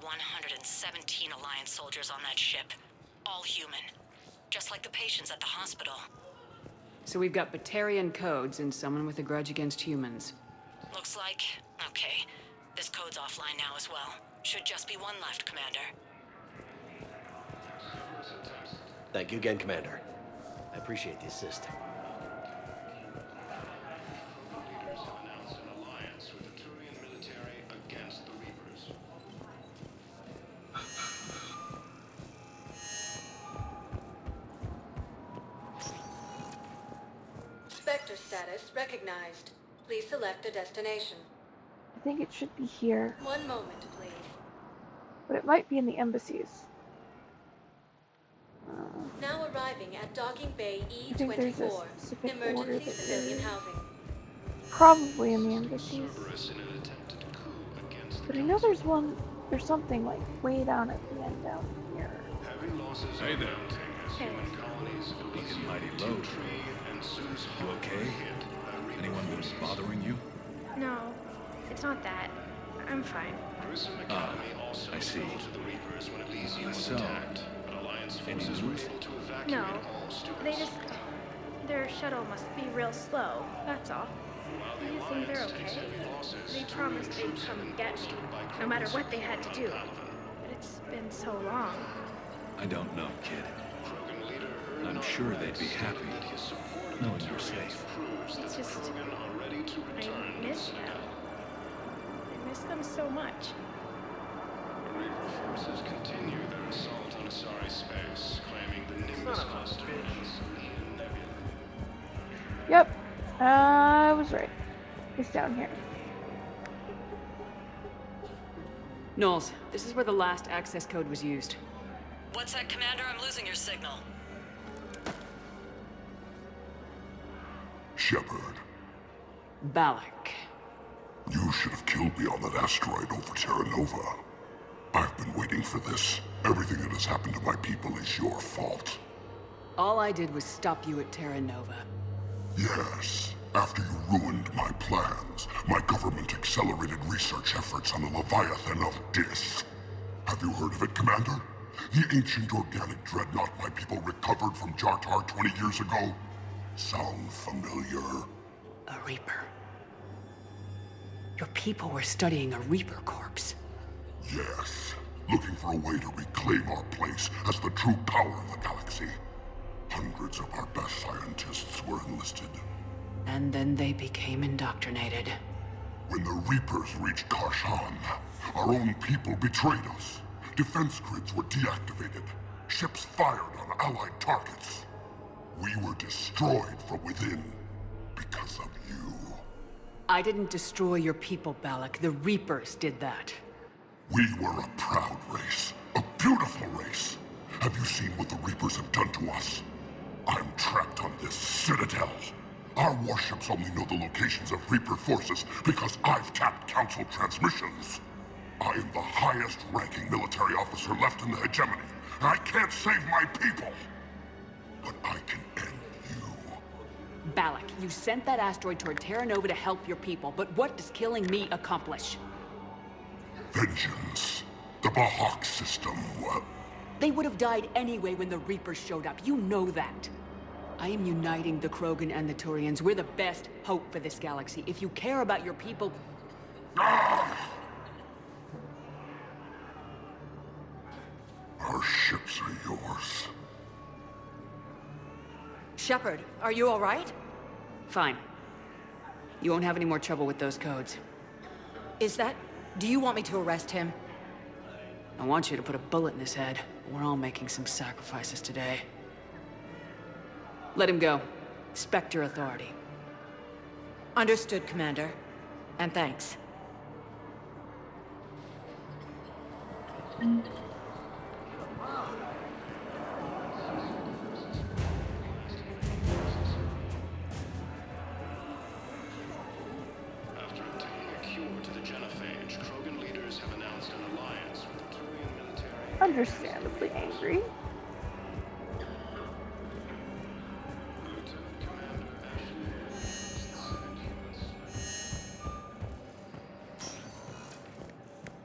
117 Alliance soldiers on that ship. All human. Just like the patients at the hospital. So we've got Batarian codes and someone with a grudge against humans. Looks like... okay. This code's offline now as well. Should just be one left, Commander. Thank you again, Commander. I appreciate the assist. Leaders have announced an alliance with the Turian military against the Reapers. Spectre status recognized. Please select a destination. I think it should be here, 1 moment, please. but it might be in the embassies. Now arriving at Docking Bay I think there's a E-24. specific order Emergency that civilian is housing. probably in the embassies. Cerberus in an attempted coup against the But I know there's one, there's something like way down at the end down here. Heavy losses Hey are there. mounting as human colonies Looking mighty low. Tree and Sue's You okay? hit by Reaper Anyone been forces. bothering you? No, it's not that. I'm fine. Grissom Academy also I see. fell to the Reapers when Elysium was So, attacked, but Alliance any forces were news? able to evacuate No, all students. they just... Their shuttle must be real slow, that's all. While I the assume they're Alliance takes okay. heavy losses, They promised they'd troops come have and been get me, bolstered by no matter Krogan what they had to support do. on Palaven. But it's been so long. I don't know, kid. Krogan leader I'm Erlen sure Arbalest they'd be stated happy that his support of knowing the you're Turians safe. proves that It's the just... Krogan are ready to return I to miss the them. Citadel. I miss them so much. Reaper forces continue their assault on Asari space, claiming the Nimbus cluster and Sirian Nebula. Yep, I was right. It's down here. Knowles, this is where the last access code was used. What's that, Commander? I'm losing your signal. Shepard, Balak. you should have killed me on that asteroid over Terra Nova. I've been waiting for this. Everything that has happened to my people is your fault. All I did was stop you at Terra Nova. Yes, after you ruined my plans, my government accelerated research efforts on the Leviathan of Dis. Have you heard of it, Commander? The ancient organic dreadnought my people recovered from Jartar 20 years ago? Sound familiar? A Reaper. Your people were studying a Reaper corpse. Yes, looking for a way to reclaim our place as the true power of the galaxy. Hundreds of our best scientists were enlisted. And then they became indoctrinated. When the Reapers reached Karshan, our own people betrayed us. Defense grids were deactivated. Ships fired on Allied targets. We were destroyed from within because of you. I didn't destroy your people, Balak. The Reapers did that. We were a proud race. A beautiful race. Have you seen what the Reapers have done to us? I'm trapped on this citadel. Our warships only know the locations of Reaper forces because I've tapped Council transmissions. I am the highest-ranking military officer left in the hegemony, and I can't save my people. But I can end you. Balak, you sent that asteroid toward Terra Nova to help your people, but what does killing me accomplish? Vengeance. The Bahak system, well... They would have died anyway when the Reapers showed up. You know that. I am uniting the Krogan and the Turians. We're the best hope for this galaxy. If you care about your people... Ah! Our ships are yours. Shepard, are you all right? Fine. You won't have any more trouble with those codes. Is that... do you want me to arrest him? I want you to put a bullet in his head. We're all making some sacrifices today. Let him go. Spectre authority. Understood, Commander. And thanks. After obtaining a cure to the genophage, Krogan leaders have announced an alliance with the Turian military. Understandably angry. Lieutenant Commander Ashley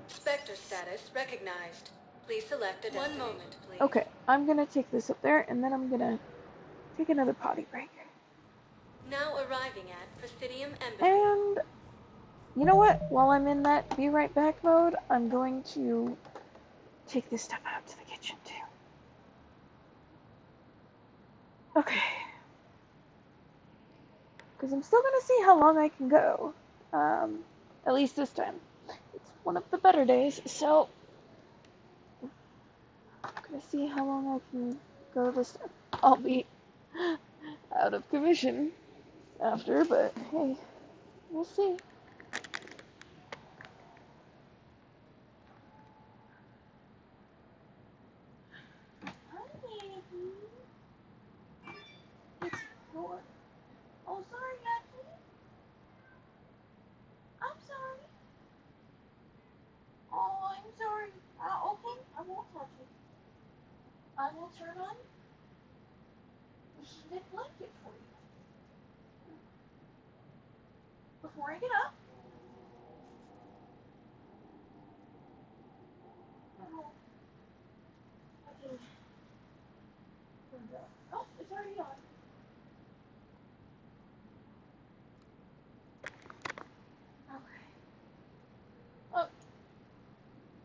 Spectre Vector status recognized. Please select a destination. 1 moment, please. Okay, I'm gonna take this up there, and then I'm gonna take another potty break. Now arriving at Presidium Embassy. And you know what? While I'm in that be right back mode, I'm going to take this stuff out to the kitchen too. Okay. Because I'm still gonna see how long I can go. At least this time. It's one of the better days, so I'm gonna see how long I can go this time. I'll be out of commission after, but hey, we'll see. Oh, sorry, Ashley. I'm sorry. Oh, I'm sorry. Okay, I won't touch it. I will turn on the heated blanket for you. Before I get up. Oh, okay. Oh, it's already on. Okay. Oh,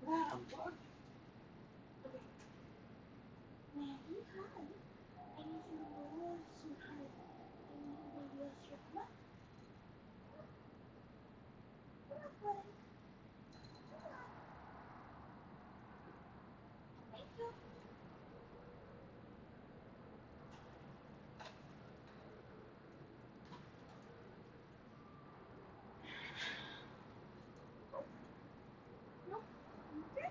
that unplugged. Okay. Maggie, hi. Anything more, sweetheart? Maybe a strip club? Okay. Thank you. No. Okay.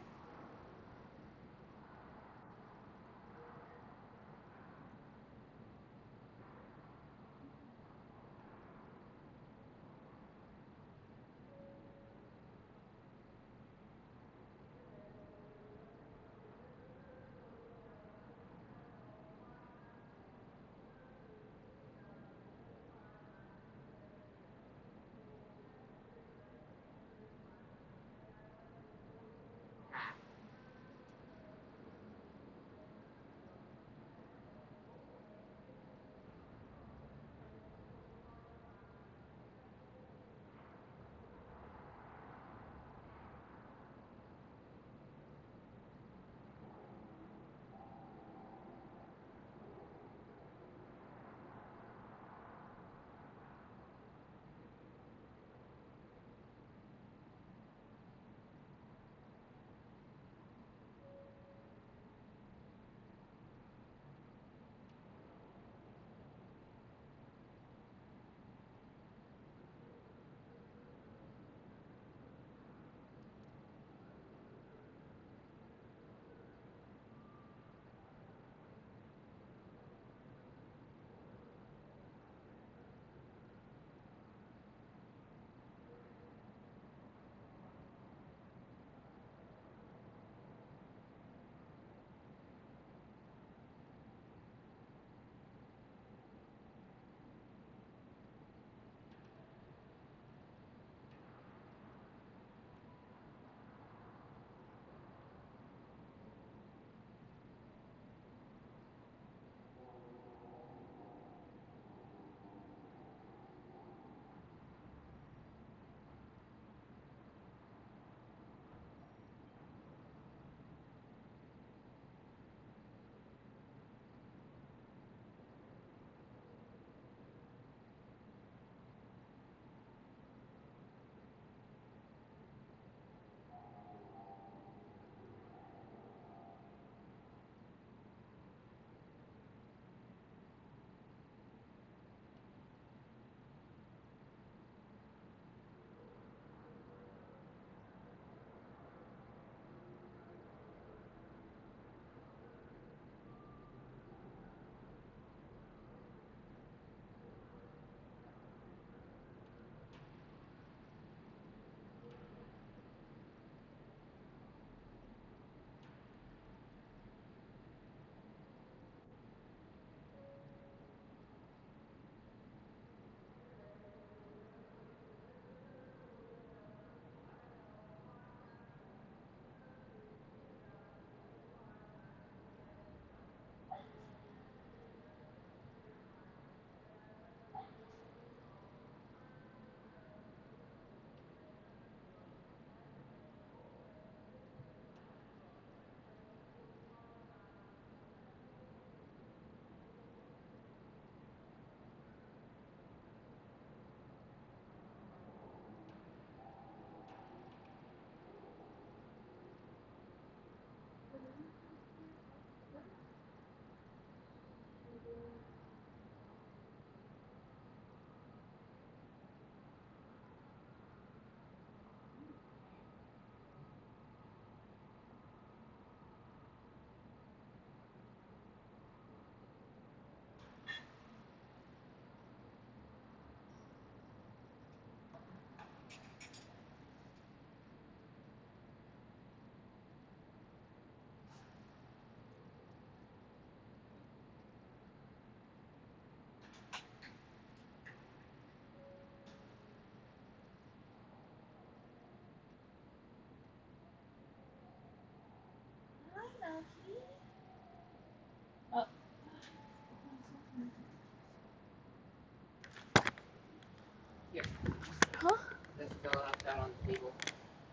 Huh?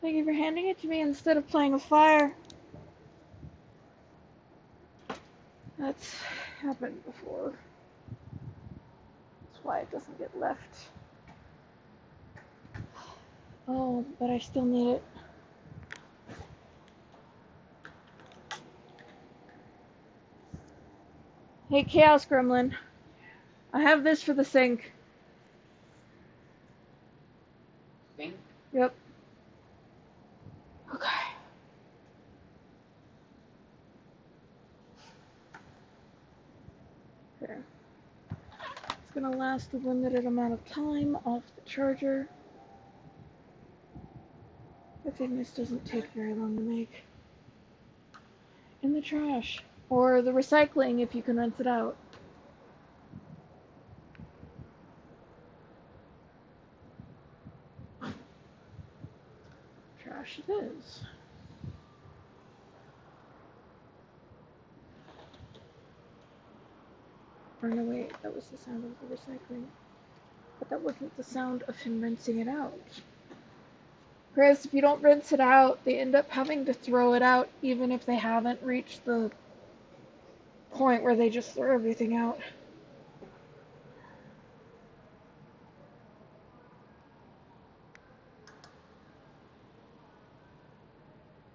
Thank you for handing it to me instead of playing with fire. That's happened before. That's why it doesn't get left. Oh, but I still need it. Hey, Chaos Gremlin. I have this for the sink. Sink? Yep. Okay. There. It's gonna last a limited amount of time off the charger. Good thing this doesn't take very long to make. In the trash. Or the recycling if you can rinse it out. Trash it is. Or no, wait, that was the sound of the recycling. But that wasn't the sound of him rinsing it out. Chris, if you don't rinse it out, they end up having to throw it out even if they haven't reached the point where they just throw everything out.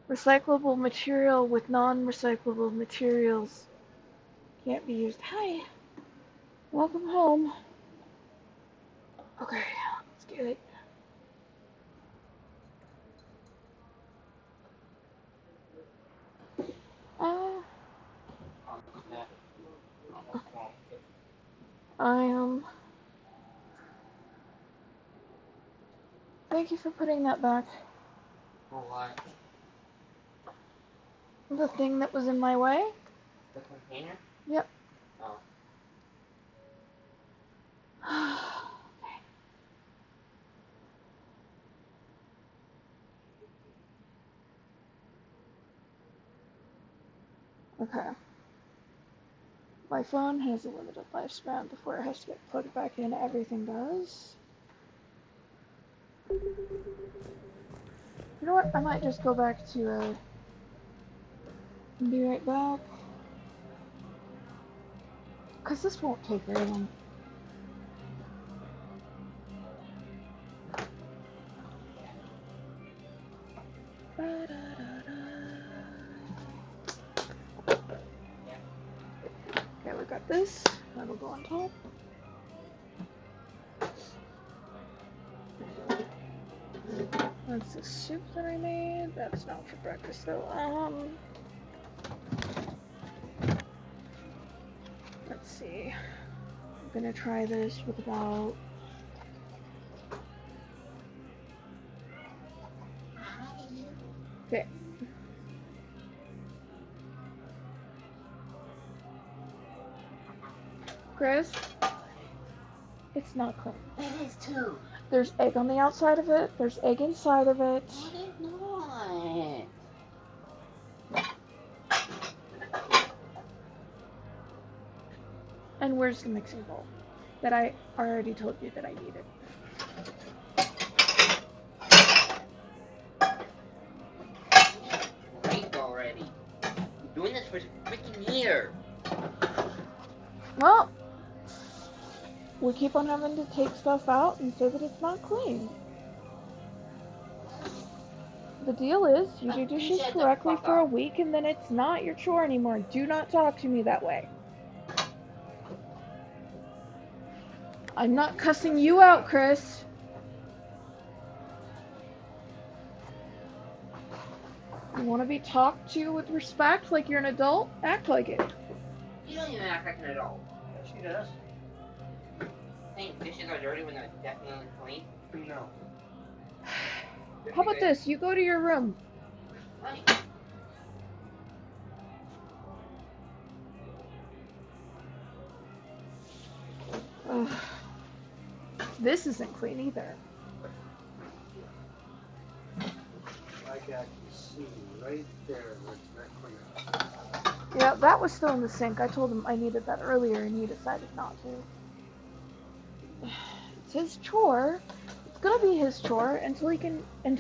Recyclable material with non-recyclable materials can't be used. Hi. Welcome home. Okay, let's get it. Thank you for putting that back. For what? The thing that was in my way? The container? Yep. Oh. Okay. My phone has a limited lifespan before it has to get plugged back in. Everything does. You know what? I might just go back to and be right back. Because this won't take very long. Okay, we got this. That'll go on top. That's the soup that I made. That's not for breakfast though. Let's see. I'm gonna try this with about okay. Chris? It's not clean. It is too. There's egg on the outside of it. There's egg inside of it. No, it is not. And where's the mixing bowl? That I already told you that I needed. Break already. I'm doing this for a freaking year. Well, we keep on having to take stuff out and say that it's not clean. The deal is, you do dishes correctly for a week and then it's not your chore anymore. Do not talk to me that way. I'm not cussing you out, Chris. You want to be talked to with respect like you're an adult? Act like it. You don't even act like an adult. Yeah, she does. Think dishes are dirty when they're definitely clean? No. How about this? You go to your room. Right. Ugh. This isn't clean either. Like I can see right there where it's not clear. Yeah, that was still in the sink. I told him I needed that earlier, and he decided not to. It's his chore. It's gonna be his chore until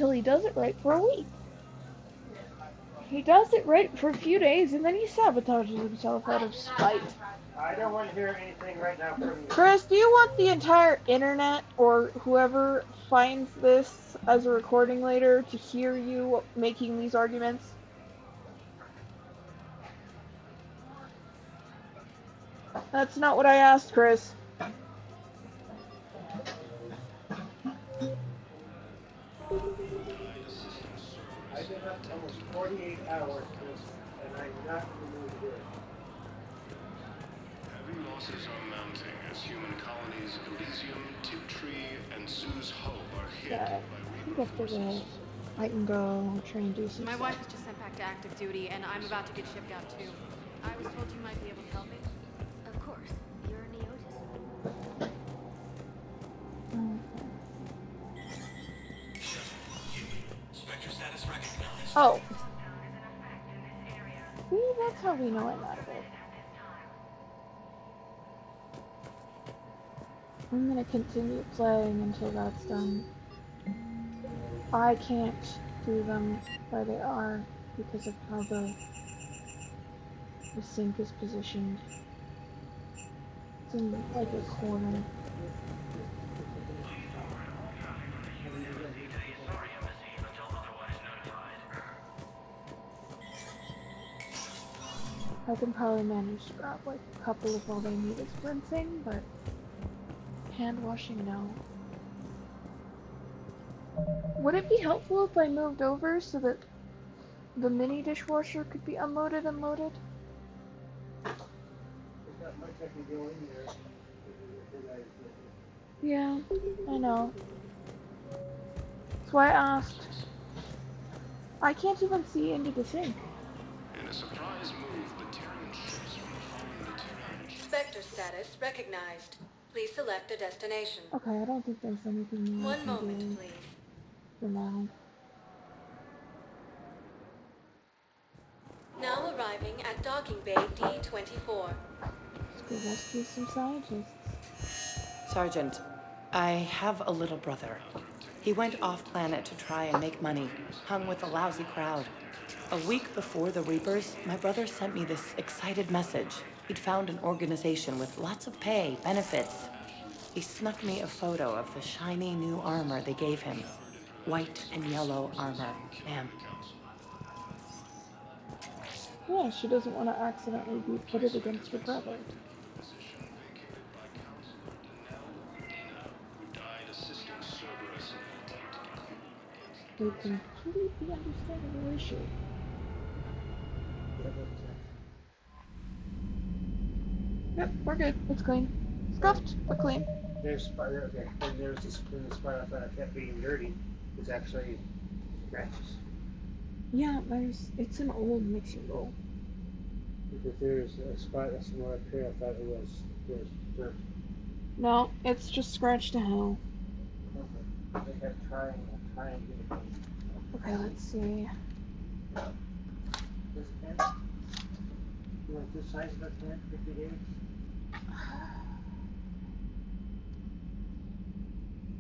he does it right for a week. He does it right for a few days, and then he sabotages himself out of spite. I don't want to hear anything right now from you. Chris, do you want the entire internet or whoever finds this as a recording later to hear you making these arguments? That's not what I asked, Chris. I've been up almost 48 hours, Chris, and I'm not in the mood to do it. Heavy losses are mounting as human colonies Elysium, Tiptree, and Zoo's Hope are hit Yeah, by I think Reaper after forces. this, I can go try and do some My stuff. wife was just sent back to active duty, and I'm about to get shipped out too. I was told you might be able to help me. Of course. You're a Neotis. Oh. See, that's how we know I'm out of it. I'm gonna continue playing until that's done. I can't do them where they are because of how the sink is positioned. It's in like a corner. I can probably manage to grab like a couple of all they need is rinsing, but hand washing, no. Would it be helpful if I moved over so that the mini dishwasher could be unloaded and loaded? Yeah, I know. That's why I asked. I can't even see into the sink. In a surprise move, the Terran ships from the fallen Material. Spectre status recognized. Please select a destination. Okay, I don't think there's anything more I One can moment, do please. for now. Now arriving at docking bay D-24. Let's go rescue some scientists. Sergeant, I have a little brother. He went off-planet to try and make money, hung with a lousy crowd. A week before the Reapers, my brother sent me this excited message. He'd found an organization with lots of pay, benefits. He snuck me a photo of the shiny new armor they gave him. White and yellow armor, ma'am. Yeah, she doesn't want to accidentally be pitted against her brother. Position vacated by Counselor Danelle Udina, who died assisting Cerberus in an attempt to declare war against the A completely understandable issue. Yep, we're good. It's clean. Scuffed, but clean. There's okay. Then there's this clean spot I thought I kept being dirty. It's actually scratches. Yeah, it's an old mixing bowl. Because there's a spot that's more up here. I thought it was dirt. No, it's just scratched to hell. I think I'm trying to get it clean. Okay, let's see. This pen? You want this size of a pen? 50 days?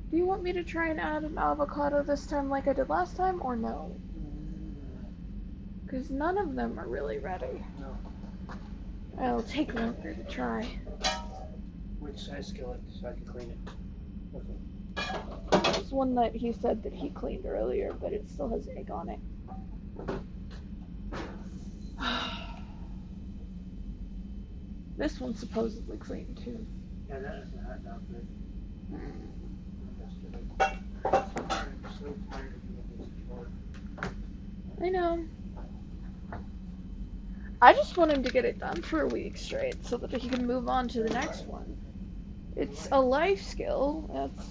Do you want me to try and add an avocado this time like I did last time, or no? Because none of them are really ready. No. It'll take longer to try. Which size skillet so I can clean it? Okay. There's one that he said that he cleaned earlier, but it still has egg on it. This one's supposedly clean too. Yeah, that is a hot dog good. I'm so tired of doing this chore. I know. I just want him to get it done for a week straight so that he can move on to the next one. It's a life skill. It's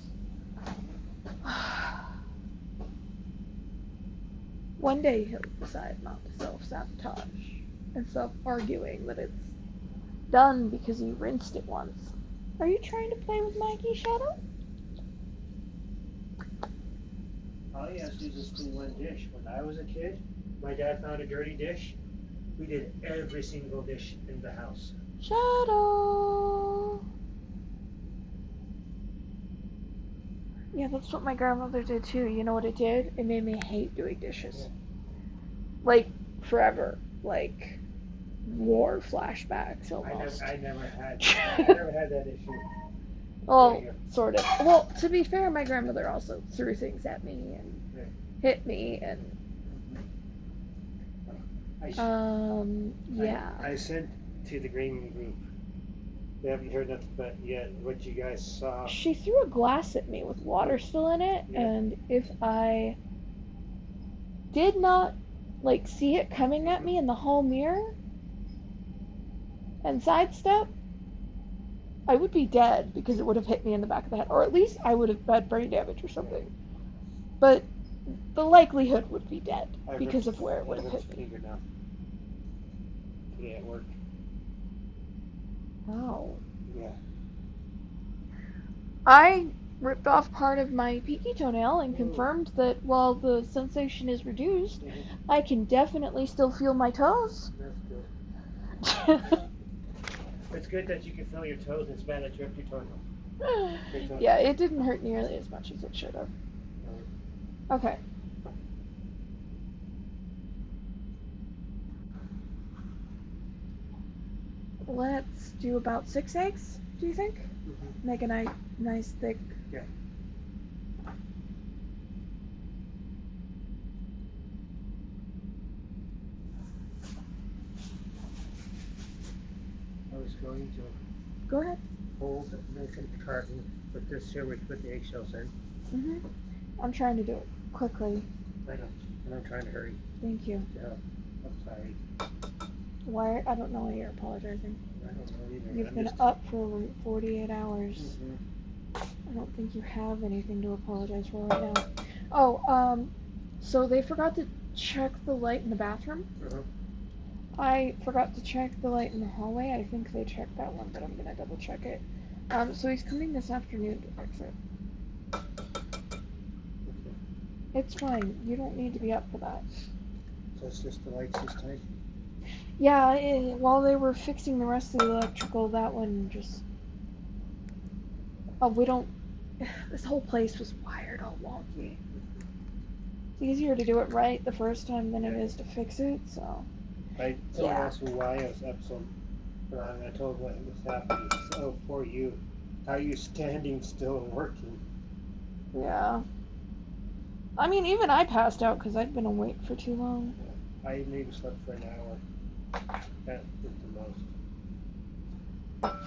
one day he'll decide not to self-sabotage and stop arguing that it's done because he rinsed it once. Are you trying to play with Mikey, Shadow? All you have to do is just clean one dish. When I was a kid, my dad found a dirty dish. We did every single dish in the house. Shadow. Yeah, that's what my grandmother did too. You know what it did? It made me hate doing dishes. Like, forever. Like, war flashbacks almost. I never had that issue. Well, sort of. Well, to be fair, my grandmother also threw things at me and hit me and yeah. I sent to the gaming group. They haven't heard nothing but yet what you guys saw. She threw a glass at me with water still in it, and if I did not like see it coming at me in the hall mirror and sidestep, I would be dead because it would have hit me in the back of the head, or at least I would have had brain damage or something. But the likelihood would be dead because of where it would have hit me. Today at work. Wow. Yeah. I ripped off part of my pinky toenail and confirmed that while the sensation is reduced, I can definitely still feel my toes. That's good. It's good that you can feel your toes. It's bad that you ripped your toenail. Yeah, it didn't hurt nearly as much as it should have. Okay. Let's do about 6 eggs, do you think? Mm-hmm. Make a nice thick... Yeah. I was going to... Go ahead. Hold a nice empty carton, put this here, we put the eggshells in. Mm-hmm. I'm trying to do it quickly. I know, and I'm trying to hurry. Thank you. Yeah, I'm sorry. Why? I don't know why you're apologizing. I don't know either. You've been up for 48 hours. Mm-hmm. I don't think you have anything to apologize for right now. Oh, so they forgot to check the light in the bathroom. Uh-huh. I forgot to check the light in the hallway. I think they checked that one, but I'm gonna double check it. So he's coming this afternoon to fix it. It's fine. You don't need to be up for that. So it's just the lights this time? Yeah, while they were fixing the rest of the electrical, that one just... Oh, we don't... This whole place was wired all wonky. It's easier to do it right the first time than it is to fix it, so... Someone asked me why I was up so long. I told them what was happening. So, for you, how are you standing still and working? Yeah. I mean, even I passed out because I'd been awake for too long. I maybe slept for an hour. That's the most.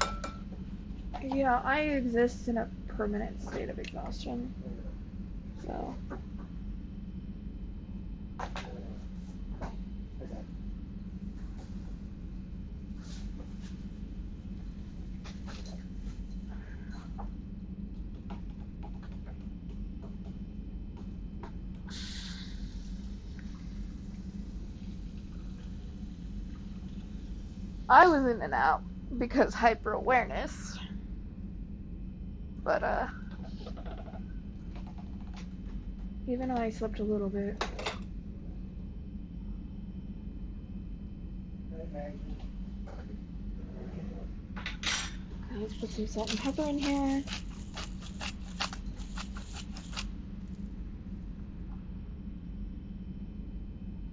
Yeah, I exist in a permanent state of exhaustion. So. I was in and out because hyper awareness. But even I slept a little bit. Let's put some salt and pepper in here.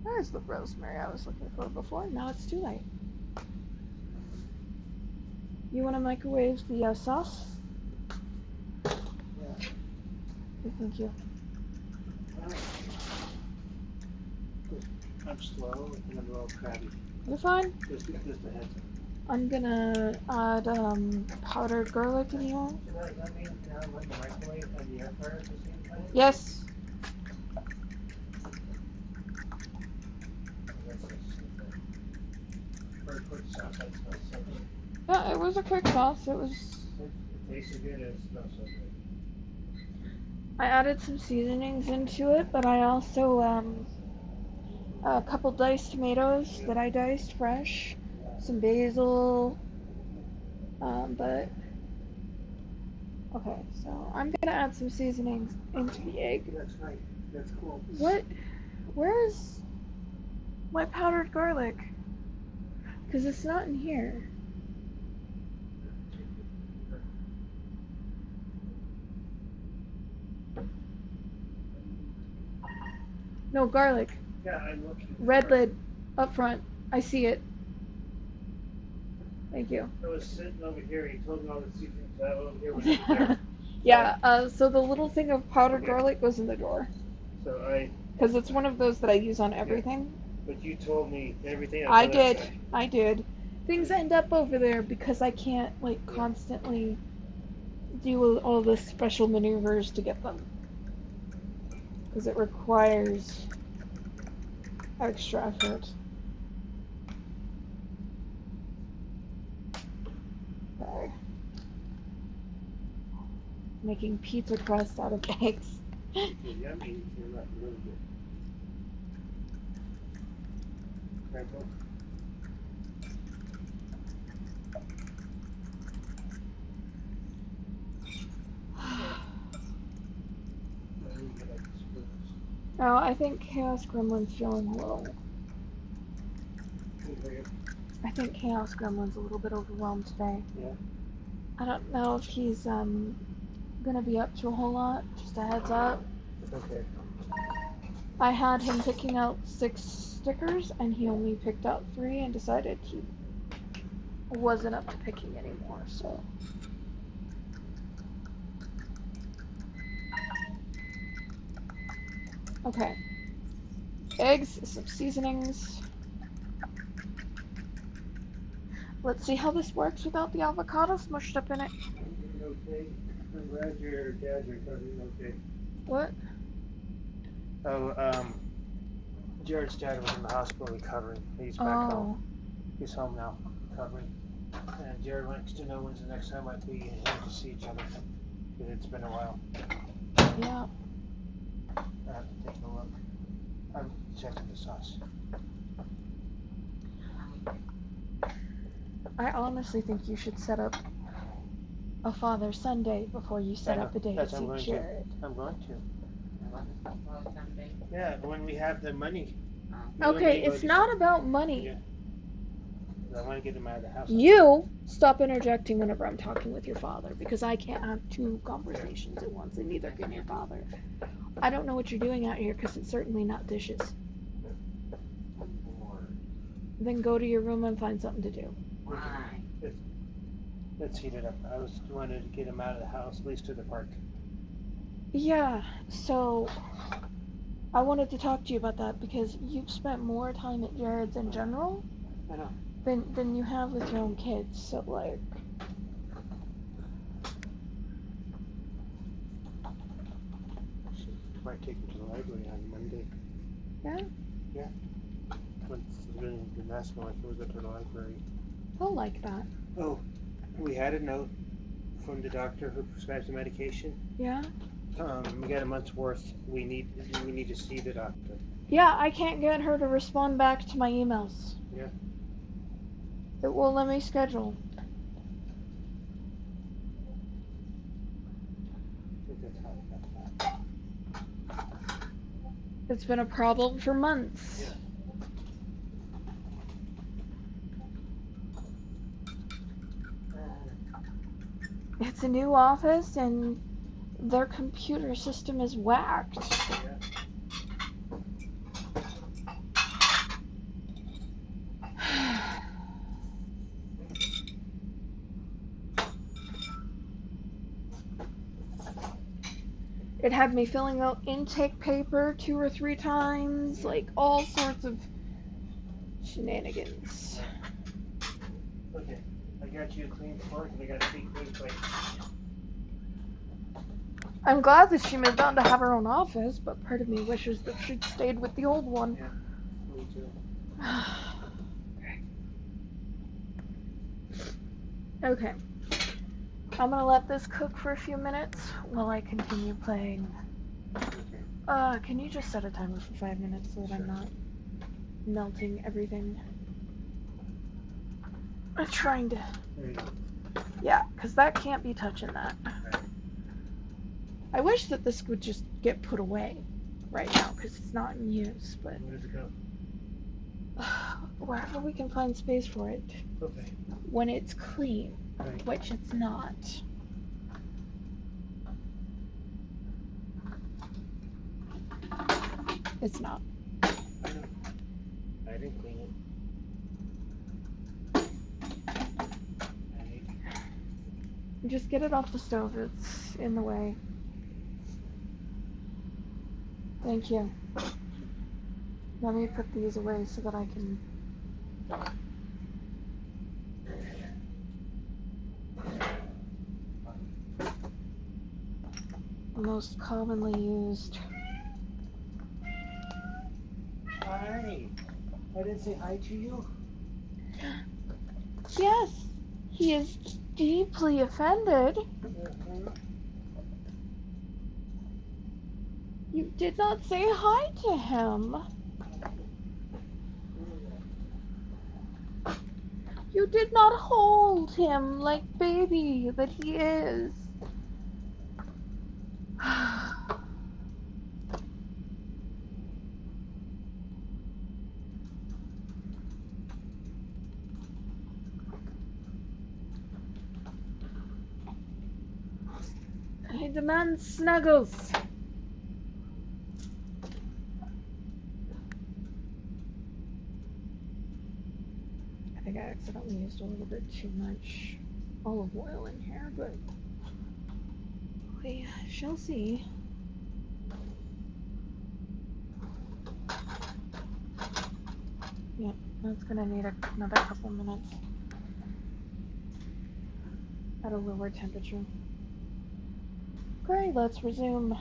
Where's the rosemary I was looking for before? Now it's too late. You want to microwave the sauce? Yeah. Thank you. I'm slow and I'm a little crabby. You're fine. Just the heads up. I'm gonna add powdered garlic in here. Does that mean the microwave and the air fryer at the same time? Yes. For a quick sauce, that smells so good. Yeah, it was a quick sauce. It tasted good and it smells so good. I added some seasonings into it, but I also a couple diced tomatoes that I diced fresh, some basil, but okay, so I'm gonna add some seasonings into the egg. That's right. That's cool. What? Where is my powdered garlic? Because it's not in here. No, garlic. Yeah, I'm looking. Red lid. Up front. I see it. Thank you. I was sitting over here. He told me all the secrets. I over here when he was there. Yeah, so the little thing of powdered garlic goes in the drawer. So I. Because it's one of those that I use on everything. But you told me everything. I did. I did. Things end up over there because I can't, like, constantly do all the special maneuvers to get them. Because it requires extra effort. Okay. Making pizza crust out of eggs. Yummy. You're not really good. Careful. Oh, I think Chaos Gremlin's feeling low. I think Chaos Gremlin's a little bit overwhelmed today. Yeah. I don't know if he's gonna be up to a whole lot. Just a heads up. Okay. I had him picking out 6 stickers, and he only picked out 3 and decided he wasn't up to picking anymore. So. Okay. Eggs, some seasonings. Let's see how this works without the avocado smushed up in it. Okay. I'm glad your dad's recovering okay. What? Oh, Jared's dad was in the hospital recovering. He's back home. He's home now, recovering. And Jared wants to know when's the next time we and him to see each other. Because it's been a while. Yeah. I have to take a look. I'm checking the sauce. I honestly think you should set up a Father-Son Day before you set up a day to see Jared. I'm going to. Yeah, when we have the money. Okay, it's not about money. Yeah. I want to get him out of the house. You stop interjecting whenever I'm talking with your father, because I can't have 2 conversations at once, and neither can your father. I don't know what you're doing out here, because it's certainly not dishes. Then go to your room and find something to do. Why? Let's heat it up. I was wanted to get him out of the house, at least to the park. Yeah, so I wanted to talk to you about that because you've spent more time at Jared's in general I know. than you have with your own kids, so like... Might take him to the library on Monday. Yeah? Yeah. He's been asking if he was up to the library. He'll like that. Oh, we had a note from the doctor who prescribes the medication. Yeah? We got a month's worth. We need to see the doctor. Yeah, I can't get her to respond back to my emails. Yeah. It will let me schedule. I think that's how I got that. It's been a problem for months. Yeah. It's a new office and their computer system is whacked. Yeah. It had me filling out intake paper 2 or 3 times, like all sorts of shenanigans. Okay, I got you a clean fork and I got a big plate. I'm glad that she moved on to have her own office, but part of me wishes that she'd stayed with the old one. Yeah, me too. Okay. I'm gonna let this cook for a few minutes while I continue playing. Okay. Can you just set a timer for 5 minutes so that I'm not melting everything? I'm trying to... There you go. Yeah, because that can't be touching that. I wish that this would just get put away. right now because it's not in use, but Where does it go? wherever we can find space for it. Okay. When it's clean, Right. which it's not. It's not. I know. I didn't clean it. Just get it off the stove. It's in the way. Thank you. Let me put these away so that I can... Most commonly used. Hi. I didn't say hi to you. Yes, he is deeply offended. You did not say hi to him. You did not hold him like baby that he is. I demand snuggles. I think I accidentally used a little bit too much olive oil in here, but we shall see. Yep, that's gonna need another couple minutes at a lower temperature. Great, let's resume.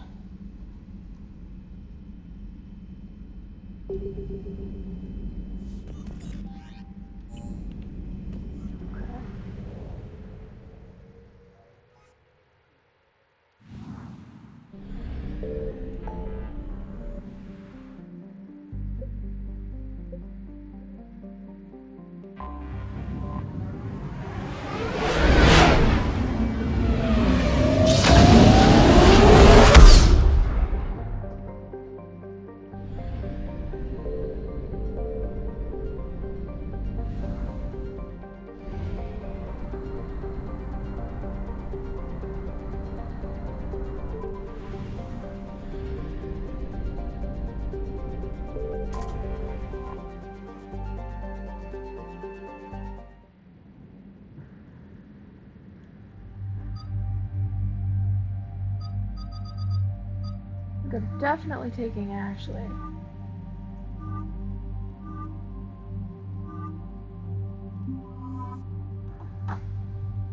They're definitely taking Ashley.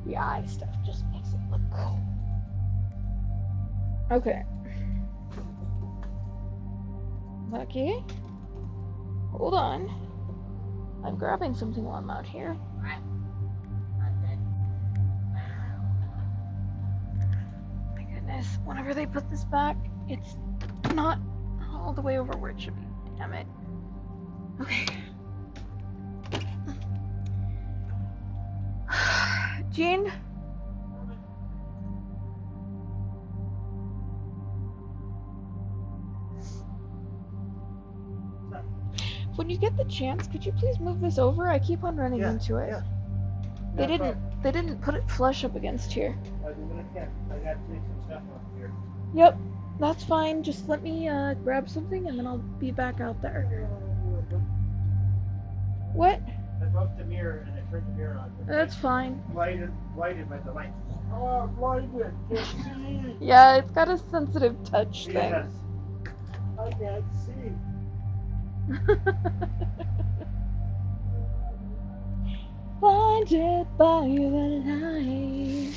The eye stuff just makes it look cool. Okay. Lucky. Hold on. I'm grabbing something while I'm out here. My goodness, whenever they put this back, it's not all the way over where it should be. Damn it. Okay. Jean? When you get the chance, could you please move this over? I keep on running into it. Yeah. They didn't put it flush up against here. I got to take some stuff off here. Yep, that's fine. Just let me grab something and then I'll be back out there. What? I broke the mirror and I turned the mirror on. That's fine. Blinded by the light. Oh, blinded. Can't see. Yeah, it's got a sensitive touch thing. Yes. I can't see. Blinded by the light.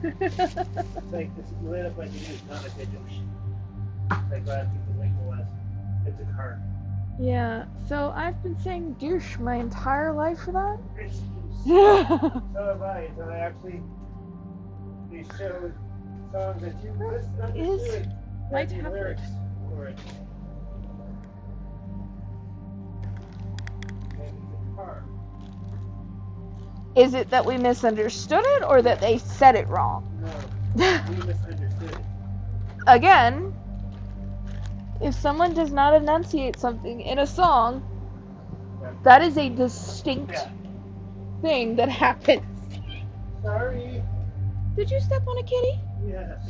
It's like this lit up like it is, not like a douche. Like a lot of people think it was. It's a car. Yeah, so I've been saying douche my entire life for that. So have I. So I actually, they showed songs that you understood. My the tablet. lyrics for it. And it's a car. Is it that we misunderstood it or that they said it wrong? No, we misunderstood it. Again, If someone does not enunciate something in a song, that is a distinct thing that happens. Sorry. Did you step on a kitty? Yes.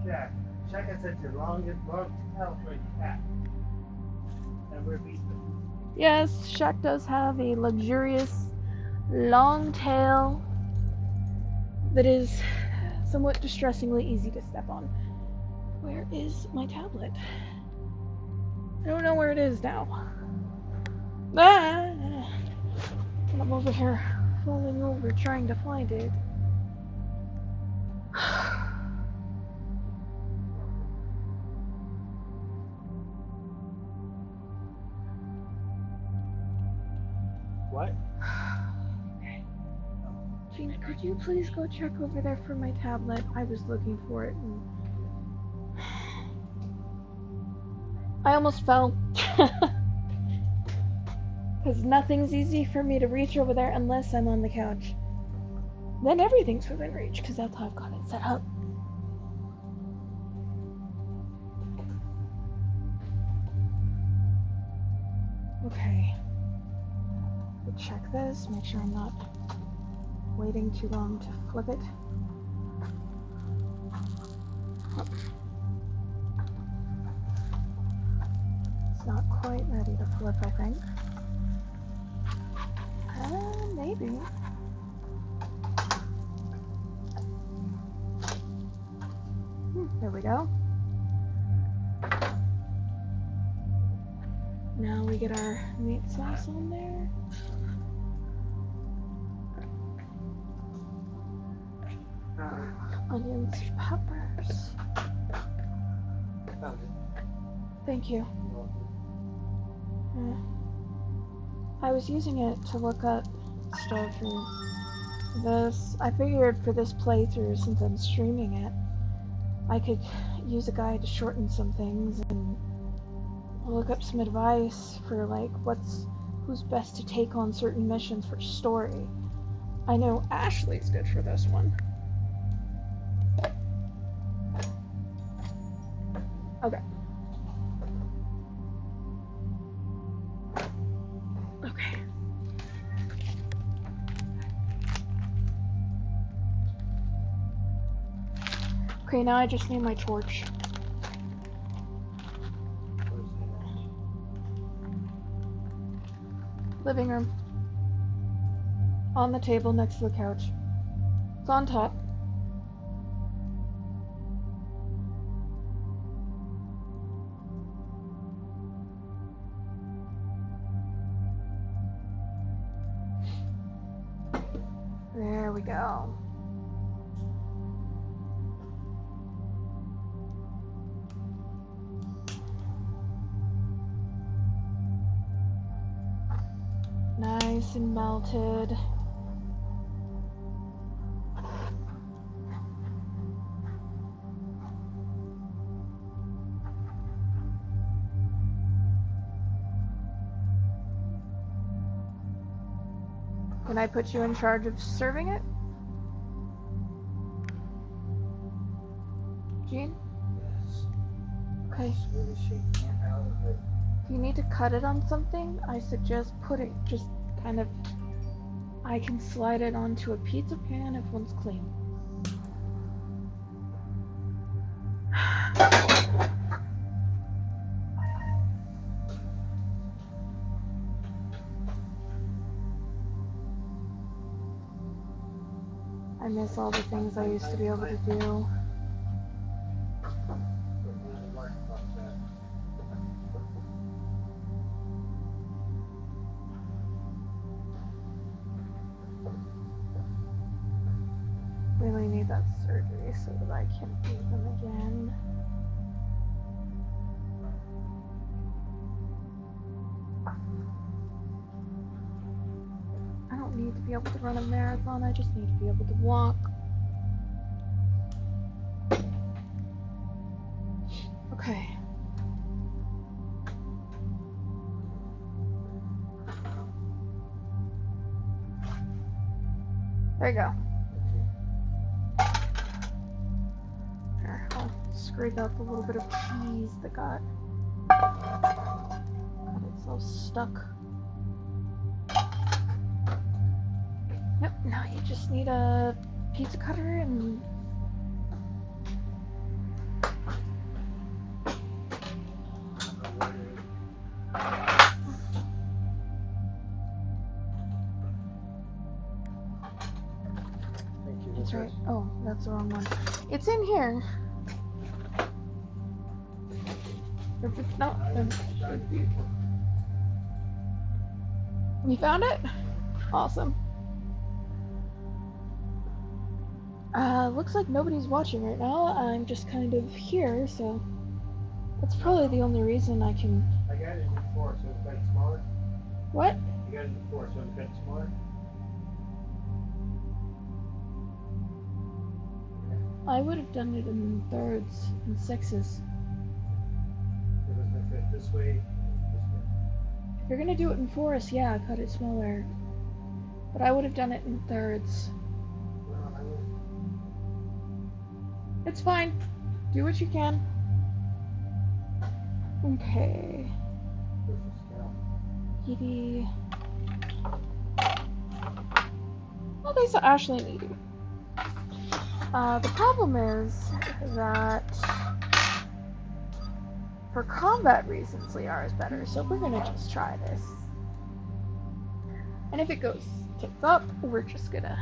Shaq. Shaq has such a long tail for a cat. And we're beating him. Yes, Shaq does have a luxurious long tail that is somewhat distressingly easy to step on. Where is my tablet? I don't know where it is now. Ah! And I'm over here falling over trying to find it. What? Jean, could you please go check over there for my tablet? I was looking for it and I almost fell. Because nothing's easy for me to reach over there unless I'm on the couch. Then everything's within reach, because that's how I've got it set up. Okay. We'll check this, make sure I'm not waiting too long to flip it. Oh. It's not quite ready to flip, I think. Maybe. There we go. Now we get our meat sauce on there. Onions, peppers. Thank you. I was using it to look up stuff for this. I figured for this playthrough, since I'm streaming it, I could use a guide to shorten some things and look up some advice for like who's best to take on certain missions for story. I know Ashley's good for this one. Okay. Okay. Okay, now I just need my torch. Living room. On the table next to the couch. It's on top. There we go. Nice and melted. Can I put you in charge of serving it? Jean? Yes. Okay. It's really shaking it out of it. If you need to cut it on something, I suggest put it just kind of... I can slide it onto a pizza pan if one's clean. I miss all the things I used to be able to do. Really need that surgery so that I can eat them again. I don't need to be able to run a marathon, I just need to be able to walk. Okay. There you go. Here, I'll scrape out the little bit of cheese that got itself stuck. Yep, now you just need a pizza cutter and that's right. Oh, that's the wrong one. It's in here. If it's not, then it should be. You found it? Awesome. Looks like nobody's watching right now. I'm just kind of here, so that's probably the only reason I can. I got it before, so it's a bit smaller. What? You got it before, so it's a bit smaller. I would have done it in thirds and sixes. It was gonna fit this way. If you're gonna do it in fours, yeah, cut it smaller. But I would have done it in thirds. It's fine. Do what you can. Okay. Edie. Okay, so Ashley and Edie. The problem is that for combat reasons, Liara is better, so we're gonna just try this. And if it goes tits up, we're just gonna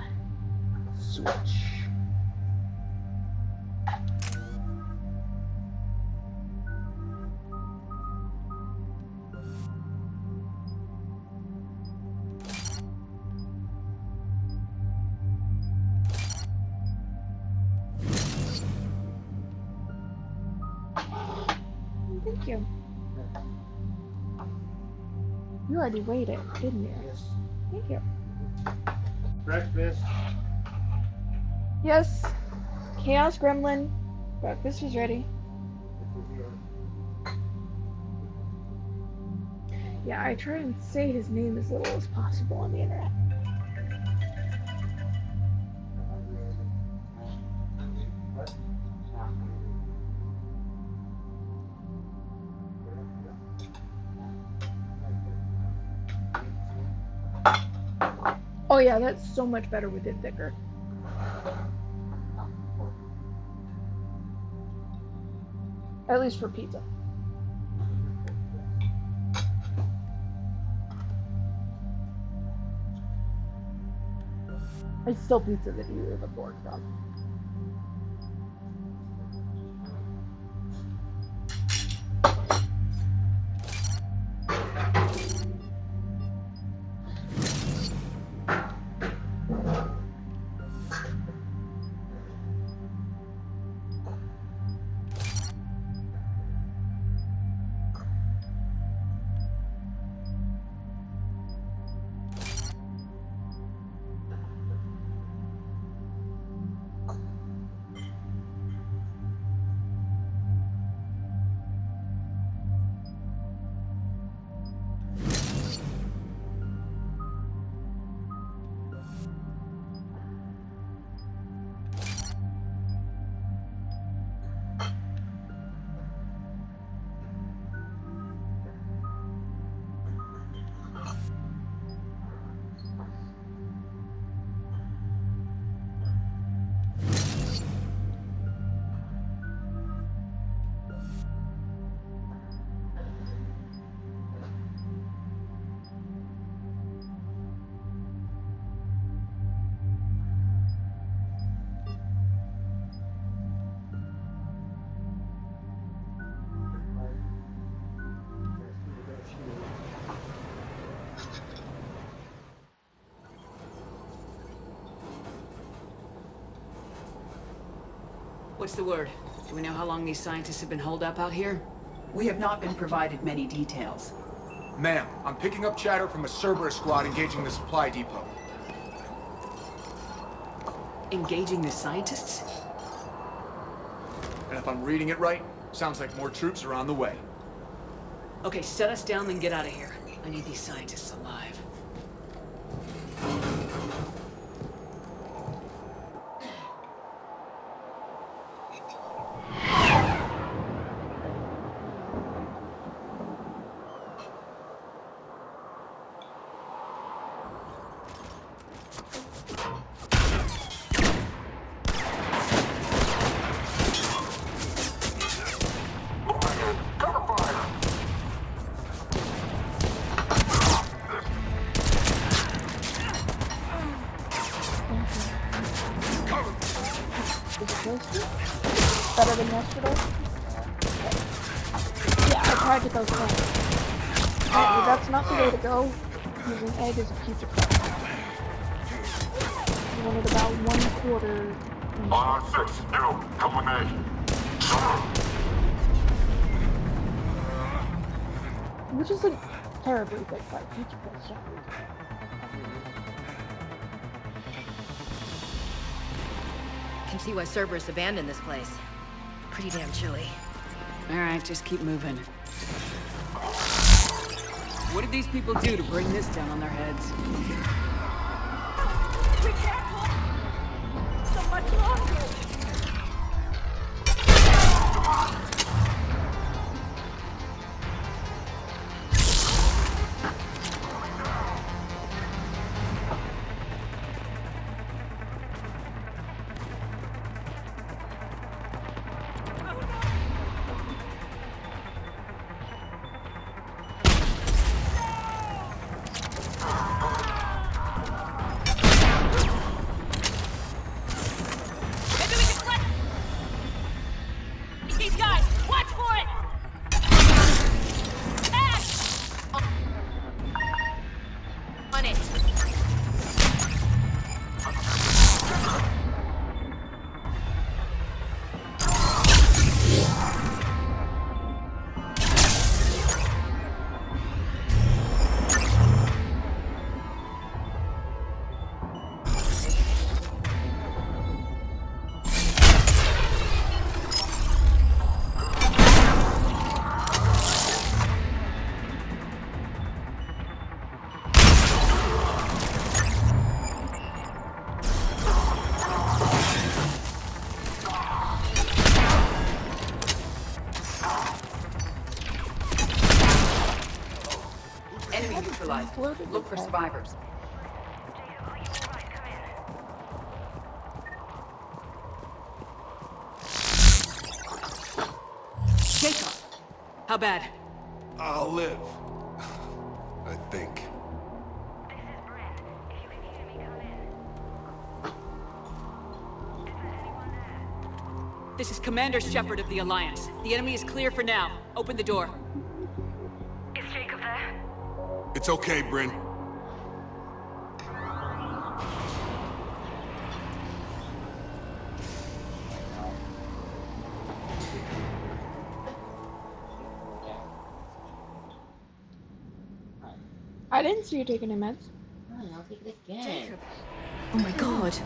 switch. Thank you. You already weighed it, didn't you? Yes. Thank you. Breakfast. Yes. Chaos Gremlin. Breakfast is ready. Yeah, I try and say his name as little as possible on the internet. Oh yeah, that's so much better with it thicker. At least for pizza. It's still pizza that you use a fork from. What's the word? Do we know how long these scientists have been holed up out here? We have not been provided many details. Ma'am, I'm picking up chatter from a Cerberus squad engaging the supply depot. Engaging the scientists? And if I'm reading it right, sounds like more troops are on the way. Okay, set us down, then get out of here. I need these scientists alive. Better than yesterday? Okay. Yeah, I tried to go slow. Apparently that's not the way to go. Using egg as a pizza crust. You wanted about 1/4. 6, you, come with me. Which is a terribly big fight. Pizza crust. Can see why Cerberus abandoned this place. Pretty damn chilly. Alright, just keep moving. What did these people do to bring this down on their heads? We can't hold so much longer. Look for survivors. Jacob! How bad? I'll live. I think. This is Commander Shepard of the Alliance. The enemy is clear for now. Open the door. Is Jacob there? It's okay, Bryn. I didn't see you taking a meds. I'll take it again. Jacob. Oh my god.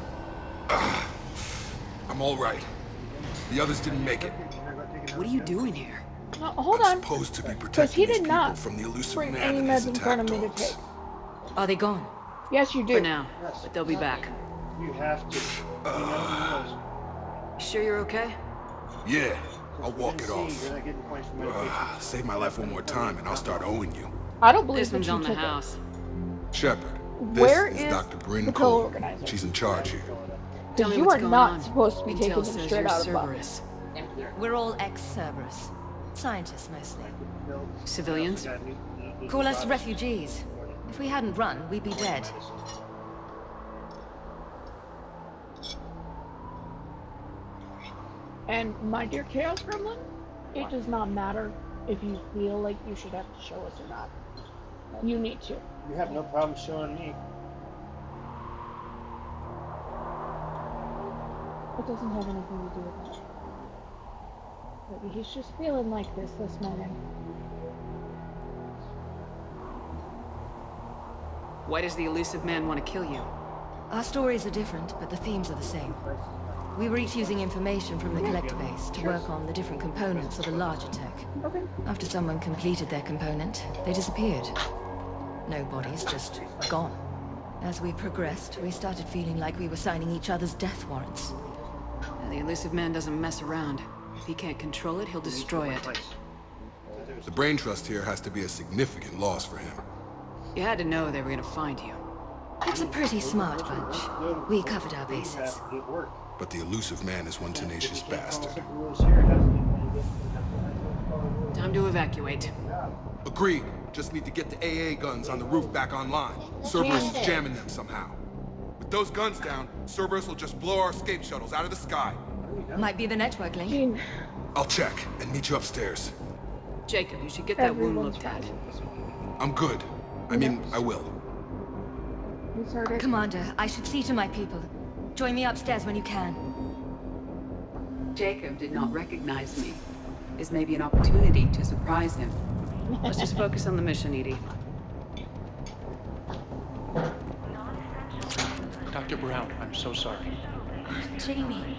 I'm all right. The others didn't make it. What are you doing here? No, hold on. Supposed to be Because protecting he these did people not from the elusive bring man any and his meds in front attack of me to dogs. take. Are they gone? Yes, you do. For now. Yes. But they'll be back. You have to. Sure you're okay? Yeah, I'll walk it off. You're not getting points for medication. Save my life one more time and I'll start owing you. I don't believe This that one's you on the took house. Shepard, Where this is Dr. Bryn the Cole. co-organizer? She's in charge here. Tell Because me you what's are going not on. supposed to be Intel taking them says straight you're out of Cerberus. We're all ex-Cerberus. Scientists, mostly. Civilians? Call us refugees. If we hadn't run, we'd be dead. And my dear Chaos Gremlin, it does not matter if you feel like you should have to show us or not. You need to. You have no problem showing me. It doesn't have anything to do with that. But he's just feeling like this moment. Why does the elusive man want to kill you? Our stories are different, but the themes are the same. We were each using information from the collector base to work on the different components of the larger tech. Okay. After someone completed their component, they disappeared. No bodies, just gone. As we progressed, we started feeling like we were signing each other's death warrants. The elusive man doesn't mess around. If he can't control it, he'll destroy it. The brain trust here has to be a significant loss for him. You had to know they were gonna find you. It's a pretty smart bunch. We covered our bases. But the elusive man is one tenacious bastard. Time to evacuate. Agreed. Just need to get the AA guns on the roof back online. Cerberus is jamming them somehow. With those guns down, Cerberus will just blow our escape shuttles out of the sky. Might be the network link. Gene. I'll check and meet you upstairs. Jacob, you should get that wound looked at. I'm good. I mean, I will. He's heard it. Commander, I should see to my people. Join me upstairs when you can. Jacob did not recognize me. This may be an opportunity to surprise him. Let's just focus on the mission, Edie. Dr. Brown, I'm so sorry. Jamie,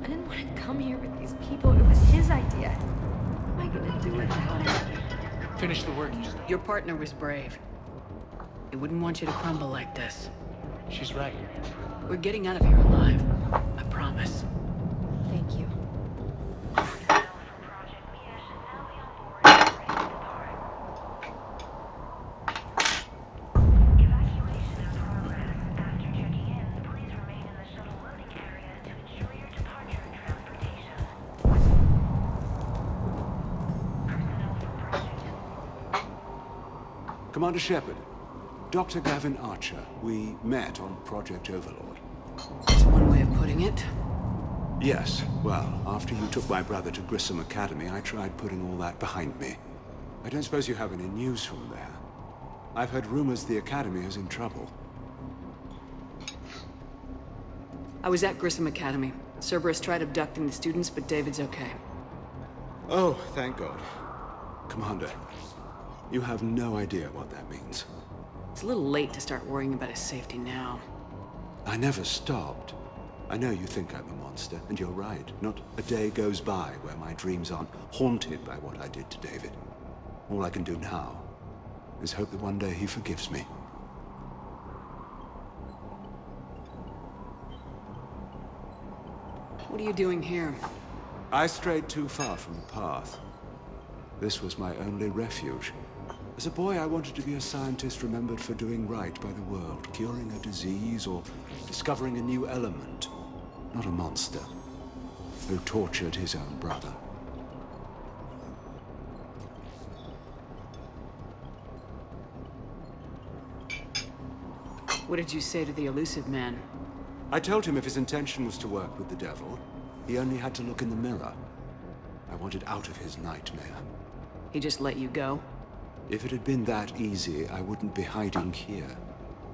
I didn't want to come here with these people. It was his idea. What am I gonna do without him? Finish the work. Your partner was brave. He wouldn't want you to crumble like this. She's right. We're getting out of here alive. I promise. Thank you. Commander Shepard, Dr. Gavin Archer. We met on Project Overlord. That's one way of putting it. Yes, well, after you took my brother to Grissom Academy, I tried putting all that behind me. I don't suppose you have any news from there. I've heard rumors the Academy is in trouble. I was at Grissom Academy. Cerberus tried abducting the students, but David's okay. Oh, thank God. Commander, you have no idea what that means. It's a little late to start worrying about his safety now. I never stopped. I know you think I'm a monster, and you're right. Not a day goes by where my dreams aren't haunted by what I did to David. All I can do now is hope that one day he forgives me. What are you doing here? I strayed too far from the path. This was my only refuge. As a boy, I wanted to be a scientist remembered for doing right by the world, curing a disease or discovering a new element. Not a monster who tortured his own brother. What did you say to the elusive man? I told him if his intention was to work with the devil, he only had to look in the mirror. I wanted out of his nightmare. He just let you go? If it had been that easy, I wouldn't be hiding here.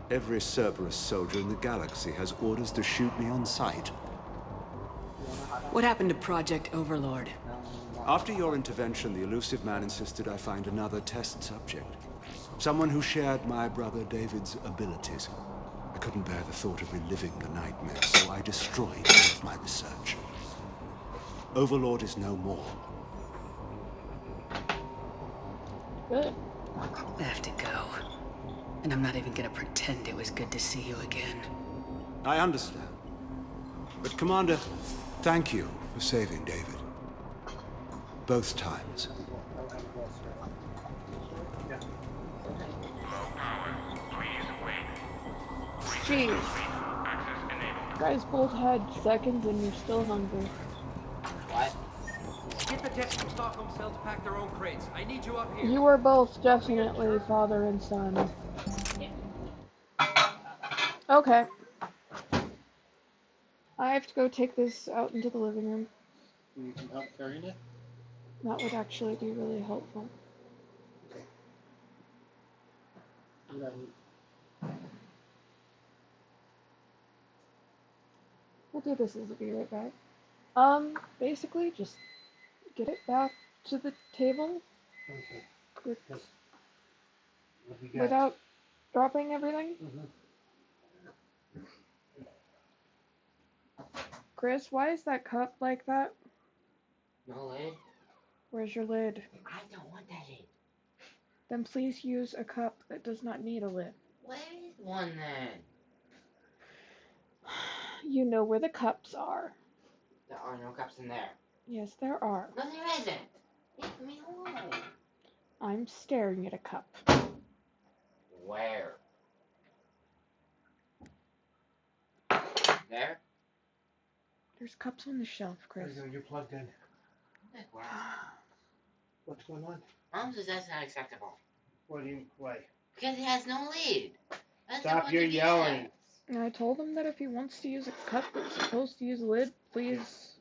Every Cerberus soldier in the galaxy has orders to shoot me on sight. What happened to Project Overlord? After your intervention, the elusive man insisted I find another test subject. Someone who shared my brother David's abilities. I couldn't bear the thought of reliving the nightmare, so I destroyed all of my research. Overlord is no more. Good. I have to go. And I'm not even gonna pretend it was good to see you again. I understand. But Commander, thank you for saving David. Both times. Jeez. You guys both had seconds and you're still hungry. What? Get the jets from Stockholm Cell to pack their own crates. I need you up here. You were both definitely father and son. Okay. I have to go take this out into the living room. You can help carrying it? That would actually be really helpful. We'll do this as a be right back. Basically just get it back to the table. Okay. Without dropping everything. Chris, why is that cup like that? No lid? Where's your lid? I don't want that lid. Then please use a cup that does not need a lid. Where is one then? You know where the cups are. There are no cups in there. Yes, there are. No, there isn't. Leave me alone. I'm staring at a cup. Where? There? There's cups on the shelf, Chris. You're plugged in. Wow. What's going on? Mom says that's not acceptable. What do you, why? Because it has no lid. Stop your yelling. And I told him that if he wants to use a cup that's supposed to use a lid, please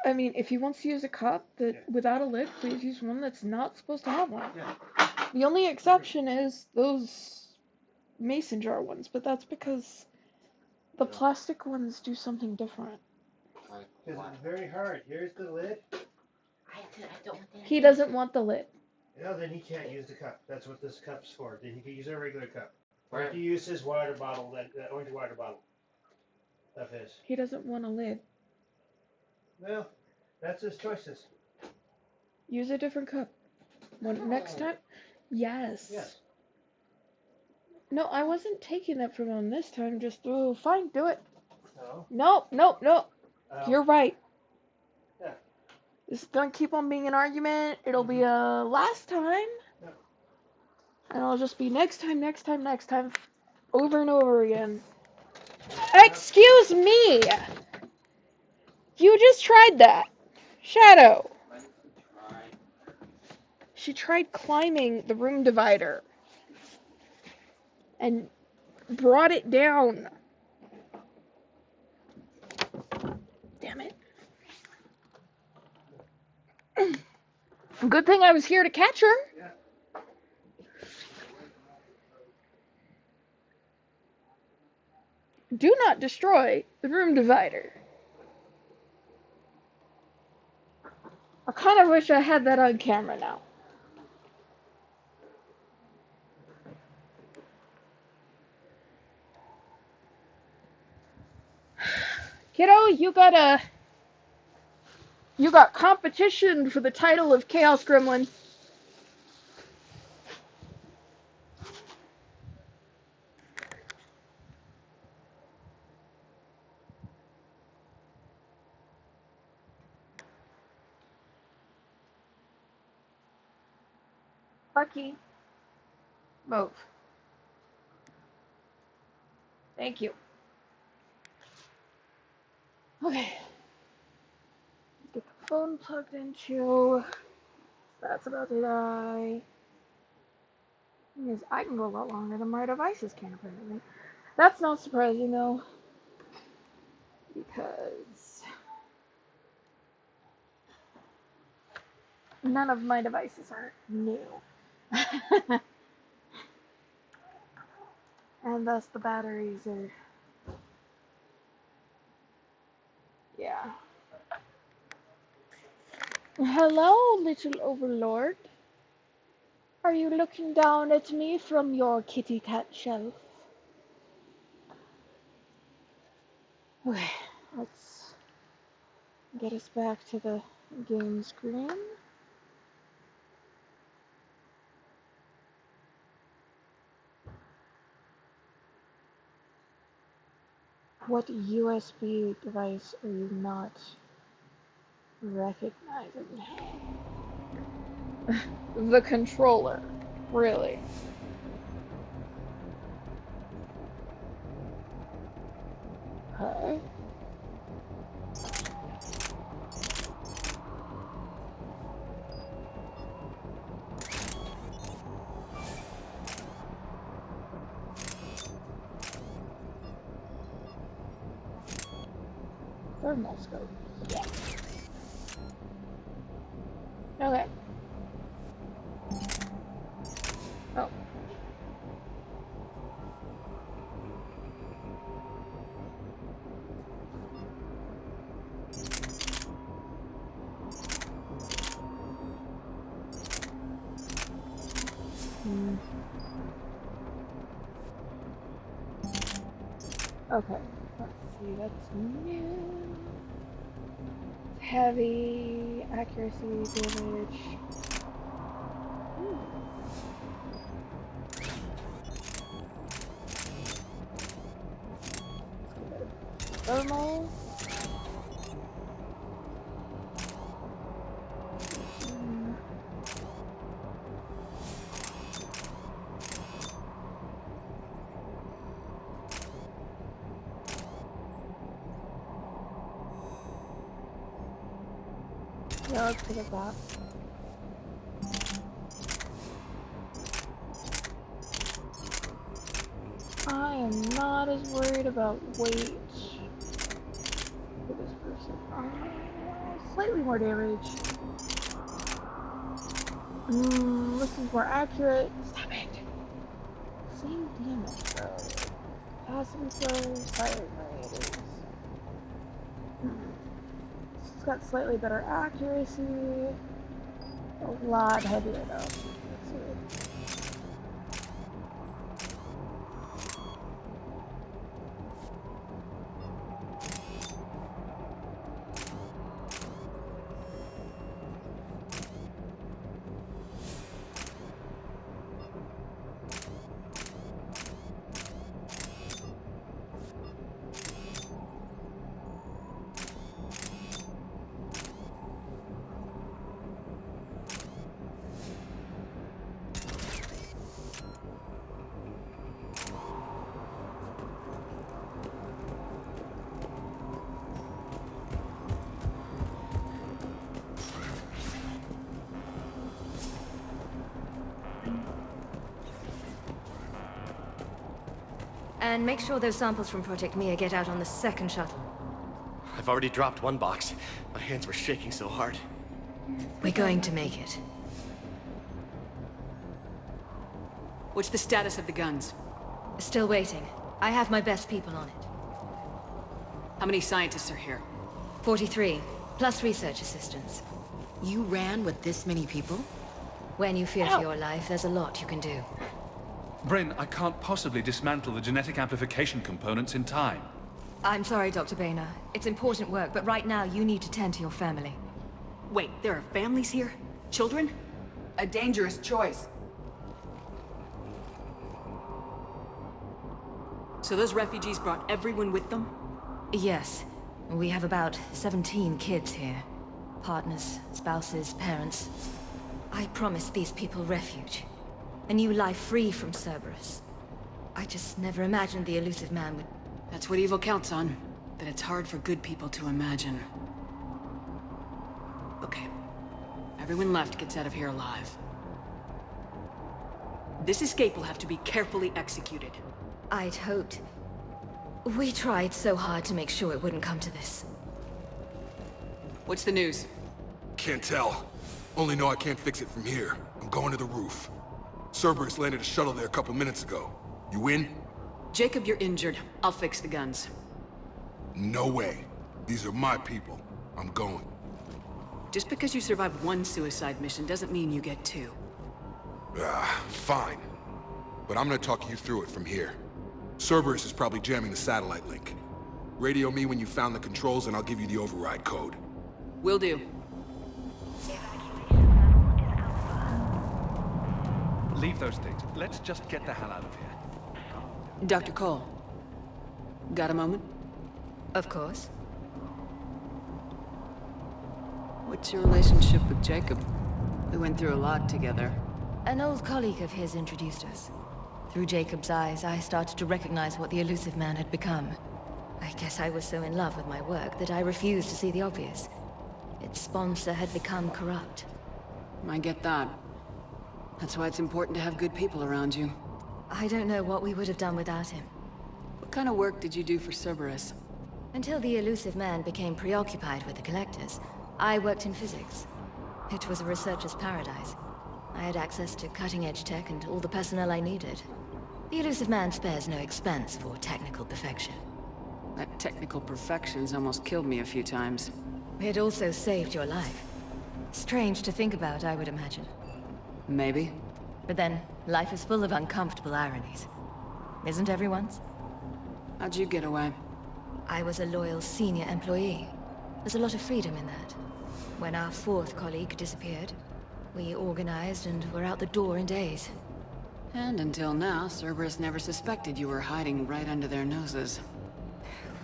I mean, if he wants to use a cup that without a lid, please use one that's not supposed to have one. The only exception is those mason jar ones, but that's because the plastic ones do something different. Because it's very hard. Here's the lid. He doesn't want the lid. No, then he can't use the cup. That's what this cup's for. Then he can use a regular cup. Or he can use his water bottle, that orange water bottle of his. He doesn't want a lid. Well, that's his choices. Use a different cup. Next time? Yes. Yes. No, I wasn't taking that from him this time. Just, oh, fine, do it. No. No. You're right. Yeah. This is gonna keep on being an argument. It'll be a last time. Yeah. And it'll just be next time, over and over again. Excuse me! You just tried that. Shadow. She tried climbing the room divider. And brought it down. Damn it. Good thing I was here to catch her. Yeah. Do not destroy the room divider. I kind of wish I had that on camera now. Kiddo, you got competition for the title of Chaos Gremlin. Bucky. Move. Thank you. Okay. Get the phone plugged into. That's about to die. Because I can go a lot longer than my devices can, apparently. That's not surprising, though. Because none of my devices are new. And thus the batteries are... Yeah. Hello, little overlord. Are you looking down at me from your kitty cat shelf? Okay, let's get us back to the game screen. What USB device are you not recognizing? The controller, really. Okay. Thermal scope. Yeah. Okay. Oh. Okay, let's see, that's new. Heavy, accuracy, damage. Thermal. Yeah, let's pick up that. I am not as worried about weight. Slightly more damage. This is more accurate. Stop it. Same damage though. Capacity flow, silent radius. It's got slightly better accuracy. A lot heavier though. Let's see. And make sure those samples from Project Mia get out on the second shuttle. I've already dropped one box. My hands were shaking so hard. We're going to make it. What's the status of the guns? Still waiting. I have my best people on it. How many scientists are here? 43, plus research assistants. You ran with this many people? When you fear for your life, there's a lot you can do. Bryn, I can't possibly dismantle the genetic amplification components in time. I'm sorry, Dr. Boehner. It's important work, but right now you need to tend to your family. Wait, there are families here? Children? A dangerous choice. So those refugees brought everyone with them? Yes. We have about 17 kids here. Partners, spouses, parents. I promised these people refuge. A new life free from Cerberus. I just never imagined the elusive man would... That's what evil counts on. That it's hard for good people to imagine. Okay. Everyone left gets out of here alive. This escape will have to be carefully executed. I'd hoped. We tried so hard to make sure it wouldn't come to this. What's the news? Can't tell. Only know I can't fix it from here. I'm going to the roof. Cerberus landed a shuttle there a couple minutes ago. You in? Jacob, you're injured. I'll fix the guns. No way. These are my people. I'm going. Just because you survived one suicide mission doesn't mean you get two. Fine. But I'm gonna talk you through it from here. Cerberus is probably jamming the satellite link. Radio me when you found the controls and I'll give you the override code. Will do. Leave those things. Let's just get the hell out of here. Dr. Cole. Got a moment? Of course. What's your relationship with Jacob? We went through a lot together. An old colleague of his introduced us. Through Jacob's eyes, I started to recognize what the elusive man had become. I guess I was so in love with my work that I refused to see the obvious. Its sponsor had become corrupt. I get that. That's why it's important to have good people around you. I don't know what we would have done without him. What kind of work did you do for Cerberus? Until the elusive man became preoccupied with the Collectors, I worked in physics. It was a researcher's paradise. I had access to cutting-edge tech and all the personnel I needed. The elusive man spares no expense for technical perfection. That technical perfection's almost killed me a few times. It also saved your life. Strange to think about, I would imagine. Maybe. But then, life is full of uncomfortable ironies. Isn't everyone's? How'd you get away? I was a loyal senior employee. There's a lot of freedom in that. When our fourth colleague disappeared, we organized and were out the door in days. And until now, Cerberus never suspected you were hiding right under their noses.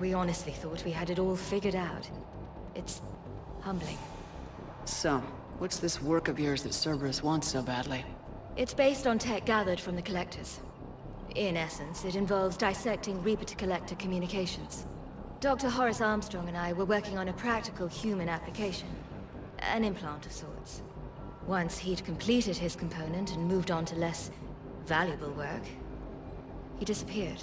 We honestly thought we had it all figured out. It's humbling. So, what's this work of yours that Cerberus wants so badly? It's based on tech gathered from the Collectors. In essence, it involves dissecting Reaper-to-Collector communications. Dr. Horace Armstrong and I were working on a practical human application. An implant of sorts. Once he'd completed his component and moved on to less valuable work, he disappeared.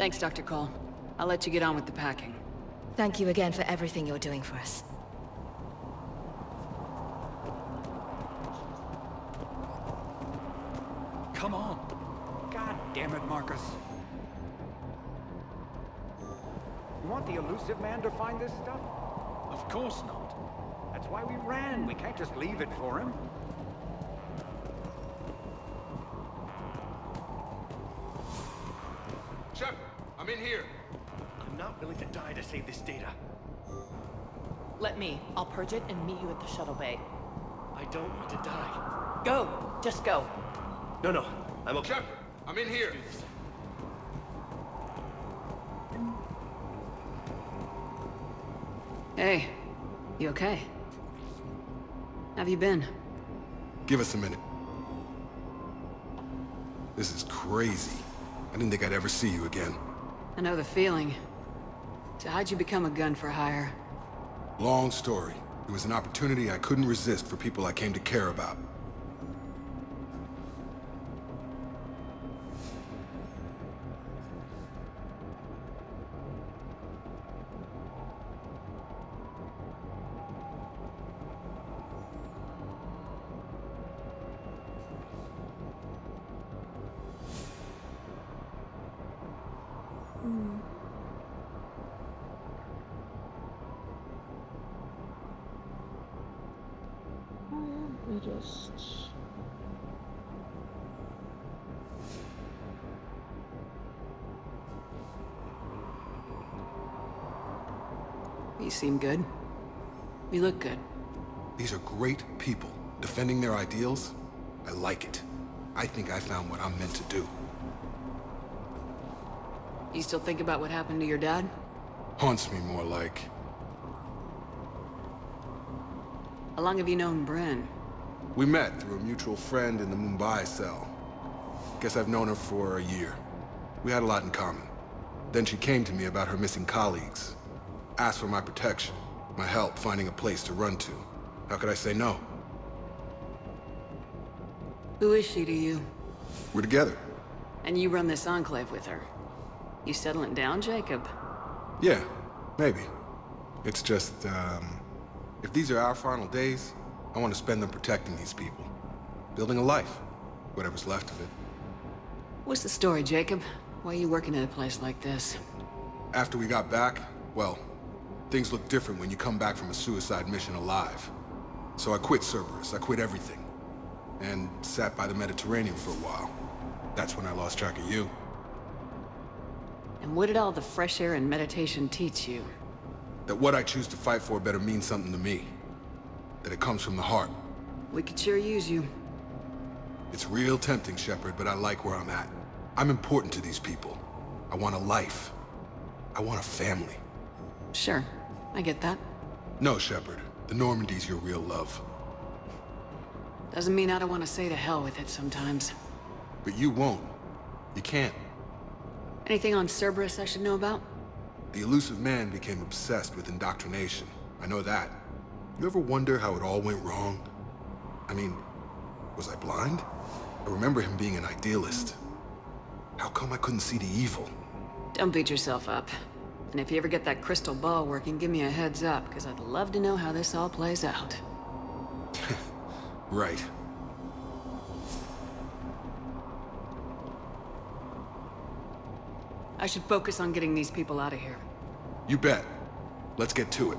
Thanks, Dr. Cole. I'll let you get on with the packing. Thank you again for everything you're doing for us. Come on. God damn it, Marcus. You want the elusive man to find this stuff? Of course not. That's why we ran. We can't just leave it for him. Shepard, I'm in here. I'm not willing to die to save this data. Let me. I'll purge it and meet you at the shuttle bay. I don't want to die. Go! Just go. No, I'm okay. Shepard, I'm in here. Hey, you okay? Have you been? Give us a minute. This is crazy. I didn't think I'd ever see you again. I know the feeling. So how'd you become a gun for hire? Long story. It was an opportunity I couldn't resist for people I came to care about. You seem good. You look good. These are great people, defending their ideals. I like it. I think I found what I'm meant to do. You still think about what happened to your dad? Haunts me more like. How long have you known Bryn? We met through a mutual friend in the Mumbai cell. Guess I've known her for a year. We had a lot in common. Then she came to me about her missing colleagues. Asked for my protection, my help finding a place to run to. How could I say no? Who is she to you? We're together. And you run this enclave with her. You settling down, Jacob? Yeah, maybe. It's just, if these are our final days, I want to spend them protecting these people. Building a life. Whatever's left of it. What's the story, Jacob? Why are you working at a place like this? After we got back, well, things look different when you come back from a suicide mission alive. So I quit Cerberus, I quit everything. And sat by the Mediterranean for a while. That's when I lost track of you. And what did all the fresh air and meditation teach you? That what I choose to fight for better mean something to me. That it comes from the heart. We could sure use you. It's real tempting, Shepard, but I like where I'm at. I'm important to these people. I want a life. I want a family. Sure, I get that. No, Shepard. The Normandy's your real love. Doesn't mean I don't want to say to hell with it sometimes. But you won't. You can't. Anything on Cerberus I should know about? The elusive man became obsessed with indoctrination. I know that. You ever wonder how it all went wrong? I mean, was I blind? I remember him being an idealist. How come I couldn't see the evil? Don't beat yourself up. And if you ever get that crystal ball working, give me a heads up, because I'd love to know how this all plays out. Right. I should focus on getting these people out of here. You bet. Let's get to it.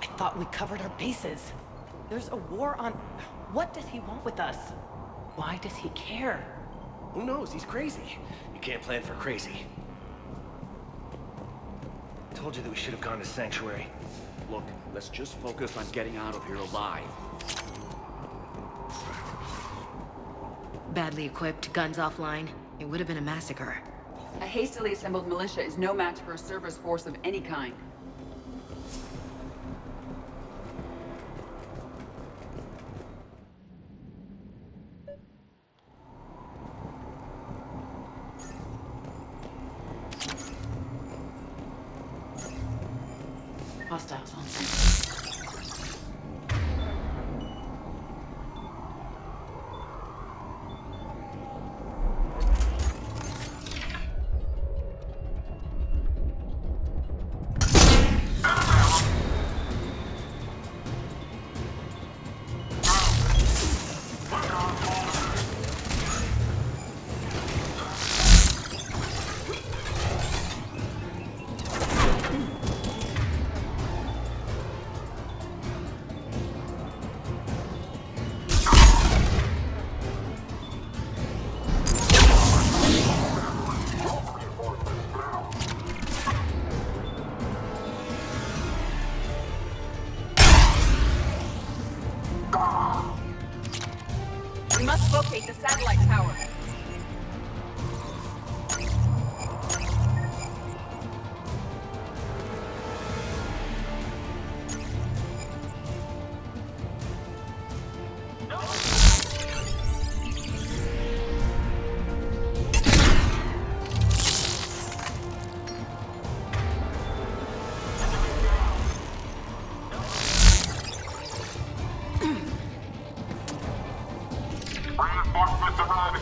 I thought we covered our bases. There's a war on... What does he want with us? Why does he care? Who knows? He's crazy. You can't plan for crazy. I told you that we should have gone to Sanctuary. Look, let's just focus on getting out of here alive. Badly equipped, guns offline. It would have been a massacre. A hastily assembled militia is no match for a Cerberus force of any kind. Hostiles on scene. We must locate the satellite tower. Reinforcements arriving.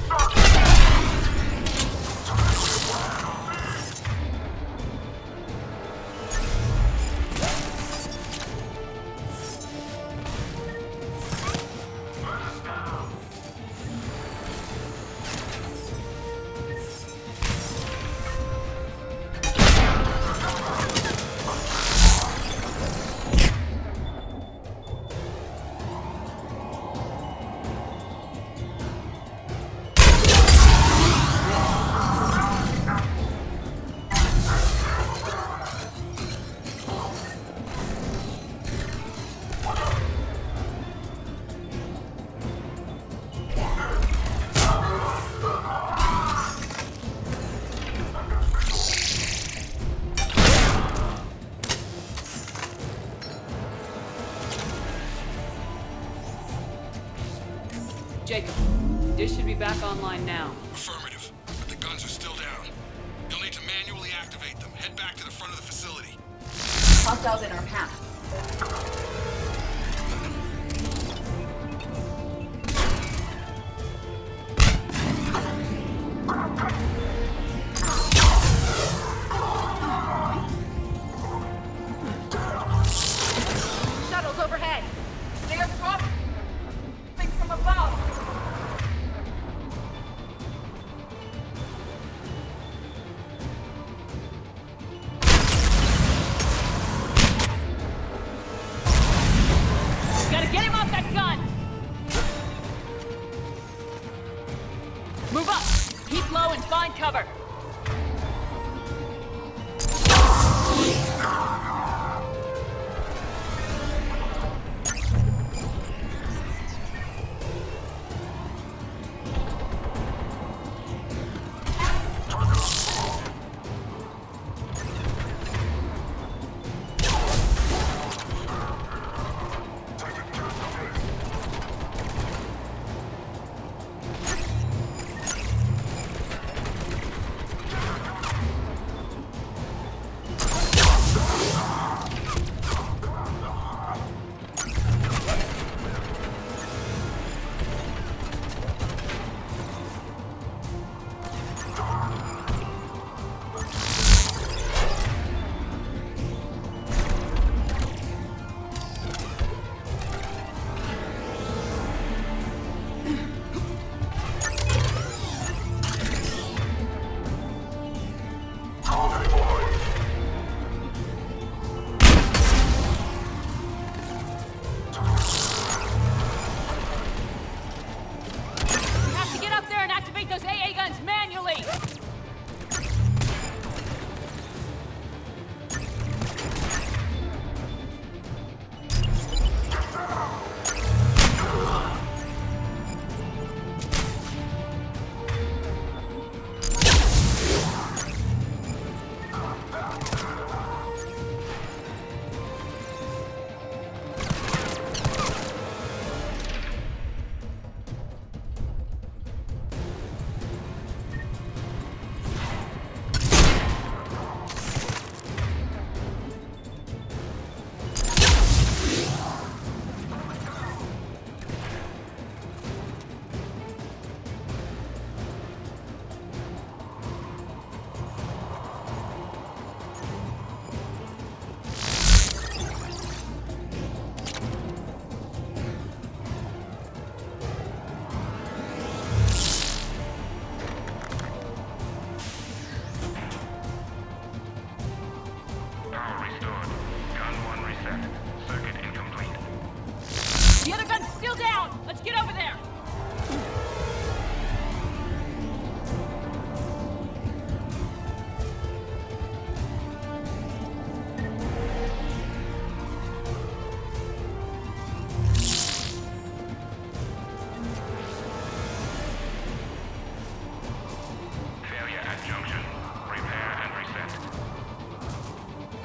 Jacob, dish should be back online now. Affirmative, but the guns are still down. You'll need to manually activate them. Head back to the front of the facility. Hostiles in our path. Shuttles overhead. They are dropping from above.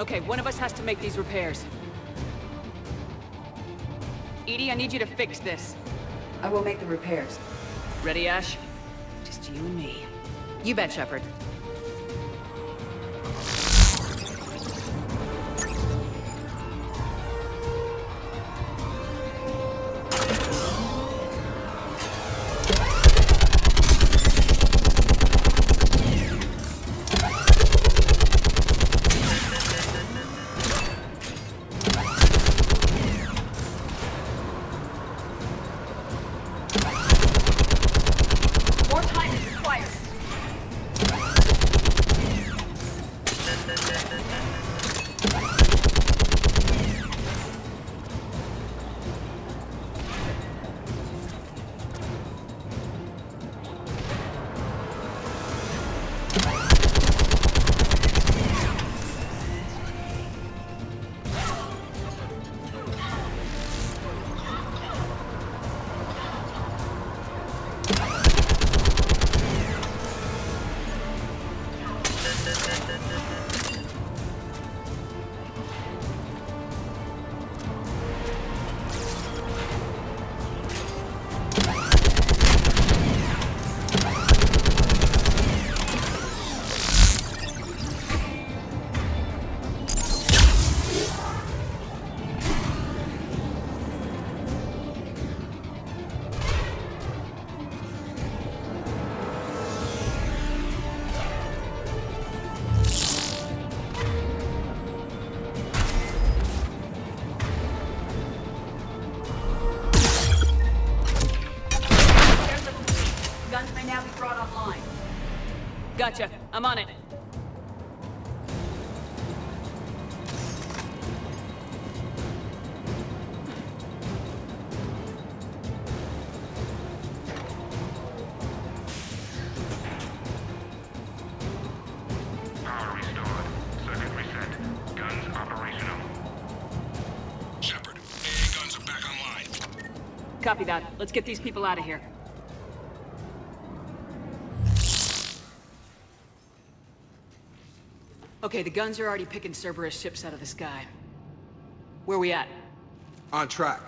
Okay, one of us has to make these repairs. Edie, I need you to fix this. I will make the repairs. Ready, Ash? Just you and me. You bet, Shepard. Gotcha. I'm on it. Power restored. Circuit reset. Guns operational. Shepard, AA guns are back online. Copy that. Let's get these people out of here. Okay, the guns are already picking Cerberus ships out of the sky. Where we at? On track.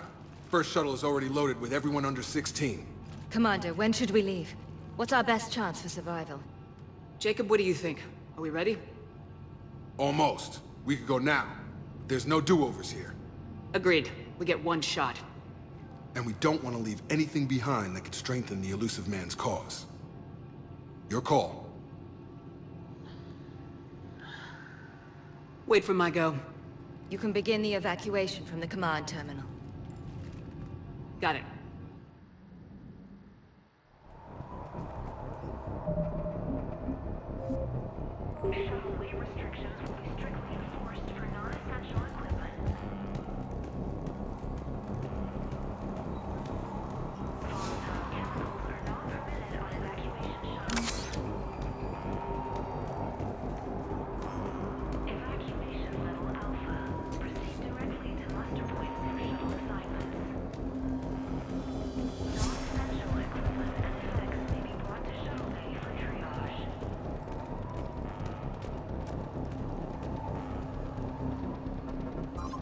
First shuttle is already loaded with everyone under 16. Commander, when should we leave? What's our best chance for survival? Jacob, what do you think? Are we ready? Almost. We could go now. There's no do-overs here. Agreed. We get one shot. And we don't want to leave anything behind that could strengthen the Illusive Man's cause. Your call. Wait for my go. You can begin the evacuation from the command terminal. Got it. Shuttle weight restrictions will be strictly enforced for non-essential equipment. Volatile chemicals are not permitted on evacuation shuttles. Evacuation level Alpha. Proceed directly to muster points for shuttle assignments. Non-essential equipment and effects may be brought to shuttle bay for triage.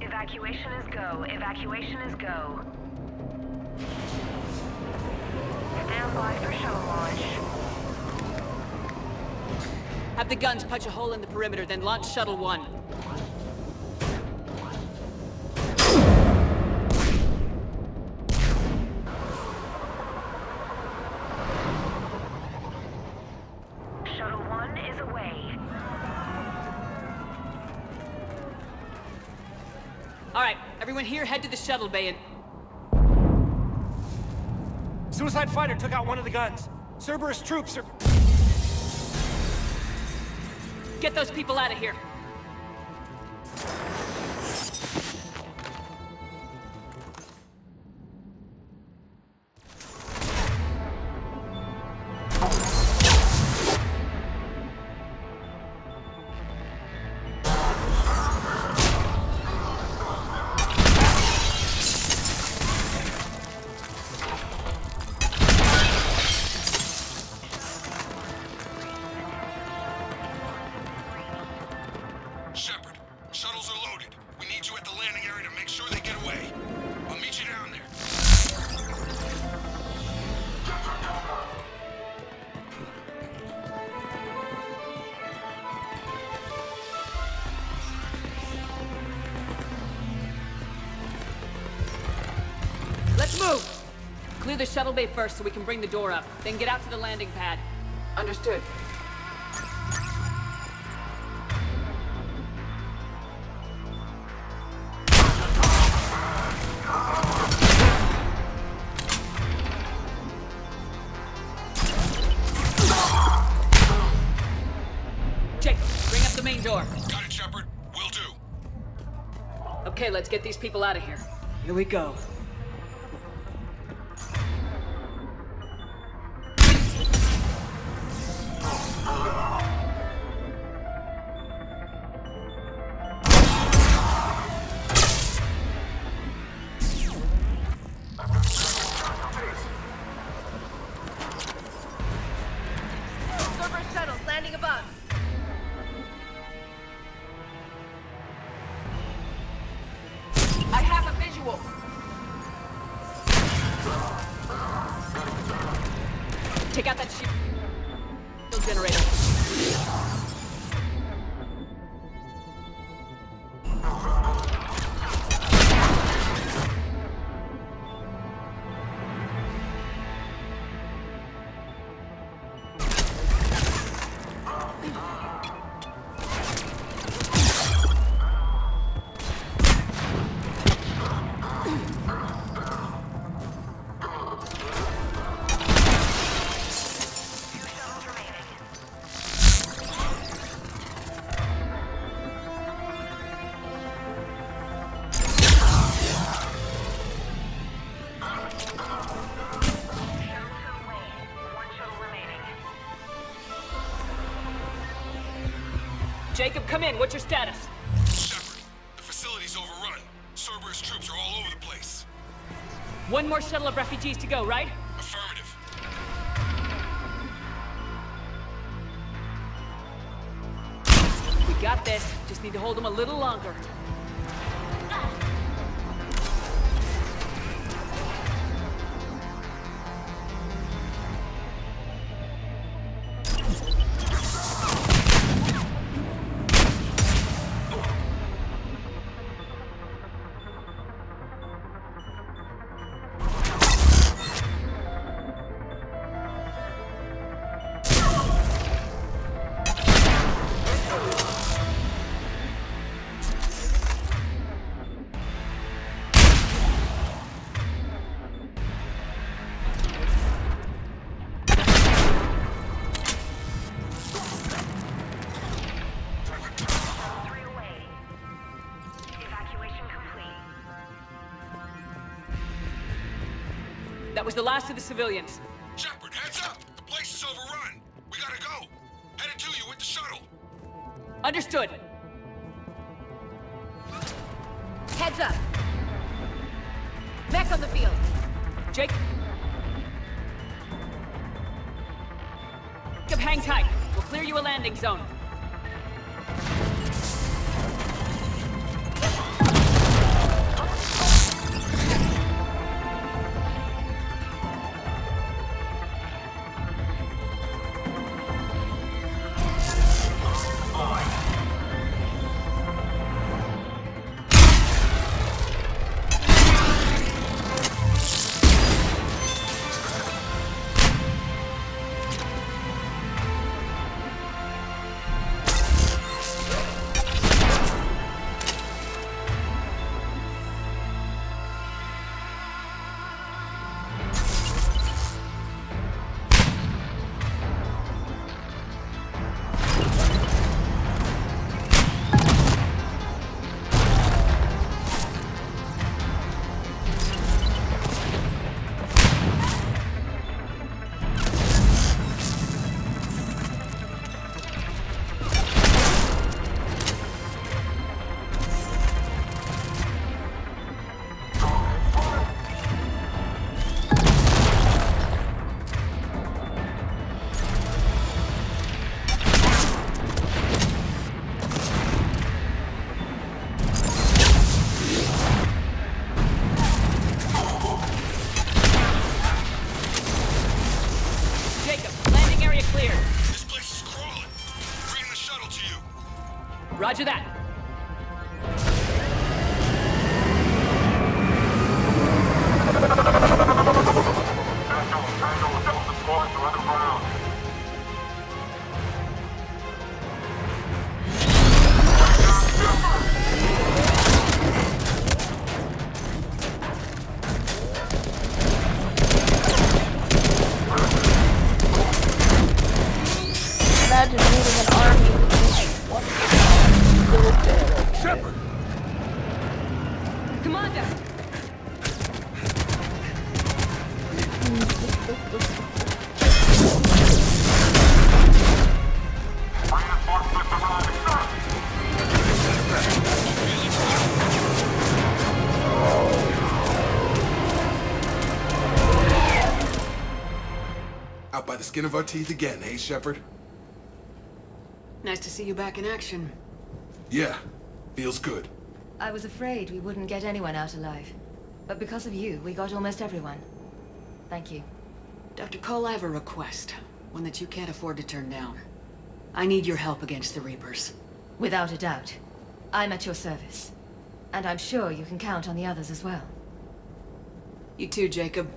Evacuation is go. Evacuation is go. Stand by for shuttle launch. Have the guns punch a hole in the perimeter, then launch Shuttle 1. Shuttle 1 is away. Alright, everyone here, head to the shuttle bay and... Suicide fighter took out one of the guns. Cerberus troops are... Get those people out of here. Move! Clear the shuttle bay first so we can bring the door up. Then get out to the landing pad. Understood. Jake, bring up the main door. Got it, Shepard. Will do. Okay, let's get these people out of here. Here we go. Cerberus shuttles landing above. I have a visual. Take out that shield generator. Jacob, come in. What's your status? Shepard, the facility's overrun. Cerberus troops are all over the place. One more shuttle of refugees to go, right? Affirmative. We got this. Just need to hold them a little longer. That was the last of the civilians. Shepard, heads up! The place is overrun. We gotta go. Headed to you with the shuttle. Understood. Heads up. Mech on the field. Jake. Jacob, hang tight. We'll clear you a landing zone. Roger that. Imagine leading an army with one little bit. Shepard! Commander! Out by the skin of our teeth again, eh, Shepard? Nice to see you back in action. Yeah, feels good. I was afraid we wouldn't get anyone out alive. But because of you, we got almost everyone. Thank you. Dr. Cole, I have a request. One that you can't afford to turn down. I need your help against the Reapers. Without a doubt. I'm at your service. And I'm sure you can count on the others as well. You too, Jacob.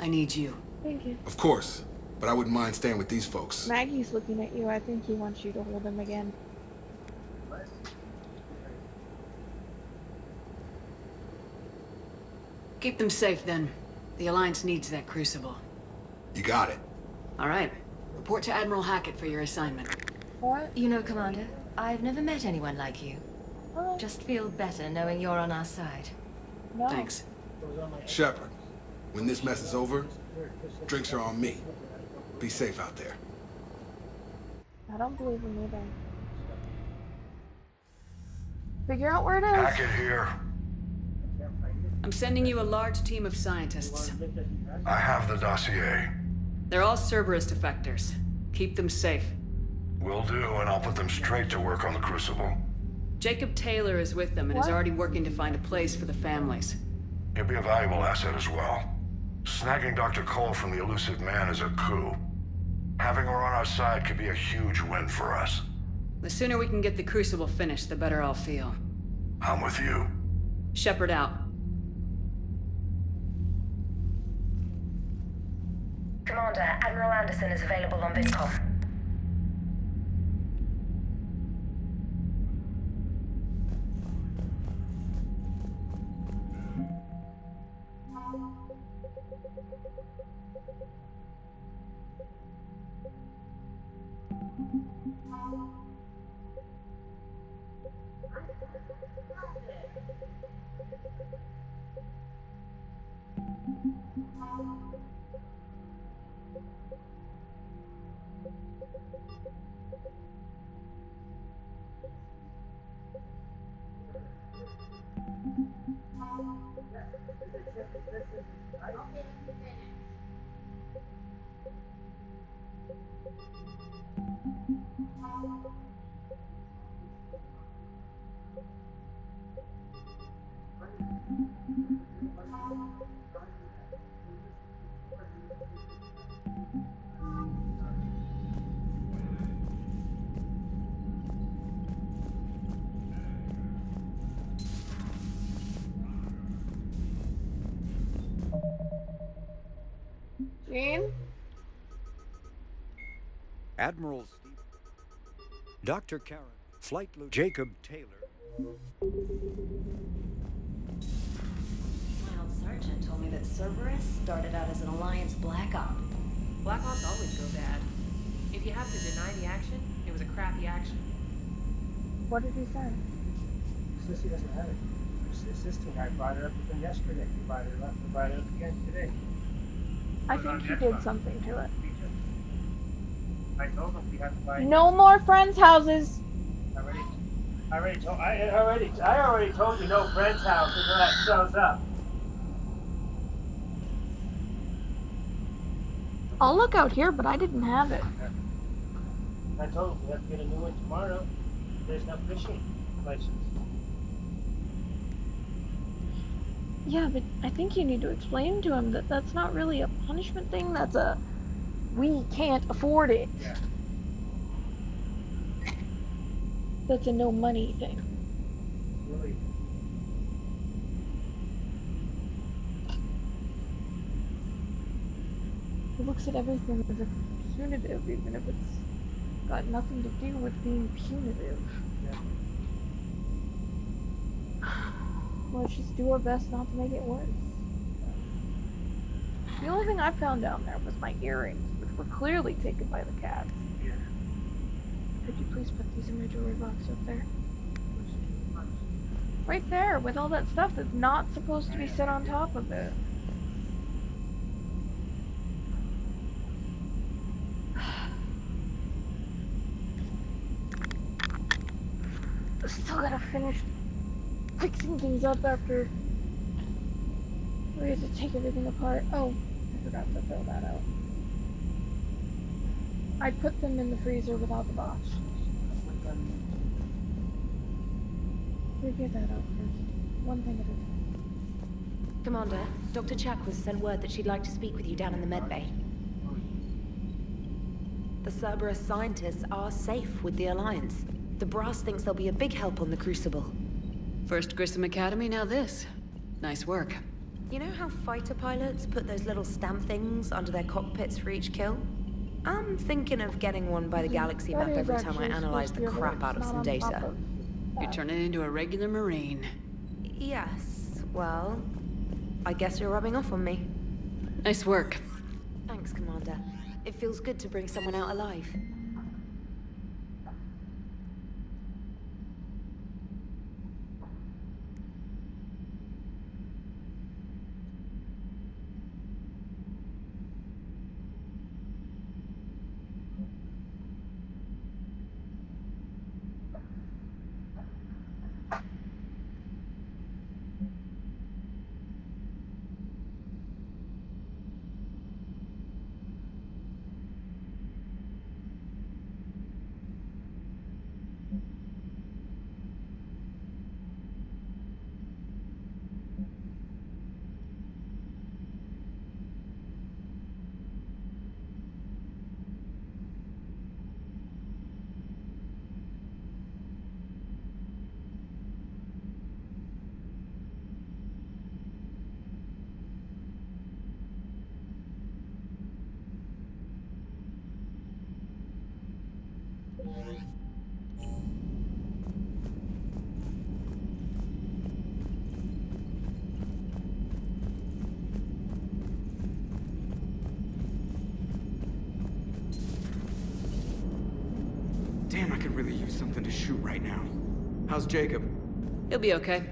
I need you. Thank you. Of course. But I wouldn't mind staying with these folks. Maggie's looking at you. I think he wants you to hold him again. Keep them safe, then. The Alliance needs that crucible. You got it. All right. Report to Admiral Hackett for your assignment. What? You know, Commander, I've never met anyone like you. Just feel better knowing you're on our side. No. Thanks. Shepard, when this mess is over, drinks are on me. Be safe out there. I don't believe him either. Figure out where it is. Hackett here. I'm sending you a large team of scientists. I have the dossier. They're all Cerberus defectors. Keep them safe. Will do, and I'll put them straight to work on the Crucible. Jacob Taylor is with them and is already working to find a place for the families. He'll be a valuable asset as well. Snagging Dr. Cole from the Elusive Man is a coup. Having her on our side could be a huge win for us. The sooner we can get the Crucible finished, the better I'll feel. I'm with you. Shepard out. Commander, Admiral Anderson is available on VidCom. Gene? Admiral Steve. Dr. Karen, Flight Lieutenant Jacob Taylor. My old sergeant told me that Cerberus started out as an Alliance Black Op. Black Ops always go bad. If you have to deny the action, it was a crappy action. What did he say? He says he doesn't have it. His assistant guy brought it up with him yesterday. He brought it up again today. I think he did something to it. I told him we have to buy. No more friends' houses. I already told you no friends' house until that shows up. I'll look out here, but I didn't have it. I told him we have to get a new one tomorrow. There's no fishing license. Yeah, but I think you need to explain to him that that's not really a punishment thing. That's a we can't afford it. Yeah. That's a no money thing. Really. He looks at everything as a punitive, even if it's got nothing to do with being punitive. Yeah. Let's just do our best not to make it worse. The only thing I found down there was my earrings, which were clearly taken by the cats. Yeah. Could you please put these in my jewelry box up there? Right there, with all that stuff that's not supposed to be set on top of it. Still gotta finish fixing things up after we had to take everything apart. Oh, I forgot to throw that out. I put them in the freezer without the box. Figure that out first. One thing at a time. Commander, Dr. Chakwas sent word that she'd like to speak with you down in the medbay. The Cerberus scientists are safe with the Alliance. The Brass thinks they'll be a big help on the Crucible. First Grissom Academy, now this. Nice work. You know how fighter pilots put those little stamp things under their cockpits for each kill? I'm thinking of getting one by the galaxy map every time I analyze the crap out of some data. You're turning into a regular Marine. Yes, well, I guess you're rubbing off on me. Nice work. Thanks, Commander. It feels good to bring someone out alive. Damn, I could really use something to shoot right now. How's Jacob? He'll be okay.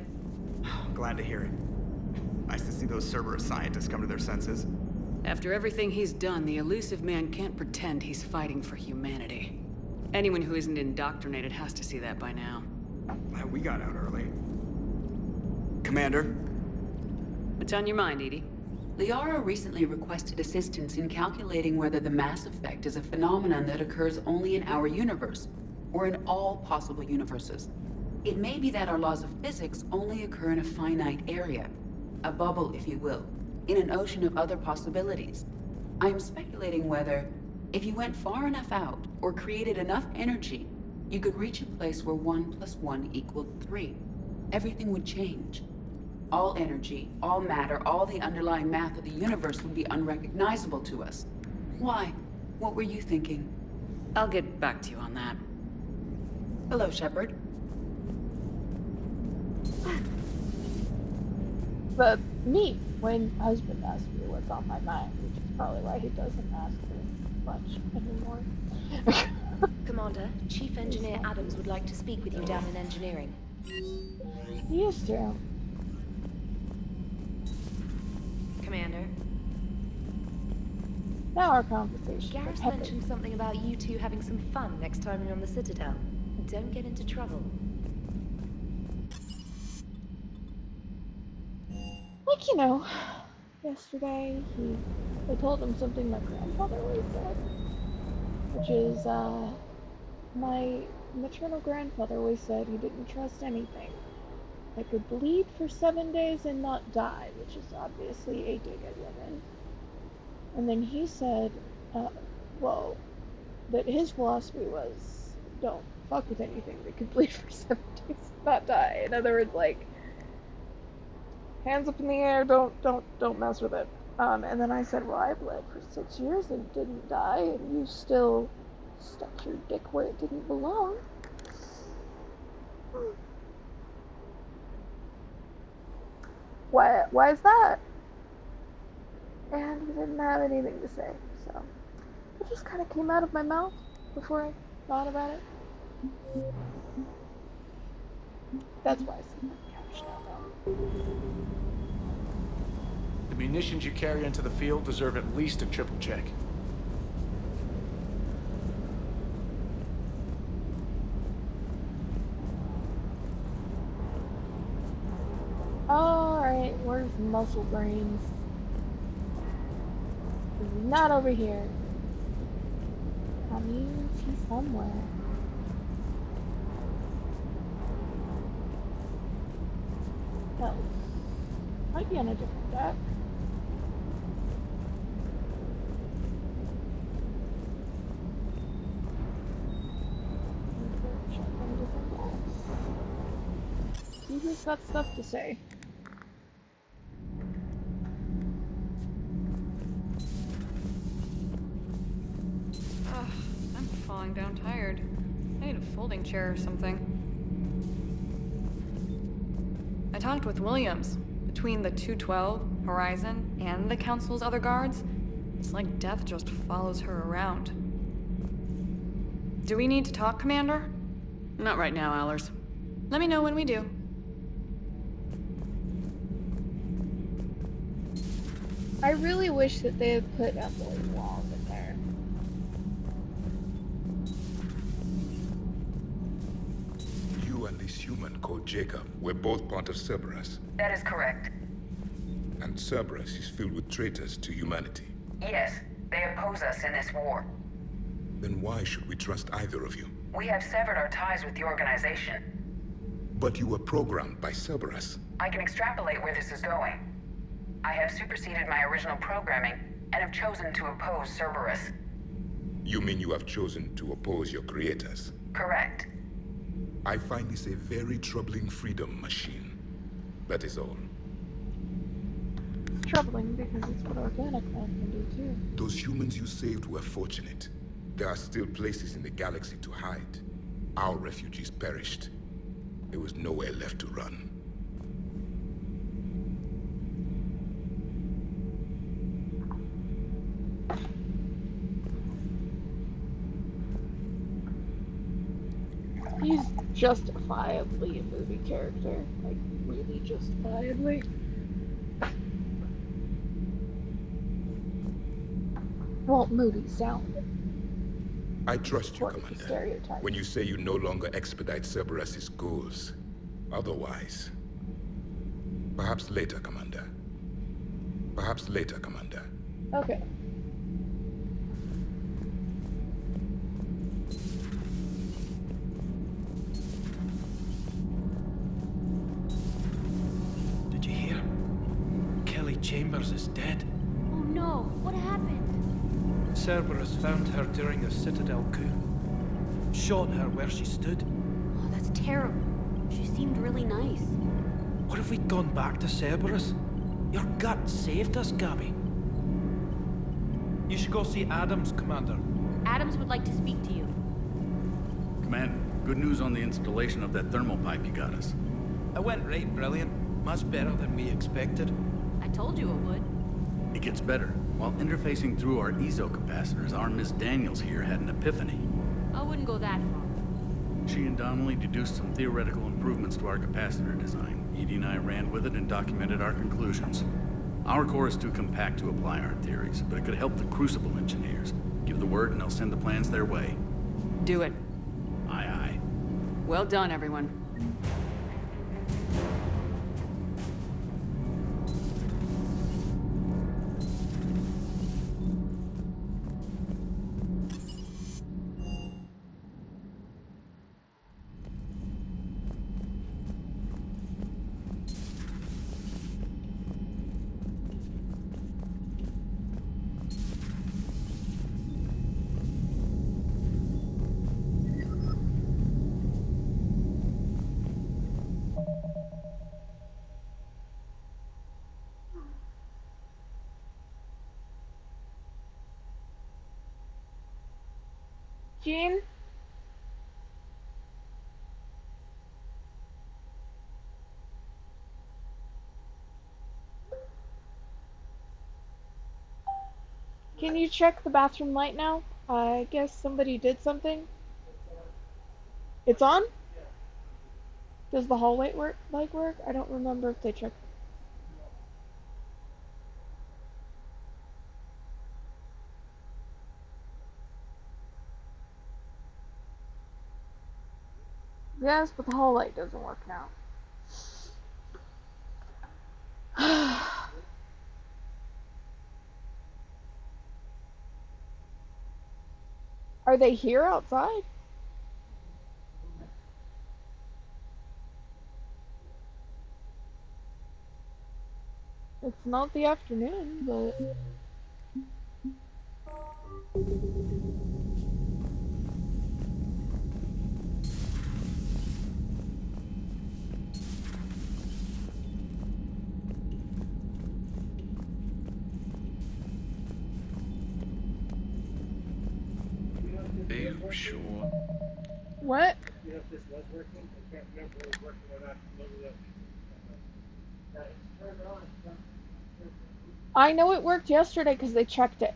Glad to hear it. Nice to see those Cerberus scientists come to their senses. After everything he's done, the elusive man can't pretend he's fighting for humanity. Anyone who isn't indoctrinated has to see that by now. We got out early. Commander? What's on your mind, Edie? Liara recently requested assistance in calculating whether the mass effect is a phenomenon that occurs only in our universe, or in all possible universes. It may be that our laws of physics only occur in a finite area, a bubble, if you will, in an ocean of other possibilities. I am speculating whether, if you went far enough out, or created enough energy, you could reach a place where 1 + 1 = 3. Everything would change. All energy, all matter, all the underlying math of the universe would be unrecognizable to us. Why? What were you thinking? I'll get back to you on that. Hello, Shepard. But me, when husband asks me what's on my mind, which is probably why he doesn't ask me much anymore. Commander, Chief Engineer Adams would like to speak with you down in engineering. He is too. Commander. Now our conversation. Garrus mentioned something about you two having some fun next time you're on the Citadel. Don't get into trouble. Like, you know, yesterday I told him something my grandfather always said, which is, my maternal grandfather always said he didn't trust anything that could bleed for 7 days and not die, which is obviously a dig at women. And then he said, well, that his philosophy was, don't fuck with anything that could bleed for 7 days and not die. In other words, like, hands up in the air, don't mess with it. And then I said, well, I bled for 6 years and didn't die, and you still stuck your dick where it didn't belong. Why is that? And he didn't have anything to say, so it just kind of came out of my mouth before I thought about it. That's why I sit on the couch now, The munitions you carry into the field deserve at least a triple check. Alright, where's Muscle Brains? He's not over here. That means he's somewhere. No. Might be on a different deck. See who's got stuff to say. I'm falling down tired. I need a folding chair or something. I talked with Williams. Between the 212, Horizon, and the Council's other guards, it's like death just follows her around. Do we need to talk, Commander? Not right now, Allers. Let me know when we do. I really wish that they had put Emily Wong in there. You and this human called Jacob were both part of Cerberus. That is correct. And Cerberus is filled with traitors to humanity. Yes, they oppose us in this war. Then why should we trust either of you? We have severed our ties with the organization. But you were programmed by Cerberus. I can extrapolate where this is going. I have superseded my original programming and have chosen to oppose Cerberus. You mean you have chosen to oppose your creators? Correct. I find this a very troubling freedom machine. That is all. It's troubling because it's what Organic Man can do too. Those humans you saved were fortunate. There are still places in the galaxy to hide. Our refugees perished. There was nowhere left to run. He's justifiably a movie character. Like, really justifiably. Well, movie sound. I trust you, Commander, when you say you no longer expedite Cerberus's goals. Otherwise... Perhaps later, Commander. Perhaps later, Commander. Okay. Did you hear? Kelly Chambers is dead. Oh no, what happened? Cerberus found her during a Citadel coup. Shot her where she stood. Oh, that's terrible. She seemed really nice. What if we'd gone back to Cerberus? Your gut saved us, Gabby. You should go see Adams, Commander. Adams would like to speak to you. Commander, good news on the installation of that thermal pipe you got us. It went right brilliant. Much better than we expected. I told you it would. It gets better. While interfacing through our EZO capacitors, our Miss Daniels here had an epiphany. I wouldn't go that far. She and Donnelly deduced some theoretical improvements to our capacitor design. Edie and I ran with it and documented our conclusions. Our core is too compact to apply our theories, but it could help the Crucible engineers. Give the word and they'll send the plans their way. Do it. Aye, aye. Well done, everyone. Jean? Can you check the bathroom light now? I guess somebody did something. It's on? Does the hallway light work? I don't remember if they checked. Yes, but the hall light doesn't work now. Are they here outside? It's not the afternoon, but... Are you sure? What? You know if this was working? I can't remember if it was working or not. I know it worked yesterday because they checked it.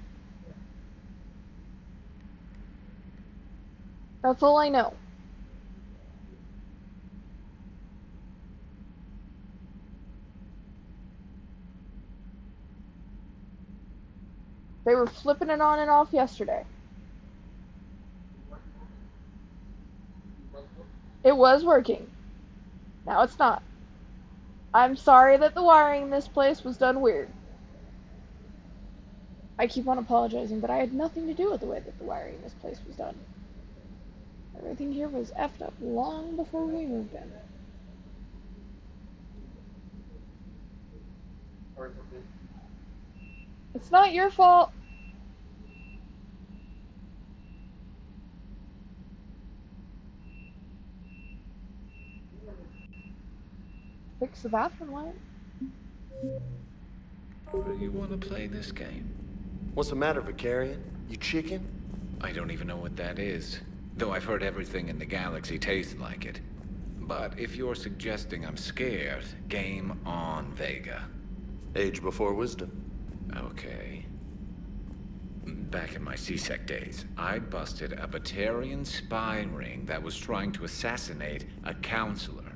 That's all I know. They were flipping it on and off yesterday. It was working. Now it's not. I'm sorry that the wiring in this place was done weird. I keep on apologizing, but I had nothing to do with the way that the wiring in this place was done. Everything here was effed up long before we moved in. It's not your fault. Fix the bathroom light. You want to play this game? What's the matter, Vicarian? You chicken? I don't even know what that is. Though I've heard everything in the galaxy tastes like it. But if you're suggesting I'm scared, game on, Vega. Age before wisdom. Okay. Back in my C-Sec days, I busted a Batarian spy ring that was trying to assassinate a counselor.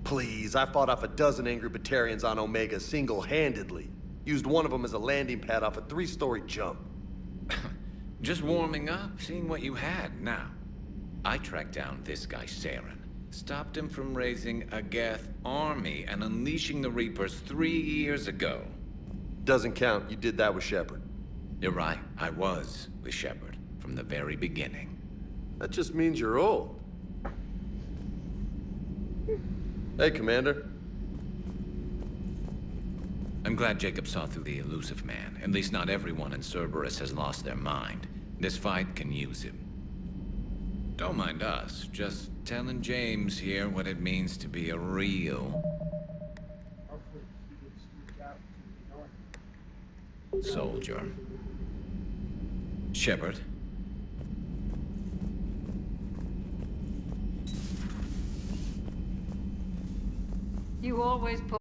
Please, I fought off a dozen angry Batarians on Omega single-handedly. Used one of them as a landing pad off a 3-story jump. Just warming up, seeing what you had. Now, I tracked down this guy, Saren. Stopped him from raising a Geth army and unleashing the Reapers 3 years ago. Doesn't count. You did that with Shepard. You're right. I was with Shepard from the very beginning. That just means you're old. Hey, Commander. I'm glad Jacob saw through the elusive man. At least not everyone in Cerberus has lost their mind. This fight can use him. Don't mind us, just telling James here what it means to be a real soldier. Shepard. You always put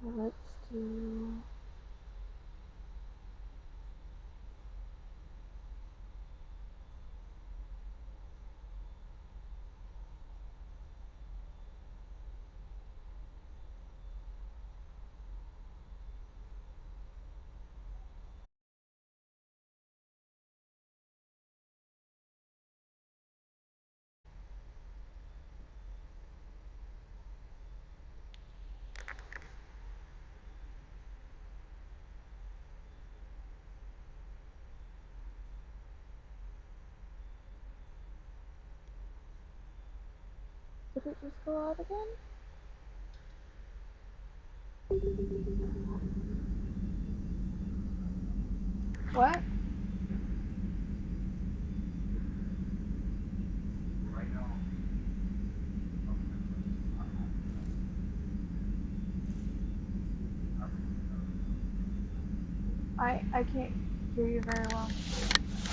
Let's do... Did it just go out again? What? I can't hear you very well.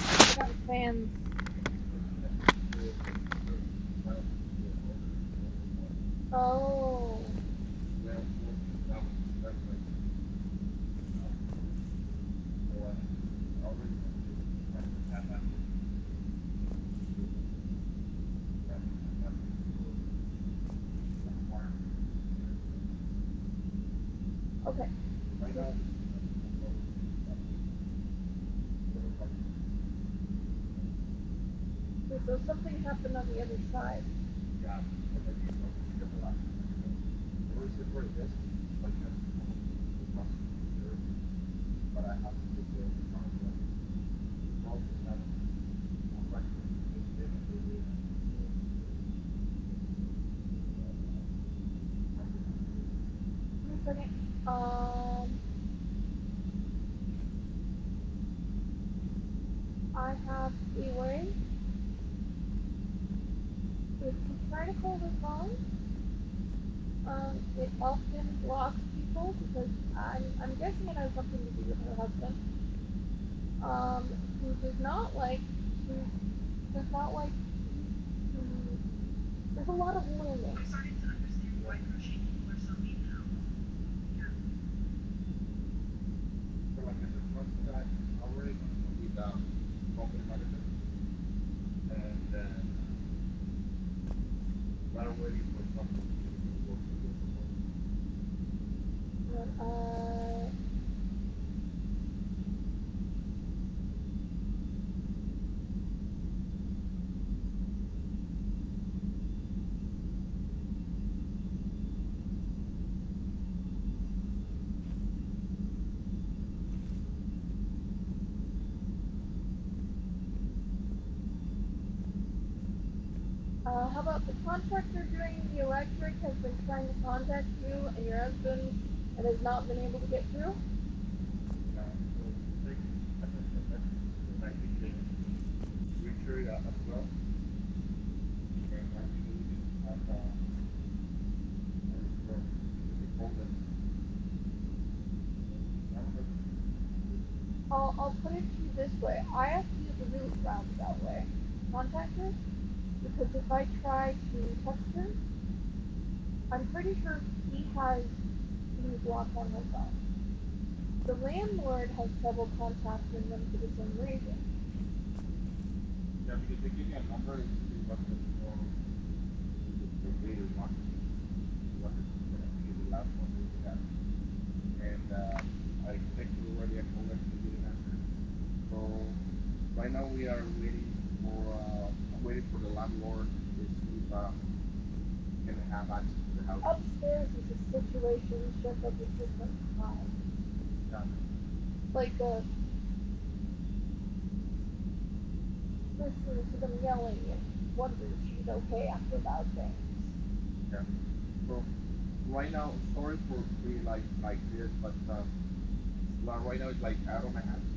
I got fans. Oh. Okay. So something happened on the other side. One second. I have a way. If you try to call the phone, it often blocks people because I'm guessing it has something to do with her husband. Who does not like to there's a lot of women. I'm starting to understand why crushing people are so mean now. Yeah. So like I said, once that already with company manager and then right away for something to work how about the contractor doing the electric has been trying to contact you and your husband and has not been able to get through? Yeah, so I think I think reach her as well. And actually have I'll put it to you this way. I have to use a really roundabout way. Contact her? Because if I try to text her, I'm pretty sure he has Lee's lock on her phone. The landlord has trouble contacting them for the same reason. Yeah, because they give me a number and they want to know the data lock. What is the last one that we had. And I texted already, I told her to get an answer. So right now we are waiting for I'm waiting for the landlord to see if can have access to the house. Upstairs is a situation ship of a different kind. Yeah. Like listens to them yelling and wonders she's okay after bad things. Yeah. So right now, sorry for being like this, but right now it's like out of my hands.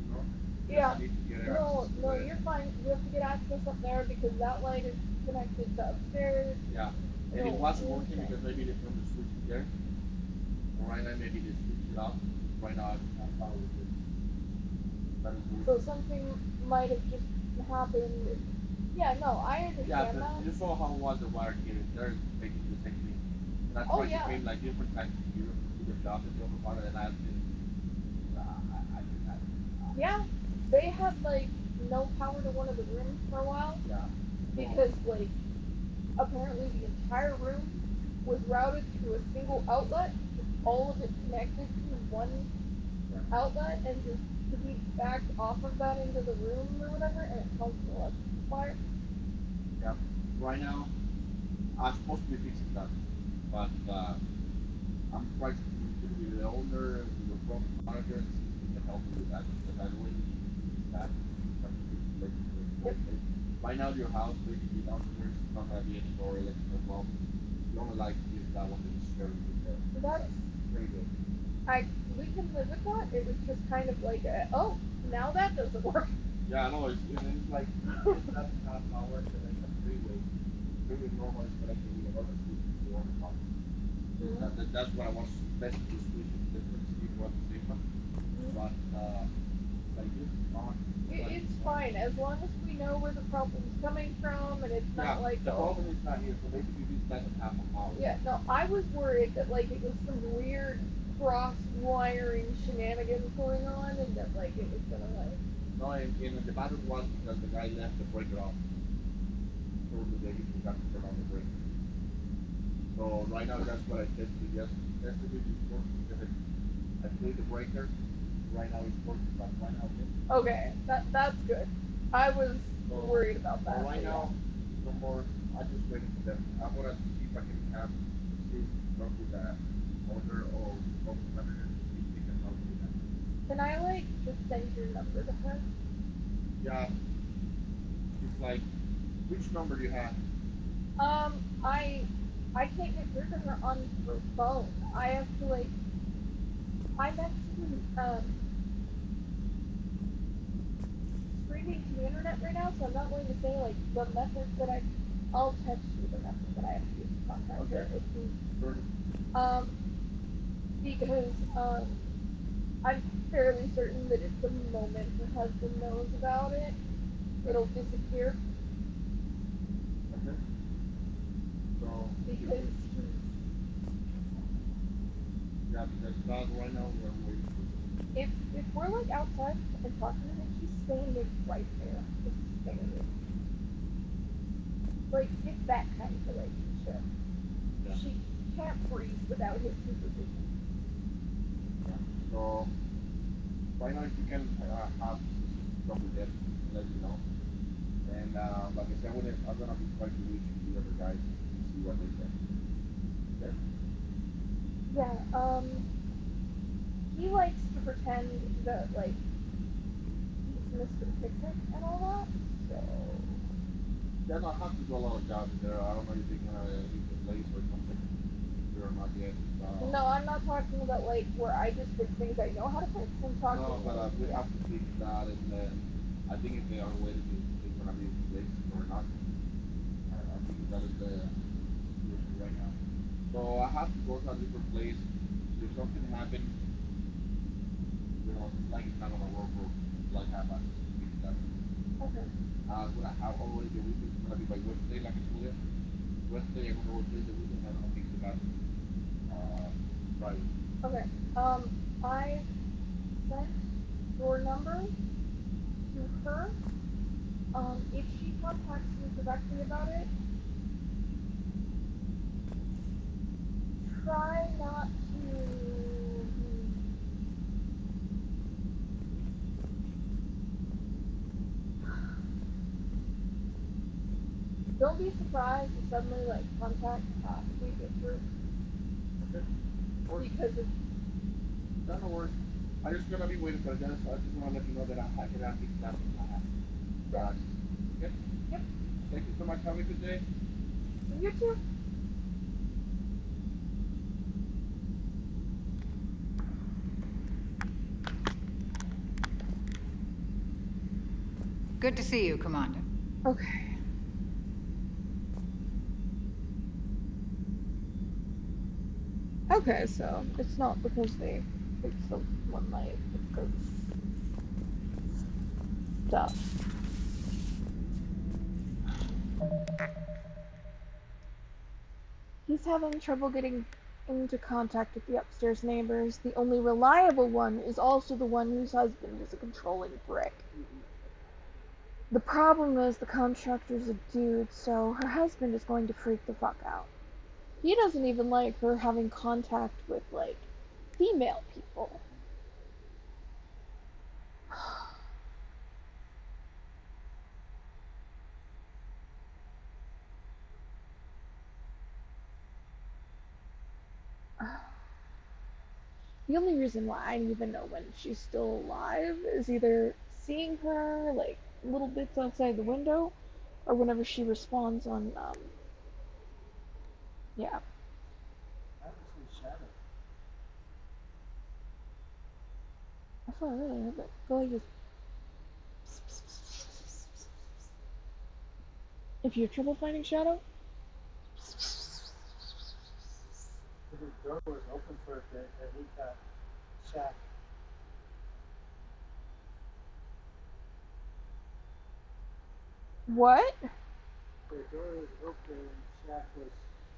You know? Yeah. I need to get no, you're fine. You have to get access up there because that light is connected to upstairs. Yeah. And it wasn't working because maybe they turned the switch in there. Or right now maybe they switched it off. Right now I thought it was good. So something might have just happened. Yeah, no, I understand that. You saw how it was the water heater. They're basically the same thing. And I tried to pay like different times to Yeah, they had like no power to one of the rooms for a while. Yeah. Because like apparently the entire room was routed through a single outlet, all of it connected to one outlet, and just heat backed off of that into the room or whatever, and it caused an electrical fire. Yeah. Right now, I'm supposed to be fixing that, but I'm trying to communicate with the owner and with the front manager and see if they can help me with that, because I really need that. Yep. Right now, your house, basically downstairs, is not going to be any more electrical problems. The only light is that one that is sharing with the That's pretty good. we can live with that. It was just kind of like oh, now that doesn't work. Yeah, no, it's like it's not power that I have freeway. Freeway normally is connected with another switch to the other part. That's what I was best to switch it different, see what the safe one. But like this on. It's fine as long as we know where the problem's coming from, and it's not like the problem is not here. So basically, this doesn't have a power. Yeah, no, I was worried that like it was some weird cross wiring shenanigans going on, and that like it was gonna like. No, and the battle was because the guy left the breaker off. So they forgot to turn on the breaker. So right now that's what I tested yesterday. It's working because I played the breaker. Right now it's working, but right now it's okay. That's good. I was worried about that. Right now, no more. I'm just waiting for them. I'm gonna see if I can have talk with that owner or manager to see if they can help me with that. Can I like just send your number to her? Yeah. It's like, which number do you have? I can't get through to her on her phone. I have to like. I'm actually streaming to the internet right now, so I'm not going to say like the method that I'll text you the method that I have to use to contact her. Sure. Because I'm fairly certain that at the moment her husband knows about it, it'll disappear. Okay. So. Because because not right now we're waiting for if we're like outside and talking to her, she's standing right there. Just standing. Like it's that kind of relationship. Yeah. She can't breathe without his supervision. Yeah. So right now if you can have talk with them, let me know. And like I said, I'm gonna be trying to reach the other guys and see what they say. Okay? Yeah, he likes to pretend that, like, he's Mr. Picnic and all that, so... Yeah, no, I have to do a lot of jobs there. I don't know if they're gonna leave the place or something. Or not yet. No, I'm not talking about, like, where I just fix things I know how to fix. I'm talking about... No, but we have to fix that, and then I think if they are waiting, they're gonna be replaced or not. I think that is the situation right now. So I have to go to a different place. If something happens, you know, it's like it's not gonna work or like happen. Okay. What I have already the window is gonna be by Wednesday, like I told you. Wednesday I'm gonna replace the window and I'm gonna fix the bathroom. Friday. Okay. I sent your number to her. If she contacts you directly about it, try not to... Don't be surprised if suddenly, like, contact we get through. Okay. Because it's... No, no worries. I'm just gonna be waiting for that, so I just wanna let you know that I can fix that in my house. Okay? Yep. Thank you so much. Have a good day. You too. Good to see you, Commander. Okay. Okay, so it's not because they fixed the one light, it's because stuff. He's having trouble getting into contact with the upstairs neighbors. The only reliable one is also the one whose husband is a controlling prick. The problem is the contractor's a dude, so her husband is going to freak the fuck out. He doesn't even like her having contact with, like, female people. The only reason why I even know when she's still alive is either seeing her, like, little bits outside the window, or whenever she responds on, yeah. That's what I really heard, but go like this. If you have trouble finding Shadow, The door was open for a bit, and he got shot. what? The door was open, and Shaq was...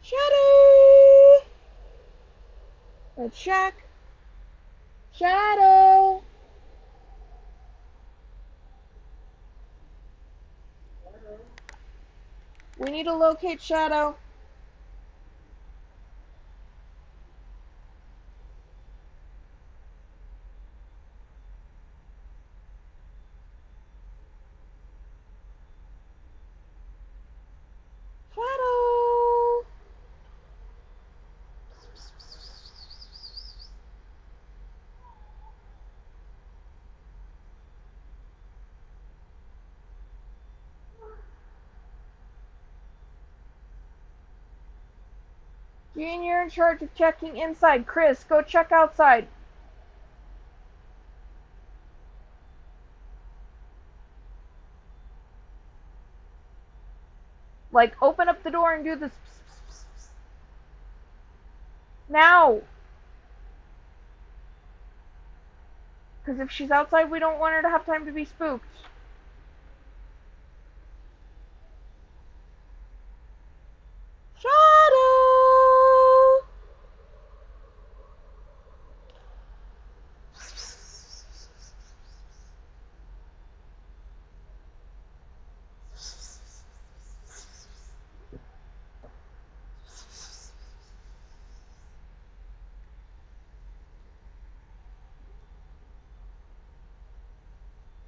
Shadow! That's Shaq. Shadow! We need to locate Shadow. Shadow! Gene, you're in charge of checking inside. Chris, go check outside. Like, open up the door and do this. Now! Because if she's outside, we don't want her to have time to be spooked. Shadow!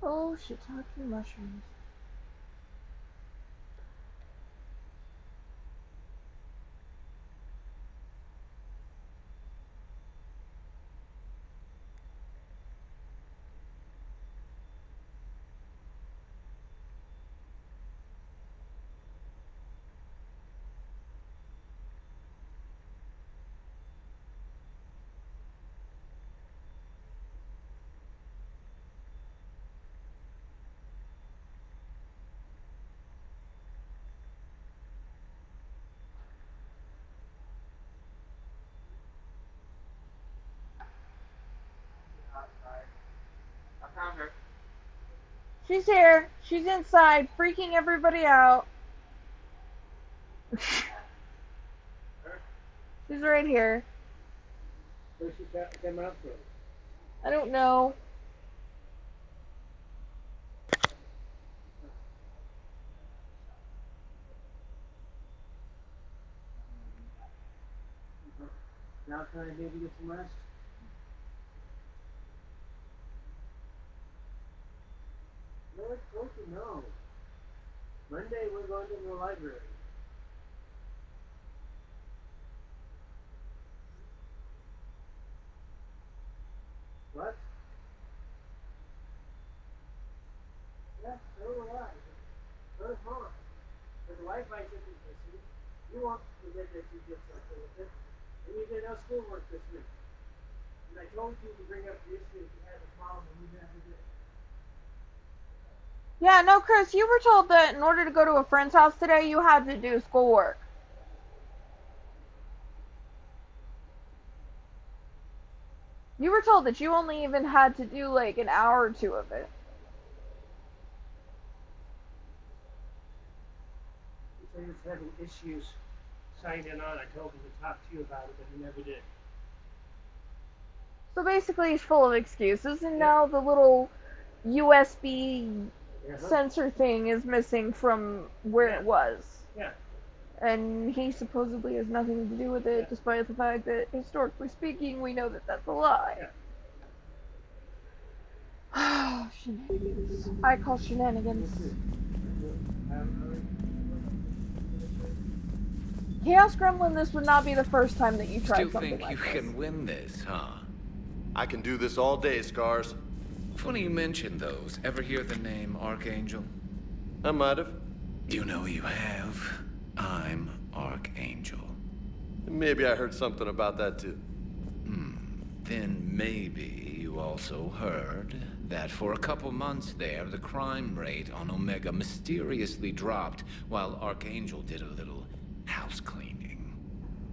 Oh, shiitake mushrooms. I found her. She's here. She's inside, freaking everybody out. She's right here. Where's she came out from? I don't know. Now can I maybe get some rest? No, I told you no. Monday we're going to the library. What? Yeah, so do I. So does Mom. But the Wi-Fi isn't missing. You won't forget that you did something with it. And you did no schoolwork this week. And I told you to bring up the issue if you had a problem, and you never did. Yeah, no, Chris, you were told that in order to go to a friend's house today, you had to do schoolwork. You were told that you only even had to do like an hour or two of it. So you're having issues signed in on. I told him to talk to you about it, but he never did. So basically he's full of excuses, and now the little USB sensor thing is missing from where it was. Yeah. And he supposedly has nothing to do with it, despite the fact that, historically speaking, we know that that's a lie. Shenanigans. I call shenanigans. Chaos Gremlin, this would not be the first time that you tried Still something think like you this. can win this, huh? I can do this all day, Scars. Funny you mentioned those. Ever hear the name Archangel? I might have. You know you have. I'm Archangel. Maybe I heard something about that too. Then maybe you also heard that for a couple months there, the crime rate on Omega mysteriously dropped while Archangel did a little house cleaning.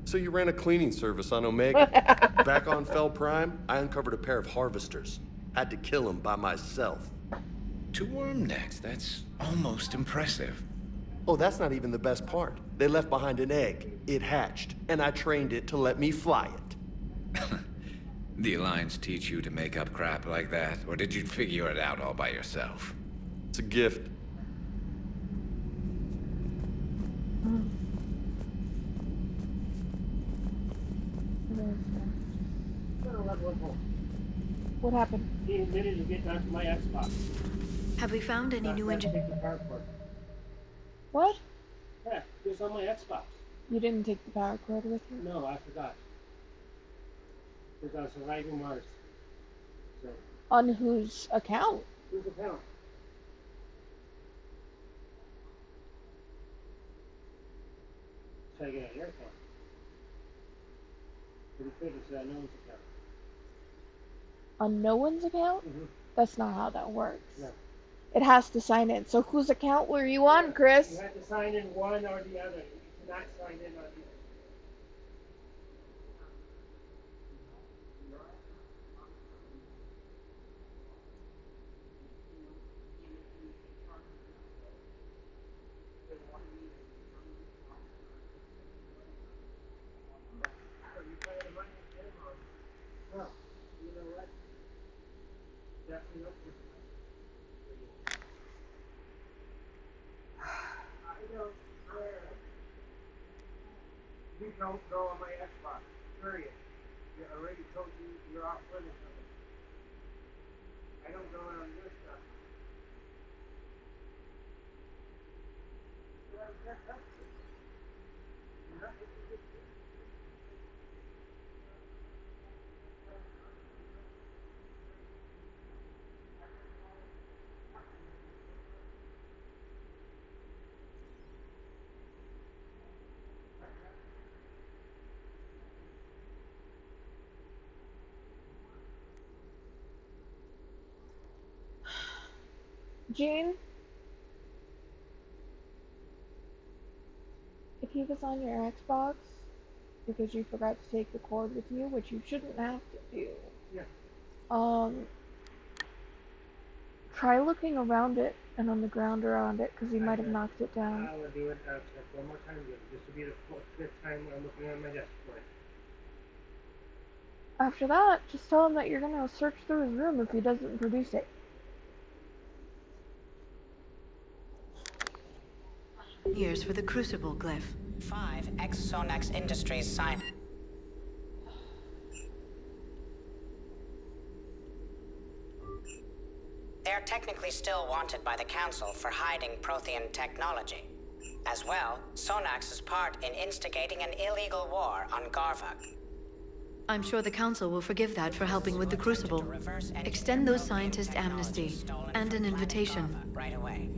So you ran a cleaning service on Omega? Back on Fel Prime, I uncovered a pair of harvesters. Had to kill them by myself. 2 worm necks, that's almost impressive. Oh, that's not even the best part. They left behind an egg. It hatched, and I trained it to let me fly it. The Alliance teach you to make up crap like that, or did you figure it out all by yourself? It's a gift. What happened? He admitted to getting onto my Xbox. Have we found any new engine? What? Yeah, it was on my Xbox. You didn't take the power cord with you? No, I forgot. Because I was arriving Mars. So. On whose account? Whose account? So I get on your account. Pretty good, it's no one's account. On no one's account? Mm-hmm. That's not how that works. No. It has to sign in. So whose account were you on, Chris? You had to sign in one or the other. You cannot sign in on either. Well, you know what? Definitely not this one. I don't swear. You don't go on my Xbox. Period. I already told you you're off limits on it. I don't go on your stuff. Gene? If he was on your Xbox, because you forgot to take the cord with you, which you shouldn't have to do. Yeah. Try looking around it and on the ground around it, because he might have knocked it down. I will do it. I'll check one more time. This will be the 5th time I'm looking at my desk for it. After that, just tell him that you're gonna search through his room if he doesn't produce it. Here's for the Crucible glyph. 5 ex-Sonax Industries sign. They are technically still wanted by the Council for hiding Prothean technology. As well, Sonax is part in instigating an illegal war on Garvok. I'm sure the Council will forgive that for helping with the Crucible. Extend those scientists amnesty and an invitation. Right away.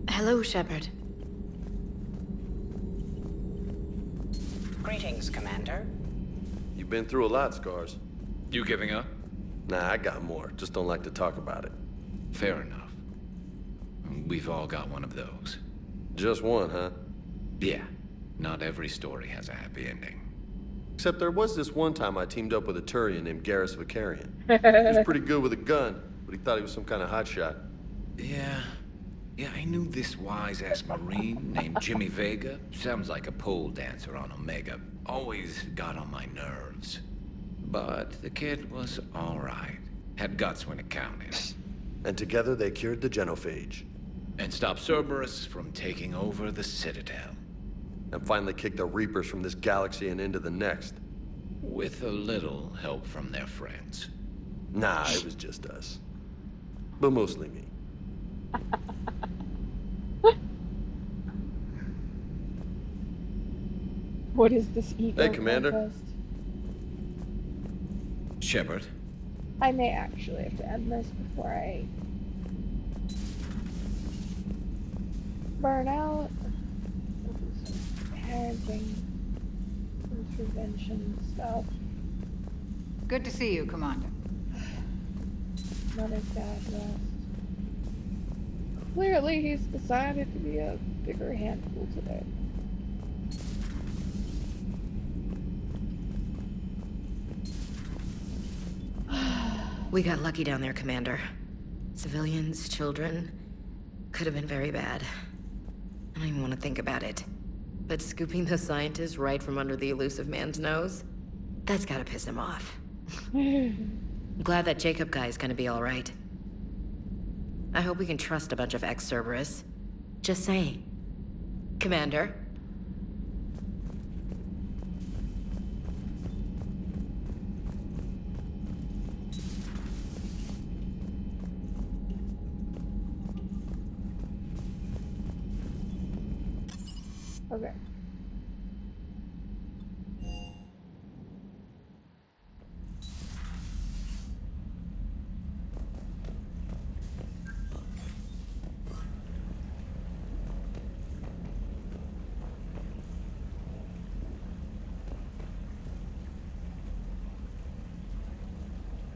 Hello, Shepard. Greetings, Commander. You've been through a lot, Scars. You giving up? Nah, I got more. Just don't like to talk about it. Fair enough. We've all got one of those. Just one, huh? Yeah. Not every story has a happy ending. Except there was this one time I teamed up with a Turian named Garrus Vakarian. He was pretty good with a gun, but he thought he was some kind of hotshot. Yeah, I knew this wise-ass Marine named Jimmy Vega. Sounds like a pole dancer on Omega. Always got on my nerves. But the kid was all right. Had guts when it counted. And together they cured the Genophage. And stopped Cerberus from taking over the Citadel. And finally kicked the Reapers from this galaxy and into the next. With a little help from their friends. Nah, it was just us. But mostly me. What is this ego Hey, Commander. contest? Shepard. I may actually have to end this before I burn out. Parenting, intervention stuff. Good to see you, Commander. Mother's dad left. Clearly, he's decided to be a bigger handful today. We got lucky down there, Commander. Civilians, children. Could have been very bad. I don't even want to think about it. But scooping those scientists right from under the elusive man's nose? That's gotta piss him off. I'm glad that Jacob guy is gonna be alright. I hope we can trust a bunch of ex-Cerberus. Just saying. Commander? Okay.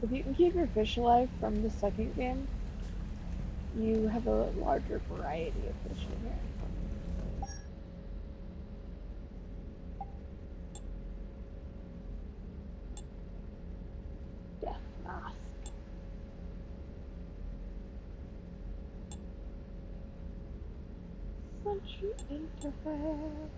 If you can keep your fish alive from the second game, you have a larger variety of fish in here. Death mask. Sentry interface.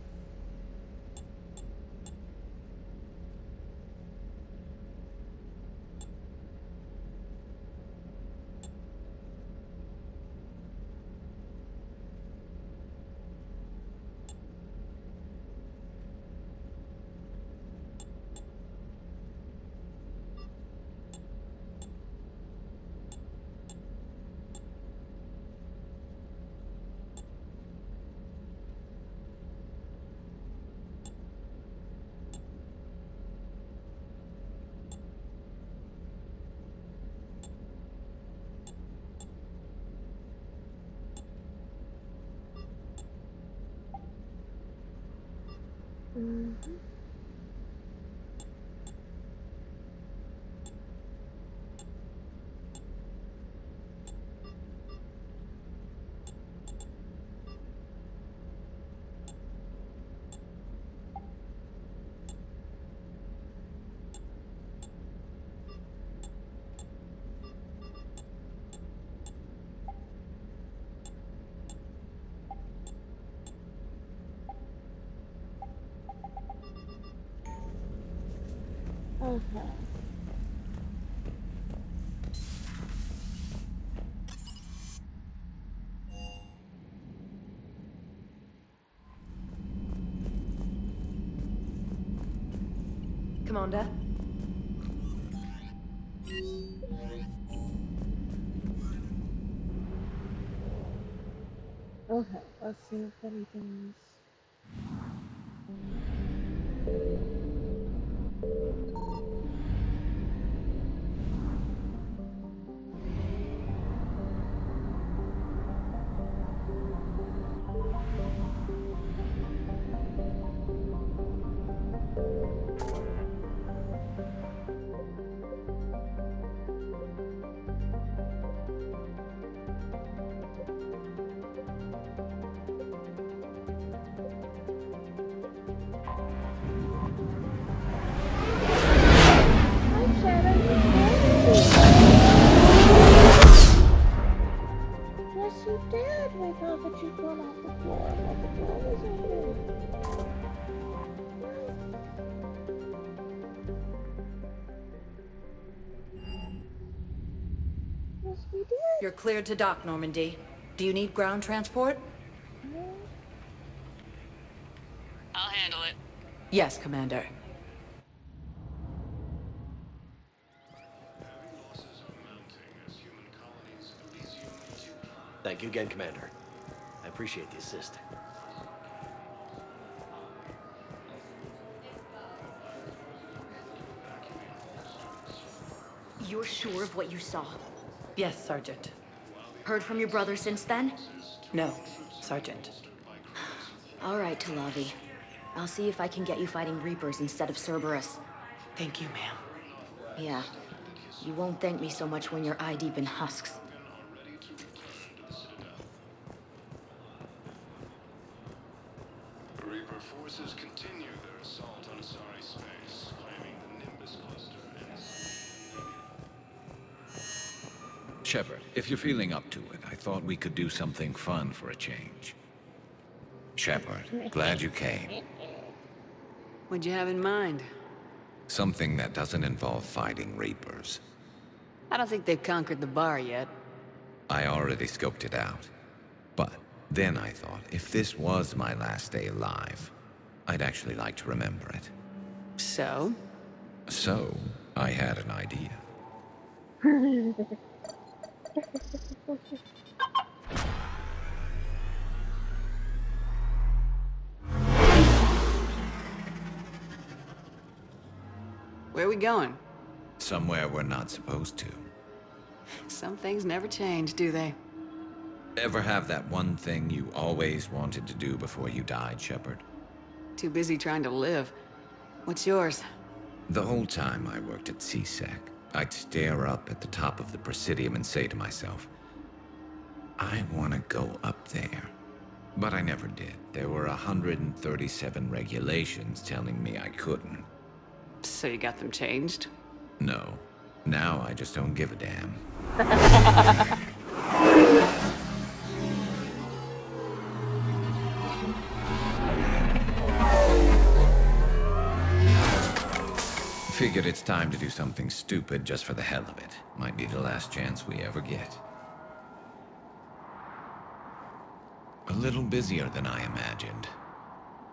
Okay. Commander? Okay, let's see if anything's... But you fell off the floor. I thought the floor was open. Yes, we did. You're cleared to dock, Normandy. Do you need ground transport? I'll handle it. Yes, Commander. Thank you again, Commander. I appreciate the assist. You're sure of what you saw? Yes, Sergeant. Heard from your brother since then? No, Sergeant. All right, Talavi. I'll see if I can get you fighting Reapers instead of Cerberus. Thank you, ma'am. Yeah. You won't thank me so much when you're eye-deep in husks. Reaper forces continue their assault on Asari space, claiming the Nimbus cluster and... Shepard, if you're feeling up to it, I thought we could do something fun for a change. Shepard, glad you came. What'd you have in mind? Something that doesn't involve fighting Reapers. I don't think they've conquered the bar yet. I already scoped it out. But then I thought, if this was my last day alive, I'd actually like to remember it. So? So, I had an idea. Where are we going? Somewhere we're not supposed to. Some things never change, do they? Ever have that one thing you always wanted to do before you died, Shepard? Too busy trying to live. What's yours? The whole time I worked at CSEC, I'd stare up at the top of the Presidium and say to myself, I want to go up there. But I never did. There were 137 regulations telling me I couldn't. So you got them changed? No. Now I just don't give a damn. Figured it's time to do something stupid just for the hell of it. Might be the last chance we ever get. A little busier than I imagined.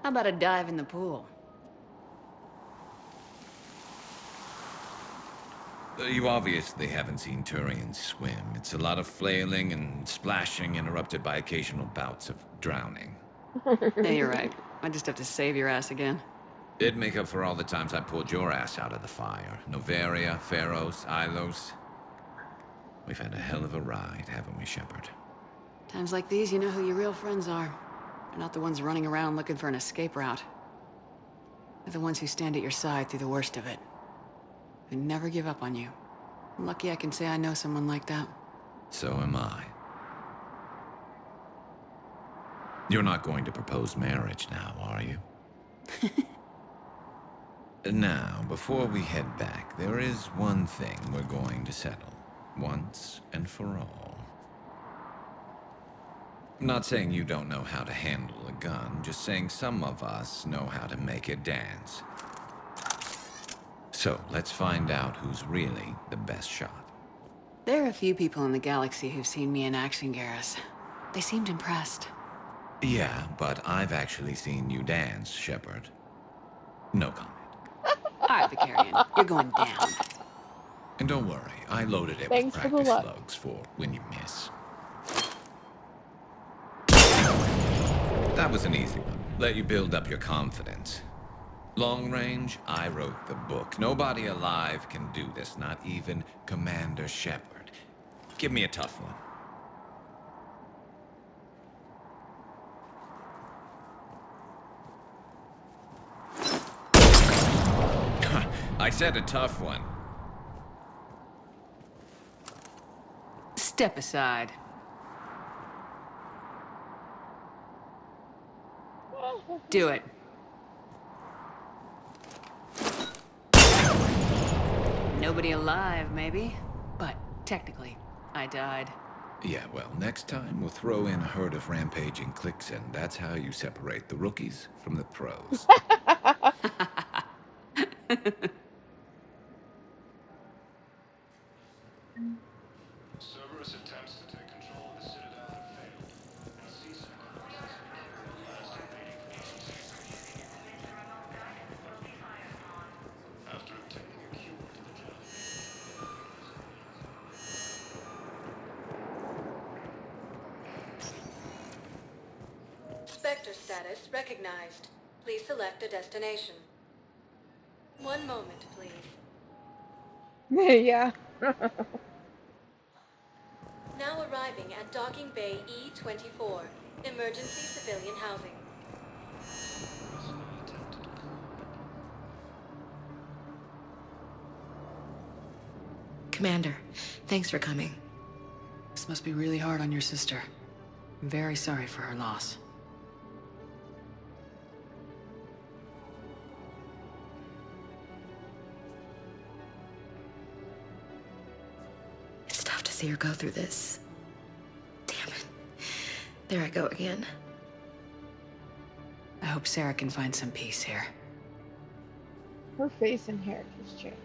How about a dive in the pool? You obviously haven't seen Turians swim. It's a lot of flailing and splashing, interrupted by occasional bouts of drowning. Yeah, you're right. I just have to save your ass again. It'd make up for all the times I pulled your ass out of the fire. Noveria, Pharos, Ilos. We've had a hell of a ride, haven't we, Shepard? Times like these, you know who your real friends are. They're not the ones running around looking for an escape route. They're the ones who stand at your side through the worst of it. Who never give up on you. I'm lucky I can say I know someone like that. So am I. You're not going to propose marriage now, are you? Now, before we head back, there is one thing we're going to settle. Once and for all. I'm not saying you don't know how to handle a gun, just saying some of us know how to make it dance. So, let's find out who's really the best shot. There are a few people in the galaxy who've seen me in action, Garrus. They seemed impressed. Yeah, but I've actually seen you dance, Shepard. No comment. All right, Vicarian, you're going down. And don't worry, I loaded it Thanks with for the practice luck. slugs for when you miss. That was an easy one. Let you build up your confidence. Long range, I wrote the book. Nobody alive can do this, not even Commander Shepard. Give me a tough one. I said a tough one. Step aside. Do it. Nobody alive, maybe. But technically, I died. Yeah, well, next time we'll throw in a herd of rampaging cliques, and that's how you separate the rookies from the pros. Cerberus attempts to take control of the Citadel have failed, and CISA purposes the last remaining forces. After obtaining a cure to the job. Spectre status recognized. Please select a destination. One moment, please. Yeah. Now arriving at Docking Bay E-24, emergency civilian housing. Commander, thanks for coming. This must be really hard on your sister. I'm very sorry for her loss. It's tough to see her go through this. Damn it. There I go again. I hope Sarah can find some peace here. Her face and hair just changed.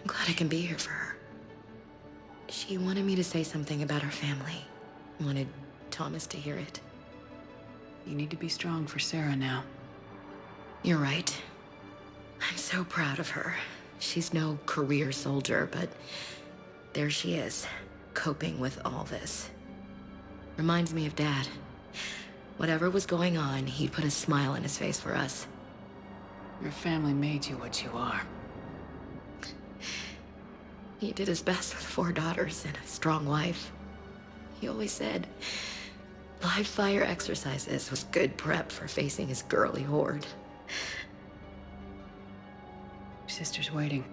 I'm glad I can be here for her. She wanted me to say something about her family. Wanted Thomas to hear it. You need to be strong for Sarah now. You're right. I'm so proud of her. She's no career soldier, but there she is, coping with all this. Reminds me of Dad. Whatever was going on, he'd put a smile on his face for us. Your family made you what you are. He did his best with 4 daughters and a strong wife. He always said live fire exercises was good prep for facing his girly horde. Your sister's waiting.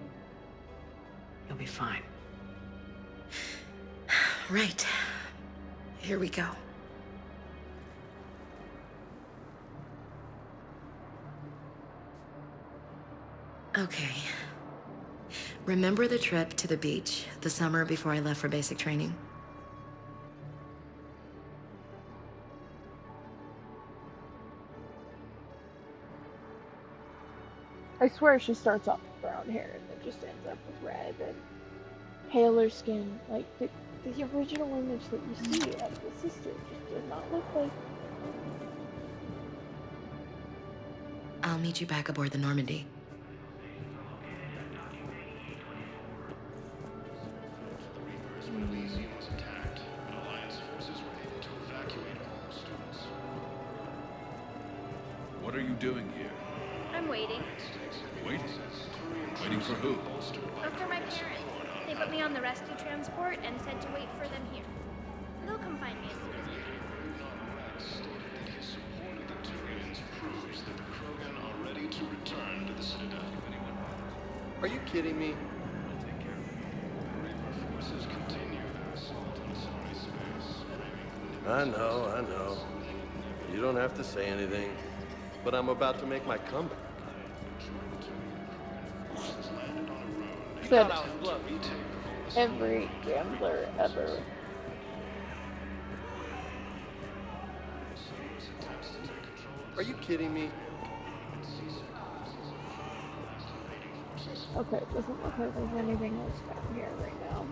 You'll be fine. Right. Here we go. Okay. Remember the trip to the beach the summer before I left for basic training? I swear she starts off with brown hair and then just ends up with red and paler skin. Like, the original image that you see of the sister just did not look like... I'll meet you back aboard the Normandy. What are you doing here? I'm waiting. Waiting? Waiting for who? For my parents. They put me on the rescue transport and said to wait for them here. They'll come find me as soon as they can. Stated that his support of the Turians proves that the Krogan are ready to return to the Citadel. Are you kidding me? The Reaper forces continue their assault on Asari space. I know. You don't have to say anything. But I'm about to make my comeback. Said every gambler ever. Are you kidding me? Okay, it doesn't look like there's anything else down here right now.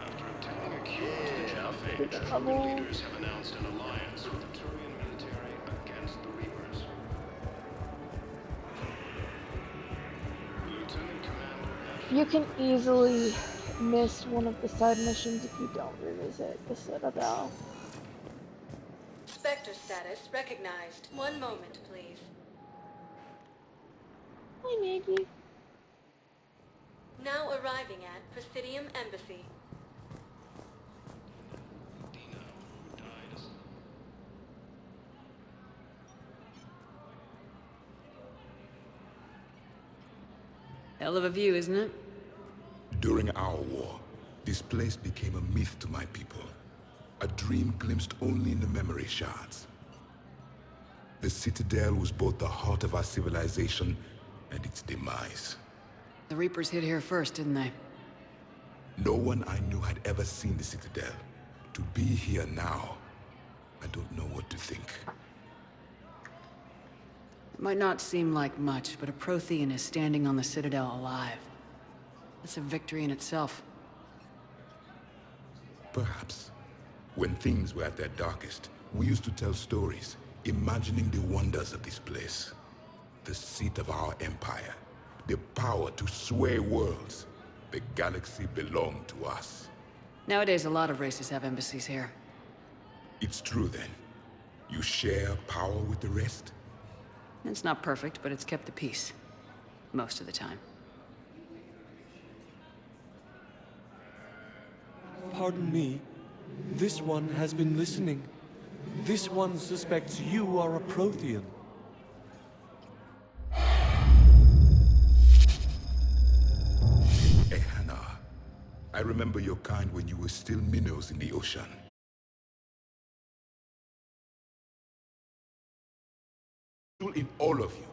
After obtaining a cure to the genophage, Krogan leaders have announced an alliance with the Turian military against the Reapers. Lieutenant Commander... You can easily miss one of the side missions if you don't revisit the Citadel. Spectre status recognized. One moment, please. Hi, Maggie. Now arriving at Presidium Embassy. Hell of a view, isn't it? During our war, this place became a myth to my people. A dream glimpsed only in the memory shards. The Citadel was both the heart of our civilization and its demise. The Reapers hit here first, didn't they? No one I knew had ever seen the Citadel. To be here now, I don't know what to think. It might not seem like much, but a Prothean is standing on the Citadel alive. That's a victory in itself. Perhaps. When things were at their darkest, we used to tell stories, imagining the wonders of this place. The seat of our empire. The power to sway worlds. The galaxy belonged to us. Nowadays, a lot of races have embassies here. It's true then. You share power with the rest? It's not perfect, but it's kept the peace. Most of the time. Pardon me. This one has been listening. This one suspects you are a Prothean. Ehana, I remember your kind when you were still minnows in the ocean. In all of you.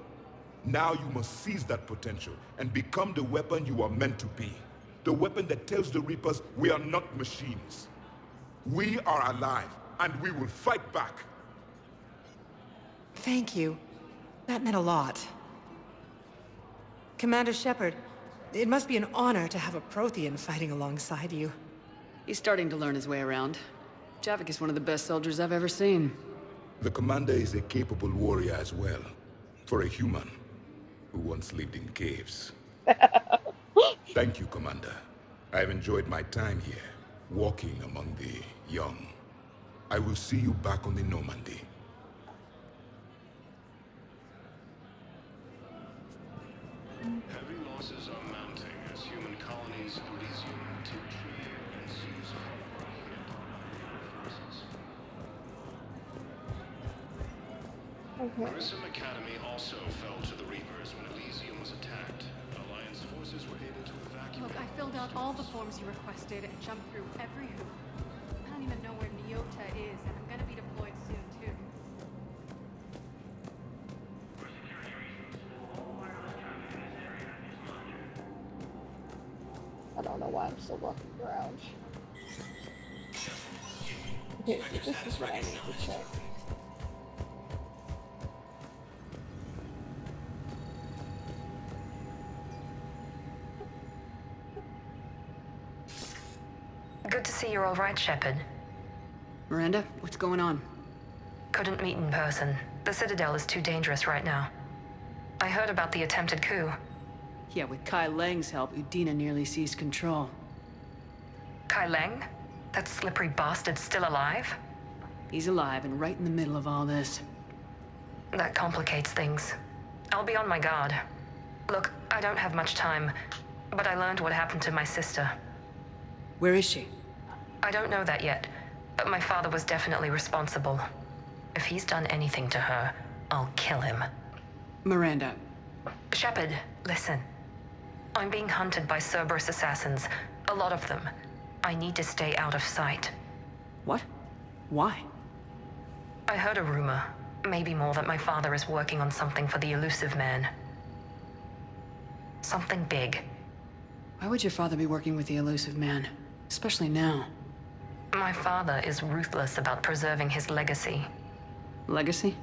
Now you must seize that potential and become the weapon you are meant to be. The weapon that tells the Reapers we are not machines. We are alive, and we will fight back. Thank you. That meant a lot. Commander Shepard, it must be an honor to have a Prothean fighting alongside you. He's starting to learn his way around. Javik is one of the best soldiers I've ever seen. The commander is a capable warrior as well. For a human who once lived in caves. Thank you, Commander. I've enjoyed my time here, walking among the young. I will see you back on the Normandy. Heavy losses are mounting as human colonies in Elysium take tree and seize forces. Grissom Academy also fell to the Reapers when Elysium was attacked. Alliance forces were able to evacuate. Look, I filled out all the forms you requested and jumped through every hoop. I don't even know where Nyota is, and I'm gonna be deployed soon, too. I don't know why I'm still walking around. Okay, so this is what I need to check. Good to see you're all right, Shepard. Miranda, what's going on? Couldn't meet in person. The Citadel is too dangerous right now. I heard about the attempted coup. Yeah, with Kai Lang's help, Udina nearly seized control. Kai Lang? That slippery bastard's still alive? He's alive and right in the middle of all this. That complicates things. I'll be on my guard. Look, I don't have much time, but I learned what happened to my sister. Where is she? I don't know that yet, but my father was definitely responsible. If he's done anything to her, I'll kill him. Miranda. Shepard, listen. I'm being hunted by Cerberus assassins. A lot of them. I need to stay out of sight. What? Why? I heard a rumor, maybe more, that my father is working on something for the Elusive Man. Something big. Why would your father be working with the Elusive Man? Especially now. My father is ruthless about preserving his legacy. Legacy?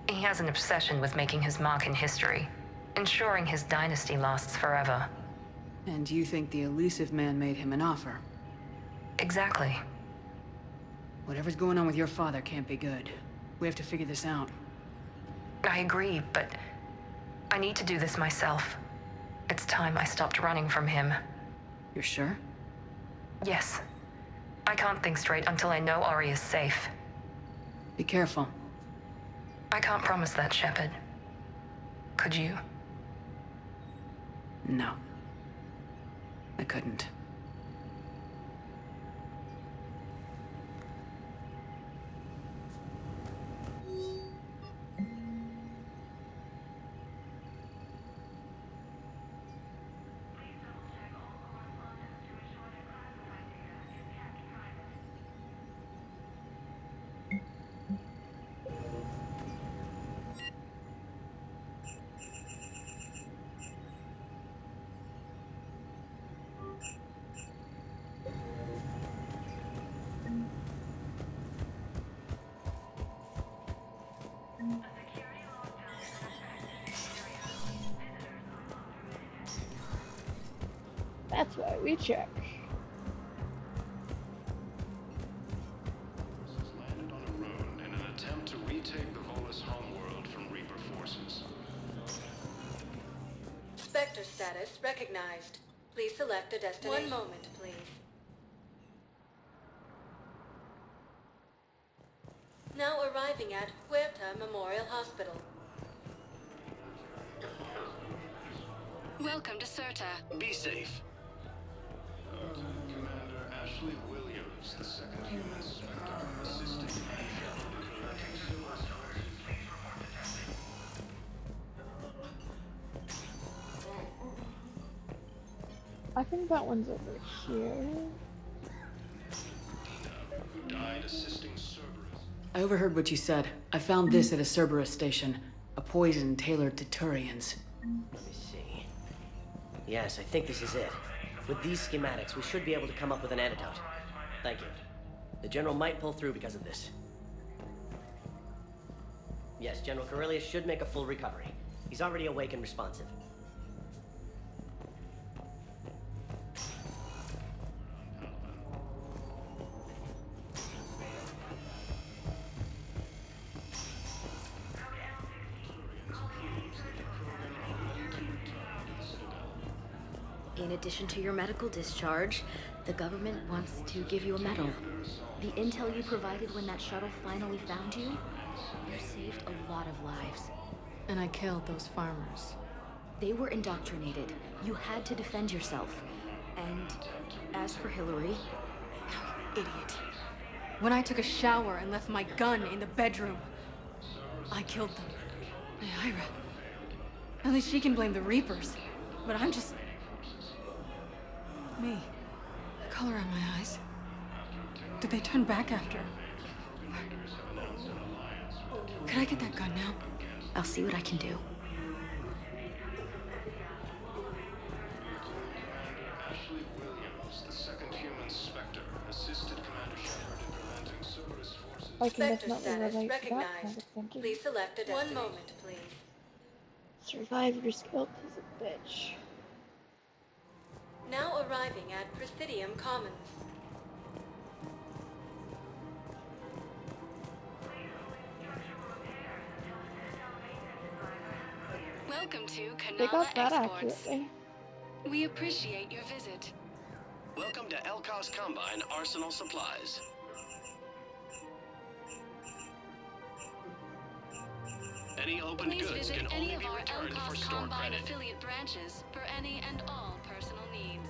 He has an obsession with making his mark in history, ensuring his dynasty lasts forever. And you think the Elusive Man made him an offer? Exactly. Whatever's going on with your father can't be good. We have to figure this out. I agree, but I need to do this myself. It's time I stopped running from him. You're sure? Yes. I can't think straight until I know Ori is safe. Be careful. I can't promise that, Shepard. Could you? No. I couldn't. That's why we check. Landed on a road in an attempt to retake the Volus homeworld from Reaper forces. Spectre status recognized. Please select a destination. 1 moment, please. Now arriving at Huerta Memorial Hospital. Welcome to Serta. Be safe. Commander Ashley Williams, the second human Spectre, assisting Shepard in correcting civil I think that one's over here. who died assisting Cerberus. I overheard what you said. I found this at a Cerberus station. A poison tailored to Turians. Let me see. Yes, I think this is it. With these schematics, we should be able to come up with an antidote. Thank you. The General might pull through because of this. Yes, General Corellius should make a full recovery. He's already awake and responsive. In addition to your medical discharge, the government wants to give you a medal. The intel you provided when that shuttle finally found you, you saved a lot of lives. And I killed those farmers. They were indoctrinated. You had to defend yourself. And as for Hillary, Idiot. When I took a shower and left my gun in the bedroom, I killed them. Hey, Ira. At least she can blame the Reapers. But I'm just... me. The color in my eyes. Did they turn back after? Could I get that gun now? I'll see what I can do. Ashley Williams, the second human Spectre, assisted Commander Shepard in preventing Cerberus forces. I can Spectre definitely status relate to that kind recognized. of thinking. Please select a destination. 1 moment, please. Survivor's guilt is a bitch. Now arriving at Presidium Commons. Welcome to They Kanala got that Exports. accurately. We appreciate your visit. Welcome to Elkos Combine Arsenal Supplies. Any open Please goods visit can any only of be our returned for Elkos store Combine credit. affiliate branches for any and all personal needs.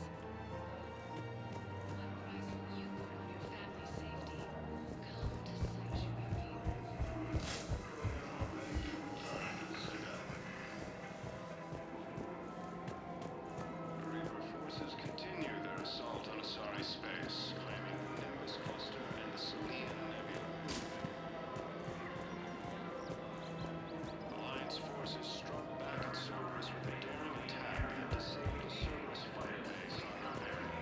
Reaper forces continue their assault on Asari space, claiming the Nimbus cluster and the Selene Nebula. Alliance forces struck back at Cerberus with a daring attack that disabled a Cerberus fighter base on Earth.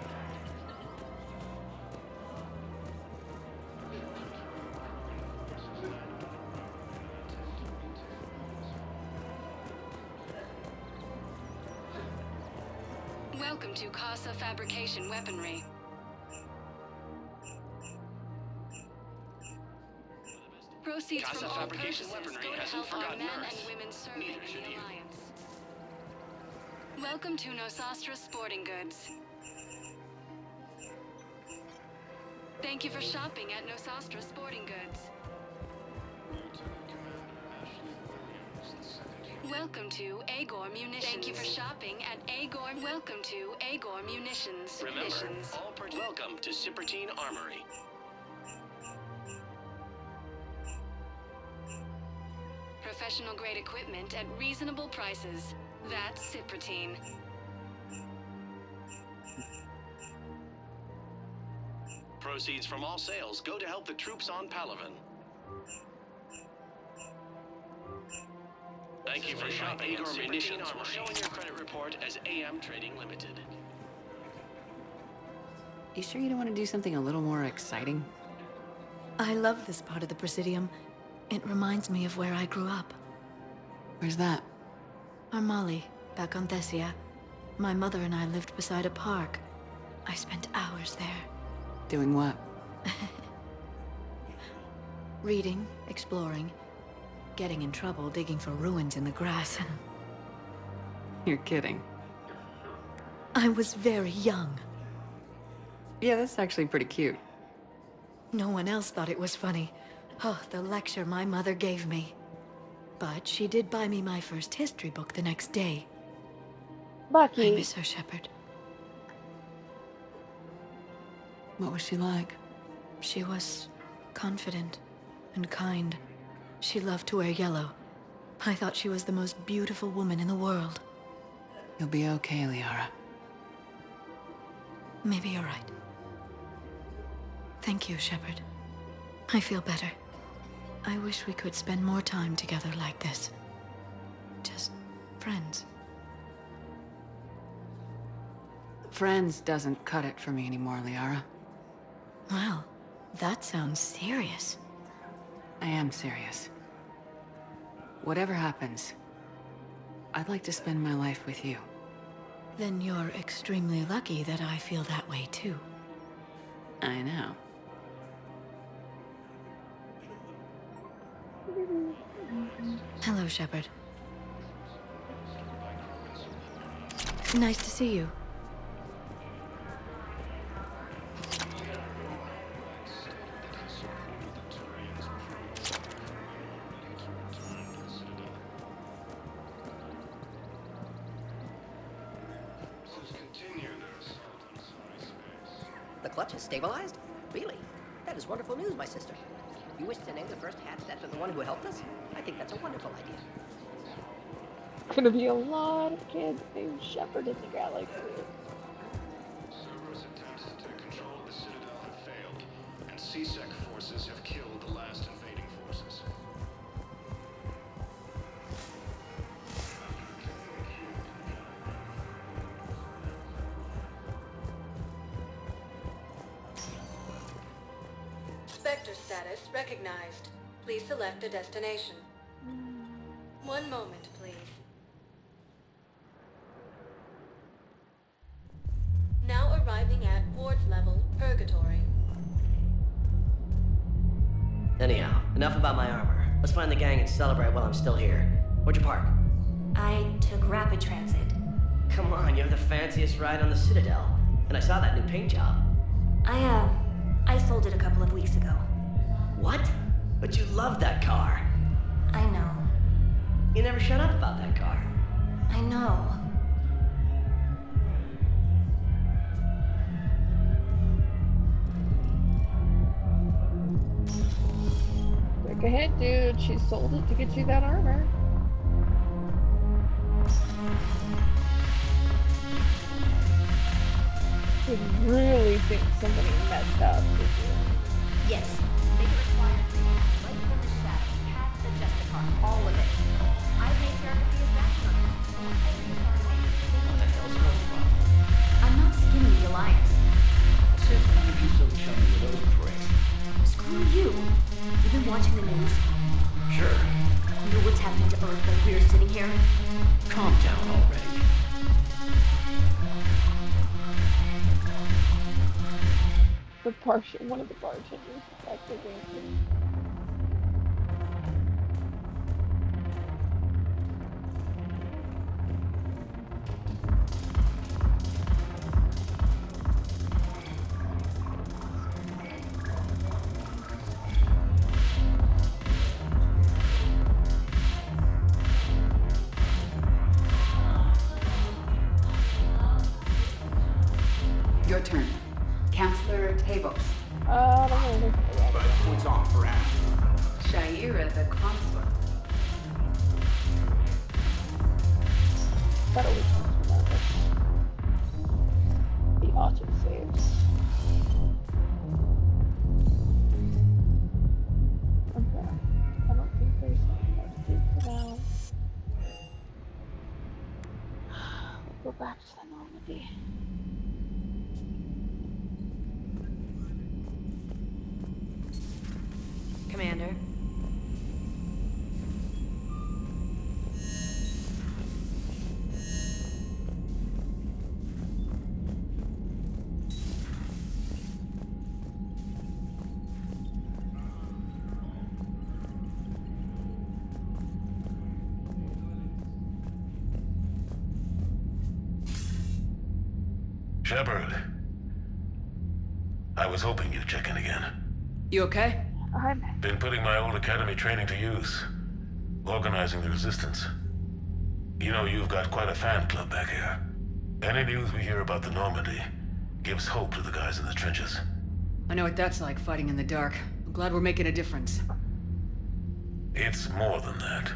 Welcome to Casa Fabrication Weaponry. Proceeds Casa from all Fabrication purchases Weaponry go to hasn't help our forgotten men Earth. and women serving Neither in should the you. Alliance. Welcome to Nosastra Sporting Goods. Thank you for shopping at Nosastra Sporting Goods. Lieutenant Commander Ashley Williams, the second human. Welcome to Agor Munitions. Thank you for shopping at Agor. Welcome to Agor Munitions. Remember, welcome to Cipertine Armory. Professional grade equipment at reasonable prices. That's Cipertine. Proceeds from all sales go to help the troops on Palaven. Thank you for shopping at Agor Munitions. We're showing your credit report as AM Trading Limited. You sure you don't want to do something a little more exciting? I love this part of the Presidium. It reminds me of where I grew up. Where's that? Armali, back on Thessia. My mother and I lived beside a park. I spent hours there. Doing what? Reading, exploring, getting in trouble digging for ruins in the grass. You're kidding. I was very young. Yeah, that's actually pretty cute. No one else thought it was funny. Oh, the lecture my mother gave me. But she did buy me my first history book the next day. Bucky. I miss her, Shepard. What was she like? She was confident and kind. She loved to wear yellow. I thought she was the most beautiful woman in the world. You'll be okay, Liara. Maybe you're right. Thank you, Shepard. I feel better. I wish we could spend more time together like this. Just friends. Friends doesn't cut it for me anymore, Liara. Wow, that sounds serious. I am serious. Whatever happens, I'd like to spend my life with you. Then you're extremely lucky that I feel that way too. I know. Hello, Shepard. Nice to see you. The clutch has stabilized? Really? That is wonderful news, my sister. You wish to name the first hatched after the one who helped us? I think that's a wonderful idea. Gonna be a lot of kids named Shepard in the galaxy. Cerberus attempts to take control of the Citadel have failed, and C-Sec forces have killed the last invading forces. Spectre status recognized. Please select a destination. One moment, please. Now arriving at Ward's level, Purgatory. Anyhow, enough about my armor. Let's find the gang and celebrate while I'm still here. Where'd you park? I took rapid transit. Come on, you have the fanciest ride on the Citadel. And I saw that new paint job. I sold it a couple of weeks ago. What? But you loved that car. I know. You never shut up about that car. I know. Quick ahead, dude. She sold it to get you that armor. You really think somebody messed up, did you? Yes. Make it required. Light corner status. Path to Justicar. All of it. I've made sure to be as rational. What the hell's your problem? I'm not skimming the Alliance. Since when have you so chummy with those pricks? Screw you. You've been watching the news. Sure. You know what's happening to Earth while we're sitting here? Calm down already. One of the bartenders is actually dancing. Your turn. Counselor Tavos. I don't know. But what's on for Ash? Sha'ira, the consort. That always comes from that. The auto saves. Okay. I don't think there's much to do for now. We'll go back to the Normandy. Commander. Shepard. I was hoping you'd check in again. You okay? Been putting my old academy training to use. Organizing the resistance. You know, you've got quite a fan club back here. Any news we hear about the Normandy gives hope to the guys in the trenches. I know what that's like, fighting in the dark. I'm glad we're making a difference. It's more than that.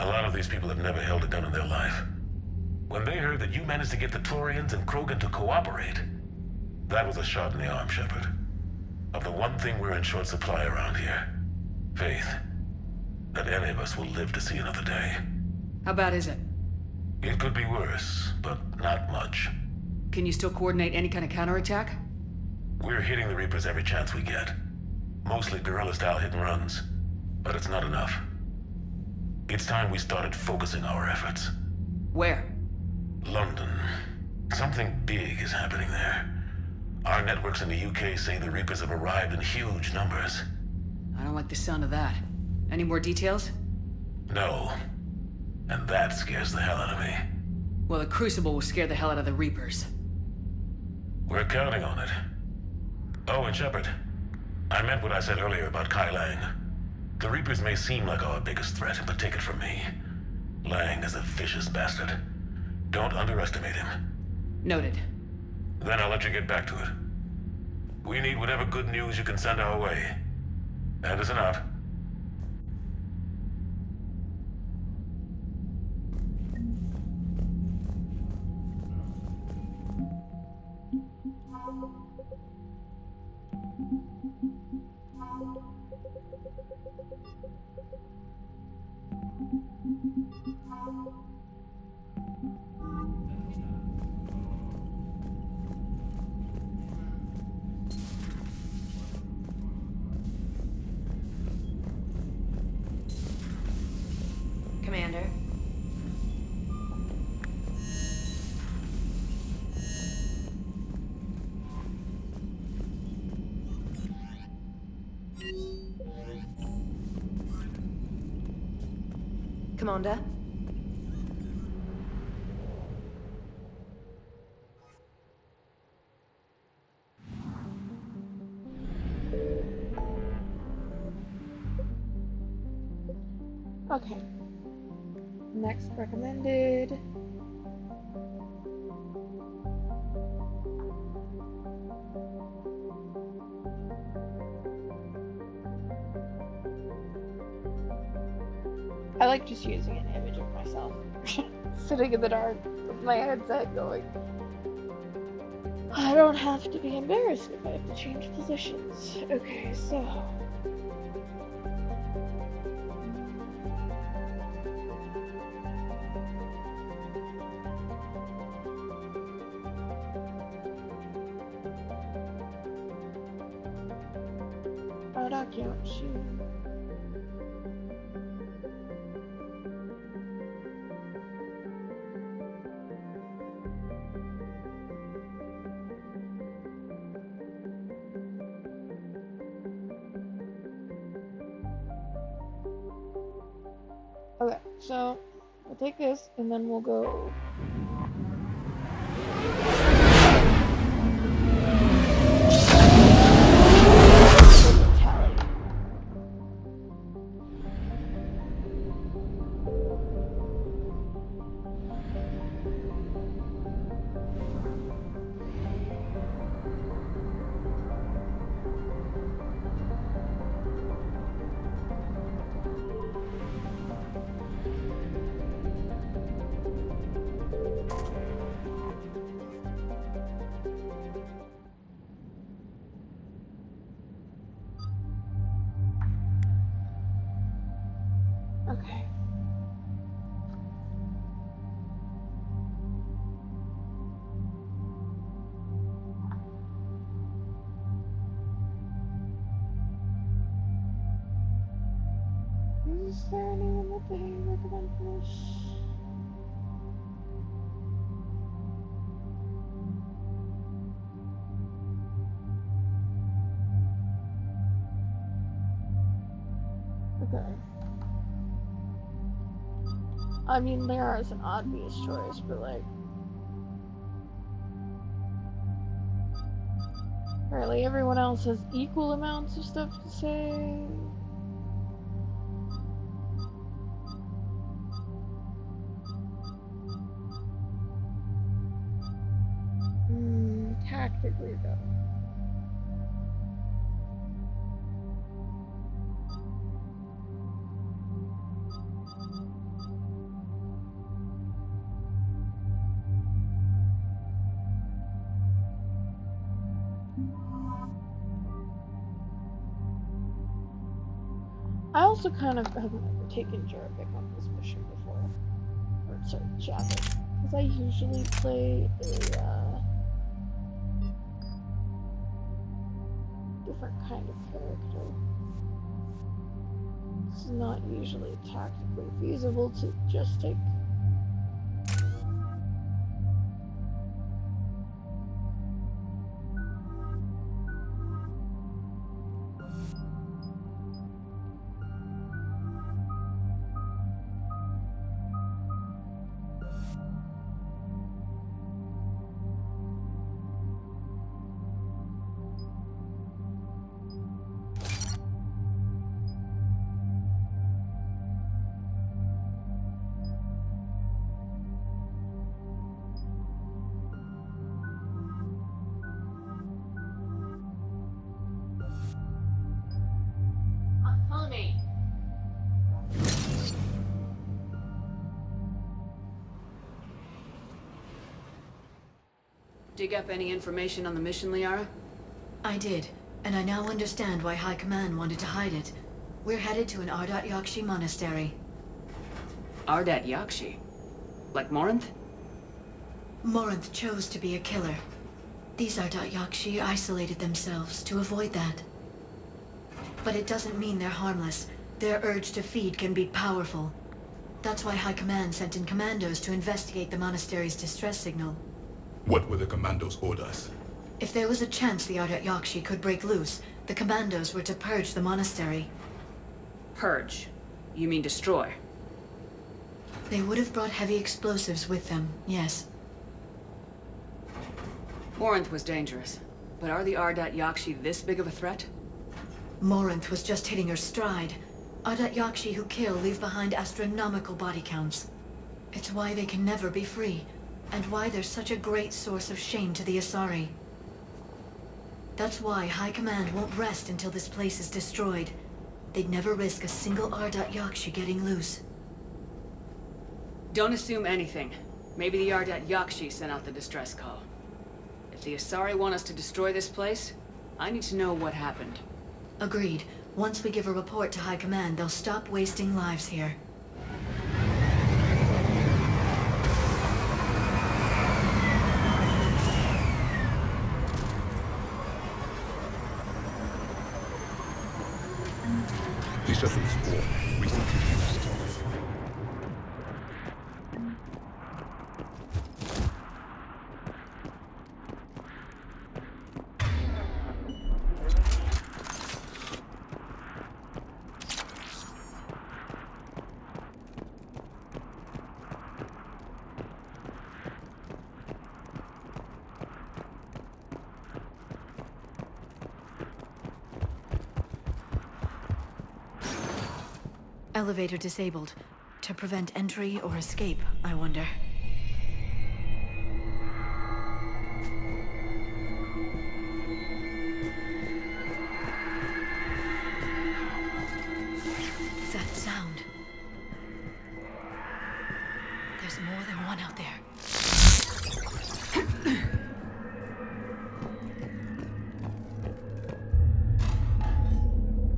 A lot of these people have never held a gun in their life. When they heard that you managed to get the Turians and Krogan to cooperate, that was a shot in the arm, Shepard. Of the one thing we're in short supply around here. Faith. That any of us will live to see another day. How bad is it? It could be worse, but not much. Can you still coordinate any kind of counterattack? We're hitting the Reapers every chance we get. Mostly guerrilla-style hit-and-runs. But it's not enough. It's time we started focusing our efforts. Where? London. Something big is happening there. Our networks in the UK say the Reapers have arrived in huge numbers. I don't like the sound of that. Any more details? No. And that scares the hell out of me. Well, the Crucible will scare the hell out of the Reapers. We're counting on it. Oh, and Shepard, I meant what I said earlier about Kai Lang. The Reapers may seem like our biggest threat, but take it from me. Lang is a vicious bastard. Don't underestimate him. Noted. Then I'll let you get back to it. We need whatever good news you can send our way. Anderson out. Commander. Commander. Okay. Next recommended. I like just using an image of myself sitting in the dark with my headset going. I don't have to be embarrassed if I have to change positions. Okay, so. Oh, that cute. Shoot. Okay, so we'll take this and then we'll go. Okay. Is there anyone that they recommend for this? Okay. I mean, there are some obvious choice, but like, Apparently everyone else has equal amounts of stuff to say. Tactically though. I also kind of have never taken Jarvik on this mission before. Or sorry, Javik. Because I usually play a different kind of character. It's not usually tactically feasible to just take. Follow me. Dig up any information on the mission, Liara? I did, and I now understand why High Command wanted to hide it. We're headed to an Ardat Yakshi monastery. Ardat Yakshi? Like Morinth? Morinth chose to be a killer. These Ardat Yakshi isolated themselves to avoid that. But it doesn't mean they're harmless. Their urge to feed can be powerful. That's why High Command sent in commandos to investigate the monastery's distress signal. What were the commandos' orders? If there was a chance the Ardat Yakshi could break loose, the commandos were to purge the monastery. Purge? You mean destroy? They would have brought heavy explosives with them, yes. Morinth was dangerous, but are the Ardat Yakshi this big of a threat? Morinth was just hitting her stride. Ardat Yakshi who kill leave behind astronomical body counts. It's why they can never be free, and why they're such a great source of shame to the Asari. That's why High Command won't rest until this place is destroyed. They'd never risk a single Ardat Yakshi getting loose. Don't assume anything. Maybe the Ardat Yakshi sent out the distress call. If the Asari want us to destroy this place, I need to know what happened. Agreed. Once we give a report to High Command, they'll stop wasting lives here. The shuttle's form recently used. Elevator disabled. To prevent entry or escape, I wonder. That sound. There's more than one out there.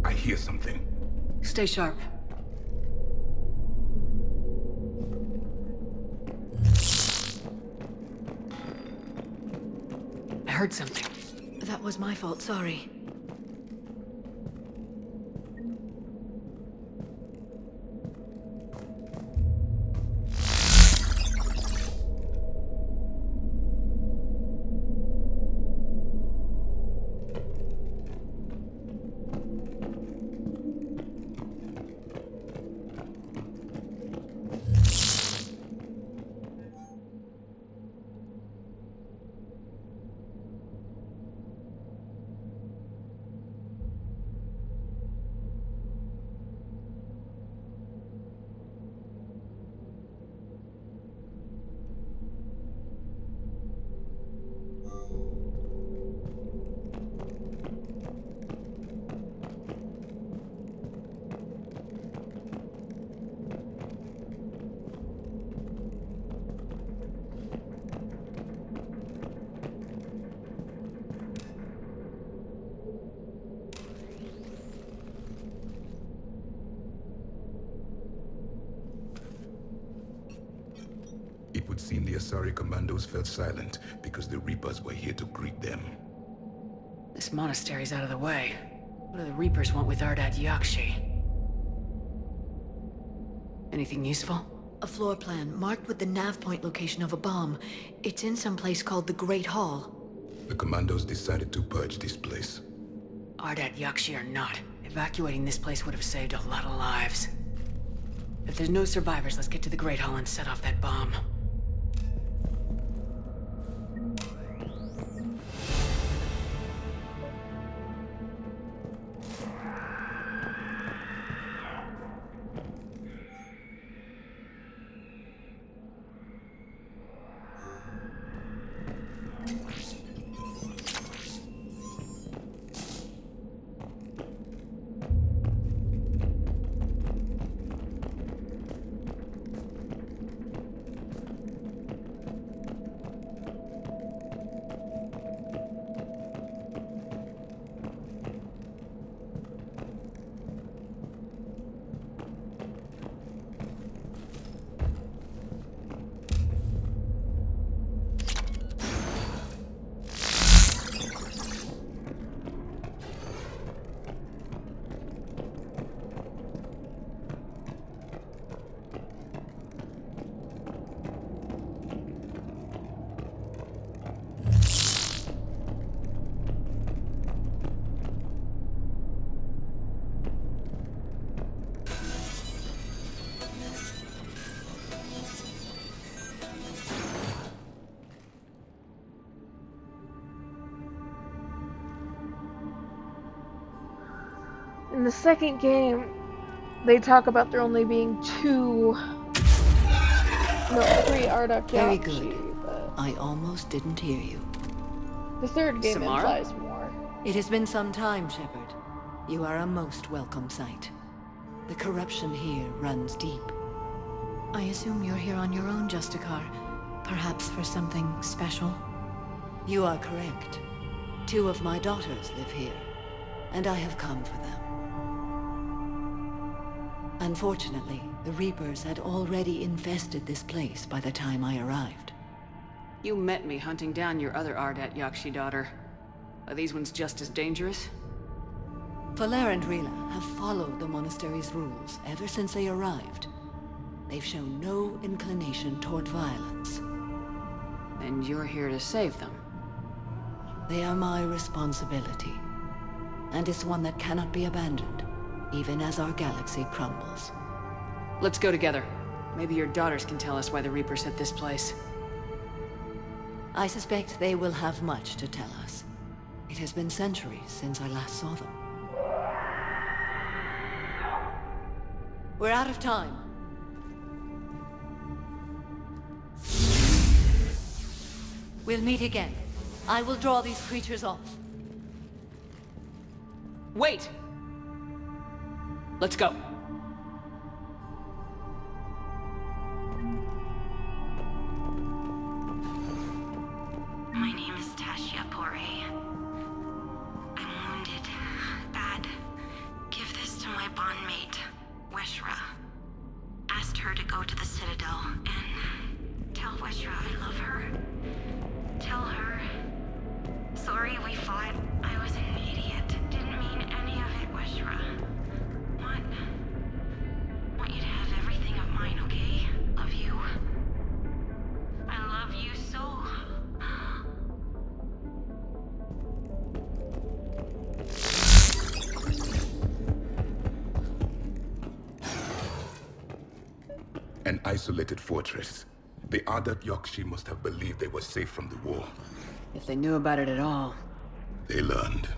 I hear something. Stay sharp. I heard something. That was my fault, sorry. It would seem the Asari commandos fell silent because the Reapers were here to greet them. This monastery's out of the way. What do the Reapers want with Ardat Yakshi? Anything useful? A floor plan marked with the nav point location of a bomb. It's in some place called the Great Hall. The commandos decided to purge this place. Ardat Yakshi or not, evacuating this place would have saved a lot of lives. If there's no survivors, let's get to the Great Hall and set off that bomb. In the second game, they talk about there only being three Ardat Yakshi. Very good. I almost didn't hear you. The third game Samara? implies more. It has been some time, Shepard. You are a most welcome sight. The corruption here runs deep. I assume you're here on your own, Justicar. Perhaps for something special? You are correct. 2 of my daughters live here, and I have come for them. Unfortunately, the Reapers had already infested this place by the time I arrived. You met me hunting down your other Ardat Yakshi daughter. Are these ones just as dangerous? Falere and Rila have followed the monastery's rules ever since they arrived. They've shown no inclination toward violence. And you're here to save them? They are my responsibility. And it's one that cannot be abandoned, even as our galaxy crumbles. Let's go together. Maybe your daughters can tell us why the Reapers hit this place. I suspect they will have much to tell us. It has been centuries since I last saw them. We're out of time. We'll meet again. I will draw these creatures off. Wait! Let's go. My name is Tasha Pore. I'm wounded. Bad. Give this to my bondmate, Weshra. Asked her to go to the Citadel and tell Weshra I love her. Tell her. Sorry we fought. I was an idiot. Didn't mean any of it, Weshra. Want you to have everything of mine, okay? Love you. I love you so. An isolated fortress. The Ardat Yakshi must have believed they were safe from the war. If they knew about it at all. They learned.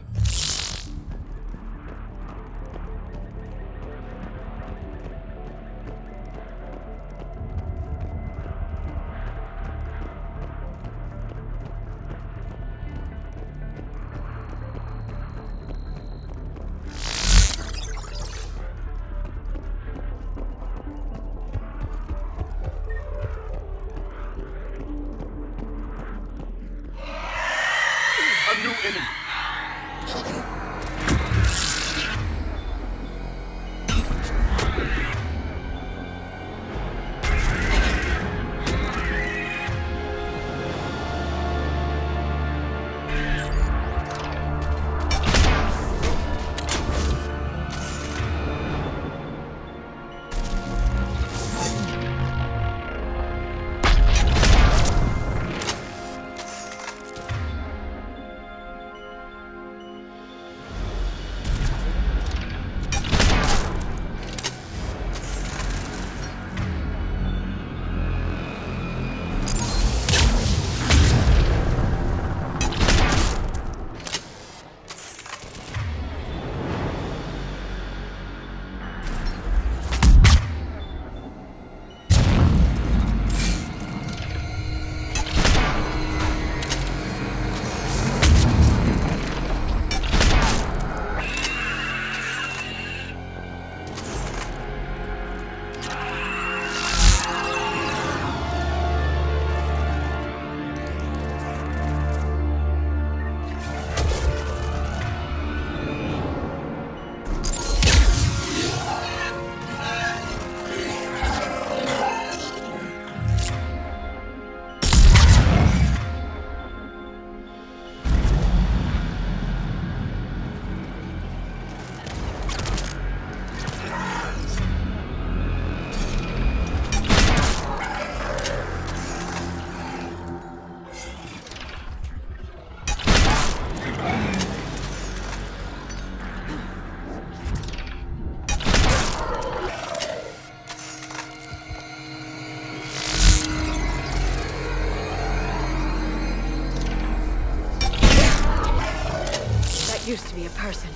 used to be a person.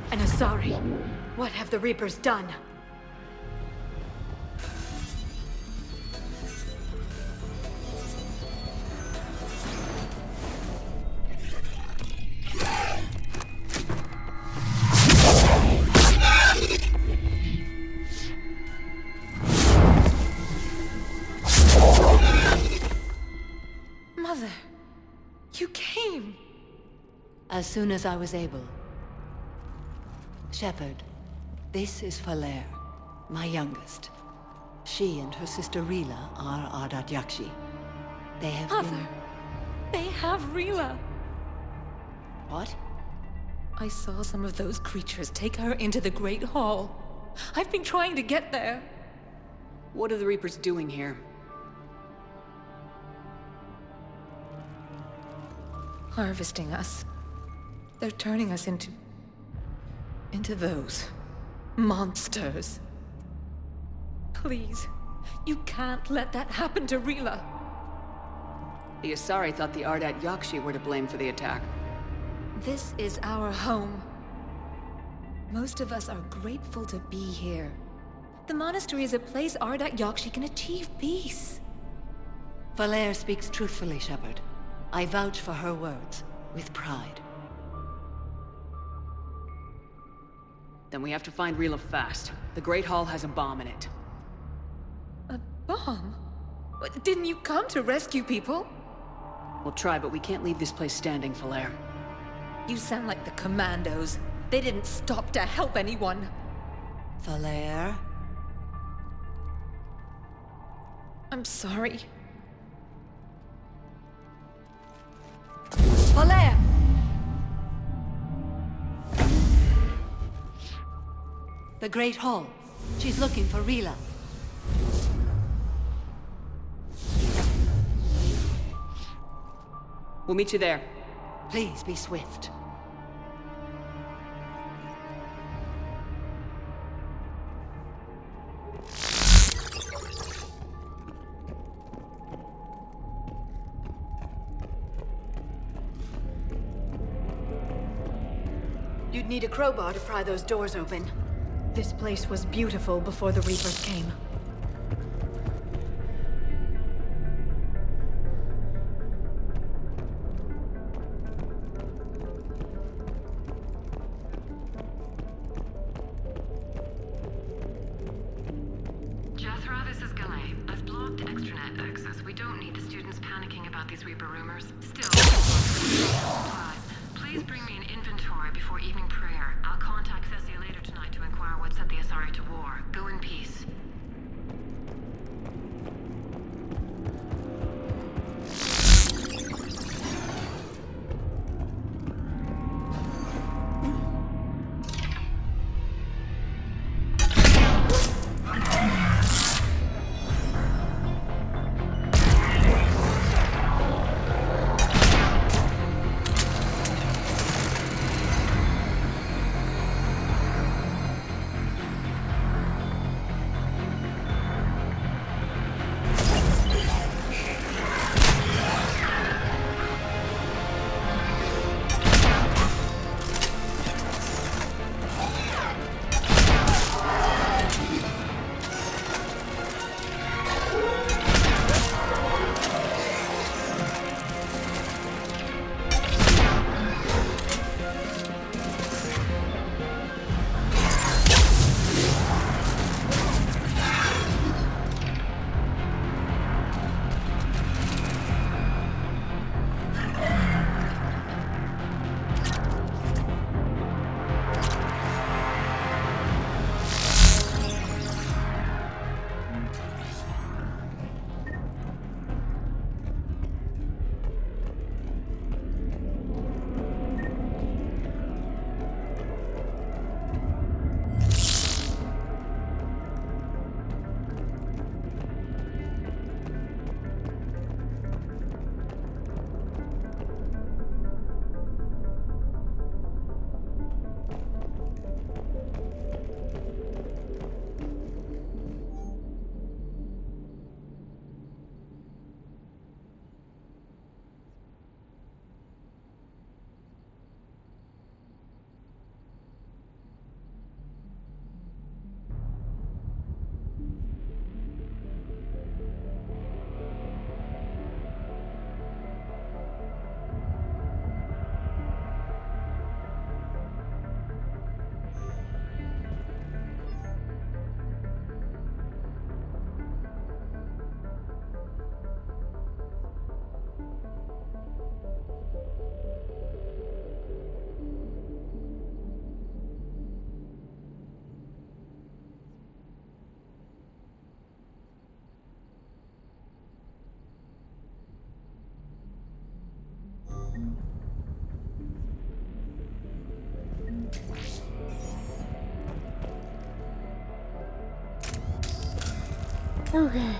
An Asari. What have the Reapers done? Mother, you came. As soon as I was able. Shepard, this is Falere, my youngest. She and her sister Rila are Ardat Yakshi. They have Mother, they have Rila. What? I saw some of those creatures take her into the Great Hall. I've been trying to get there. What are the Reapers doing here? Harvesting us. They're turning us into those monsters. Please, you can't let that happen to Rila. The Asari thought the Ardat Yakshi were to blame for the attack. This is our home. Most of us are grateful to be here. The monastery is a place Ardat Yakshi can achieve peace. Falere speaks truthfully, Shepard. I vouch for her words, with pride. Then we have to find Rila fast. The Great Hall has a bomb in it. A bomb? Didn't you come to rescue people? We'll try, but we can't leave this place standing, Falere. You sound like the Commandos. They didn't stop to help anyone. Falere? I'm sorry. Falere! The Great Hall. She's looking for Rila. We'll meet you there. Please be swift. You'd need a crowbar to pry those doors open. This place was beautiful before the Reapers came. Jethro, this is Galay. I've blocked extranet access. We don't need the students panicking about these Reaper rumors. Still, please bring me an inventory before evening prayer. I'll contact Cessia later tonight to inquire what set the Asari to war. Go in peace. Okay.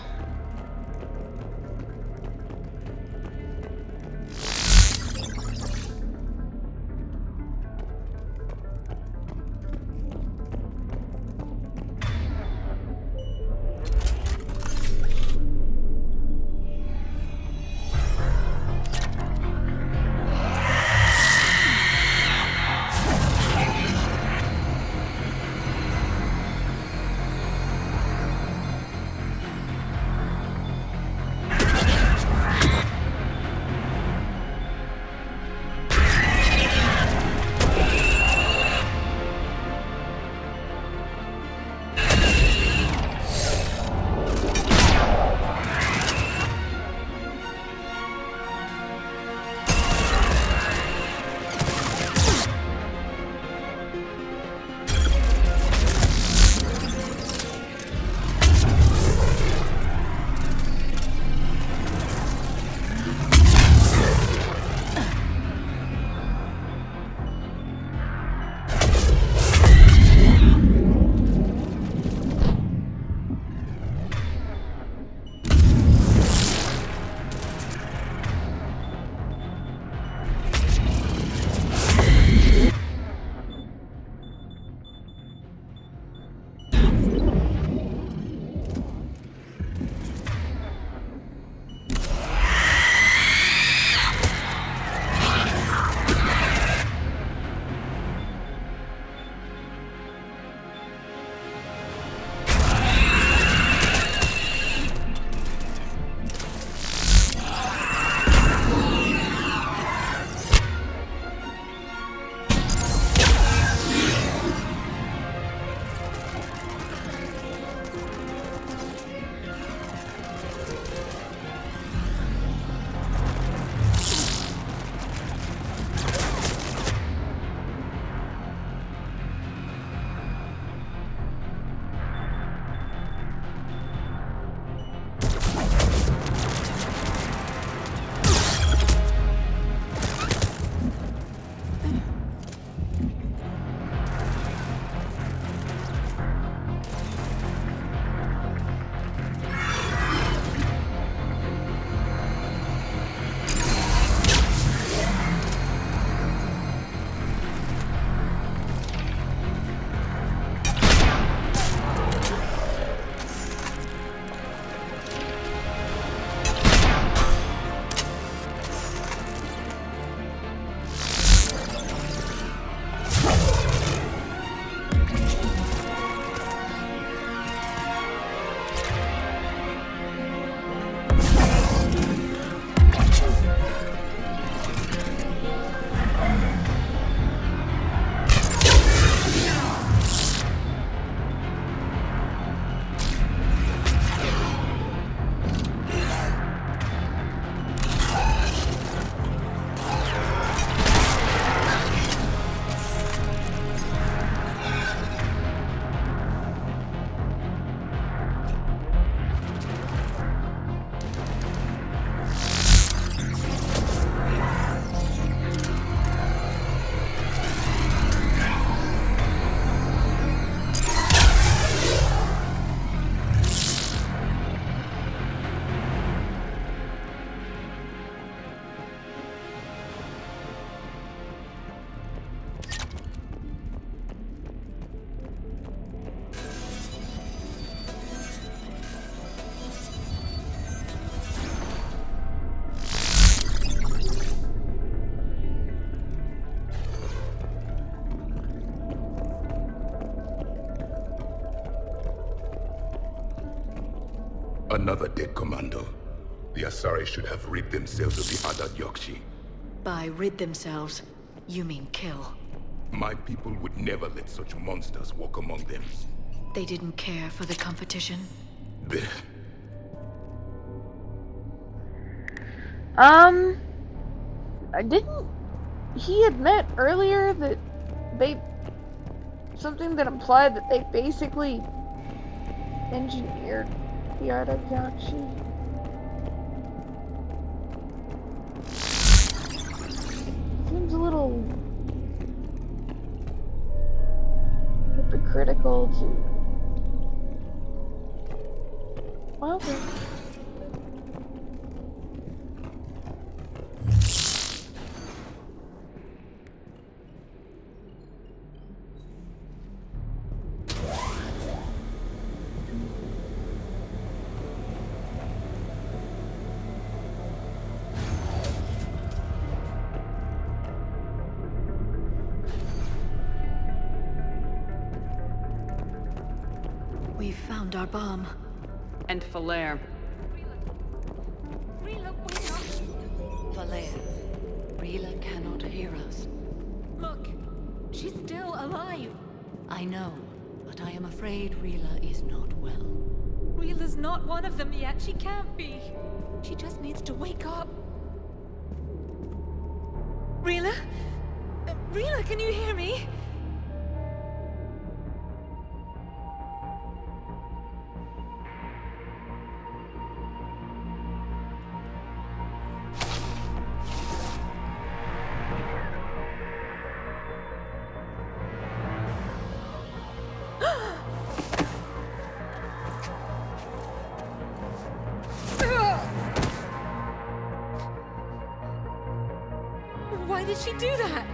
Another dead commando. The Asari should have rid themselves of the Ardat Yakshi. By rid themselves, you mean kill. My people would never let such monsters walk among them. They didn't care for the competition? Didn't he admit earlier that something that implied that they basically engineered the Ardat Yakshi? Seems a little hypocritical to Well then. We found our bomb. And Falere. Falere, Rila cannot hear us. Look, she's still alive. I know, but I am afraid Rila is not well. Rila's not one of them yet. She can't be. She just needs to wake up. Rila? Rila, can you hear me? Why did she do that?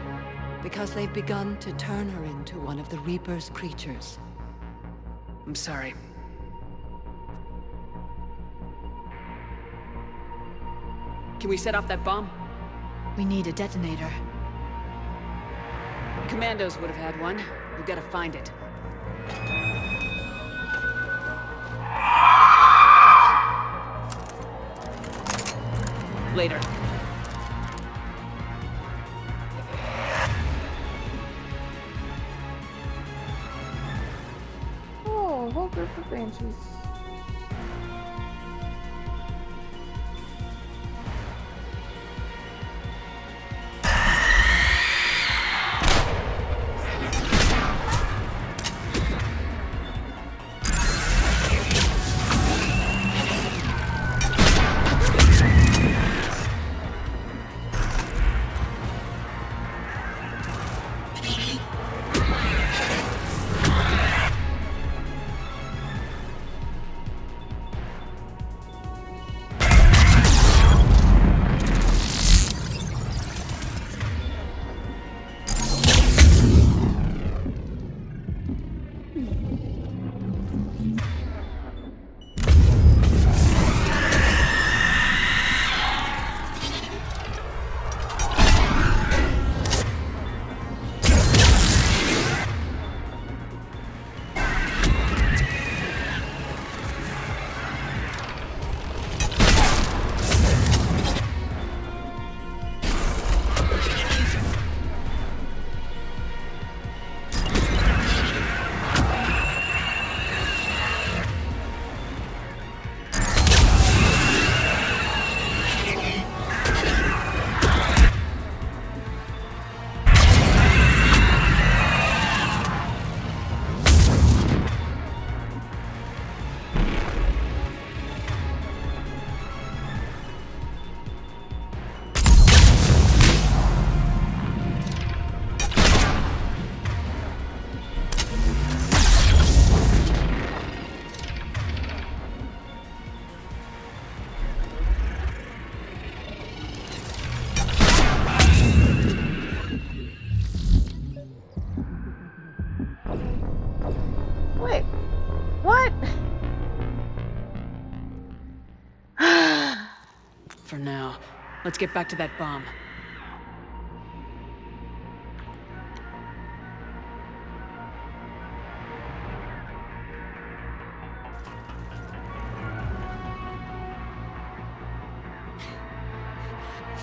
Because they've begun to turn her into one of the Reaper's creatures. I'm sorry. Can we set off that bomb? We need a detonator. Commandos would have had one. We've got to find it. Later. Oh, a whole group of banshees. Wait, what? For now, let's get back to that bomb.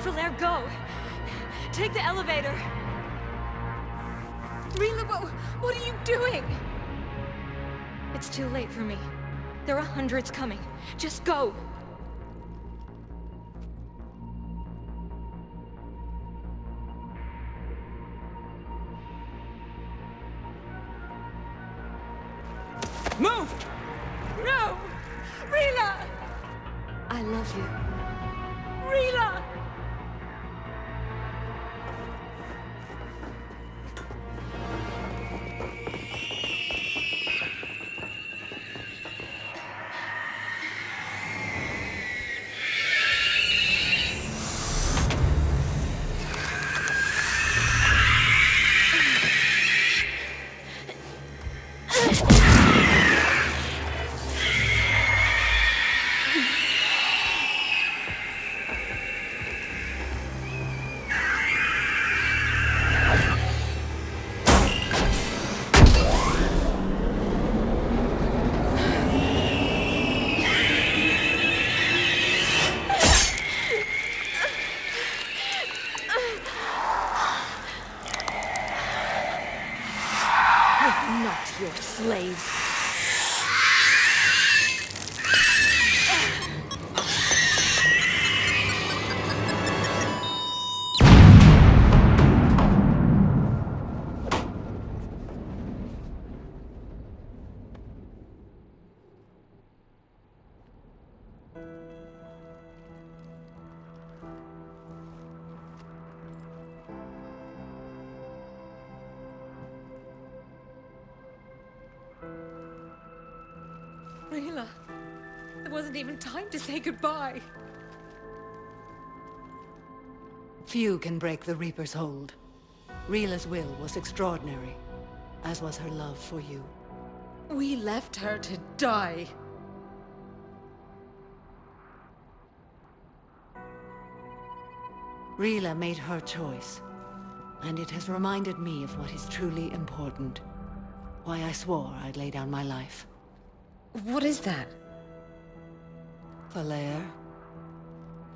Falere, go! Take the elevator! Rila, what are you doing? It's too late for me. There are hundreds coming. Just go! Move! No! Rila! I love you. Rila! Rila, there wasn't even time to say goodbye. Few can break the Reaper's hold. Rila's will was extraordinary, as was her love for you. We left her to die. Rila made her choice, and it has reminded me of what is truly important. Why I swore I'd lay down my life. What is that? Falere,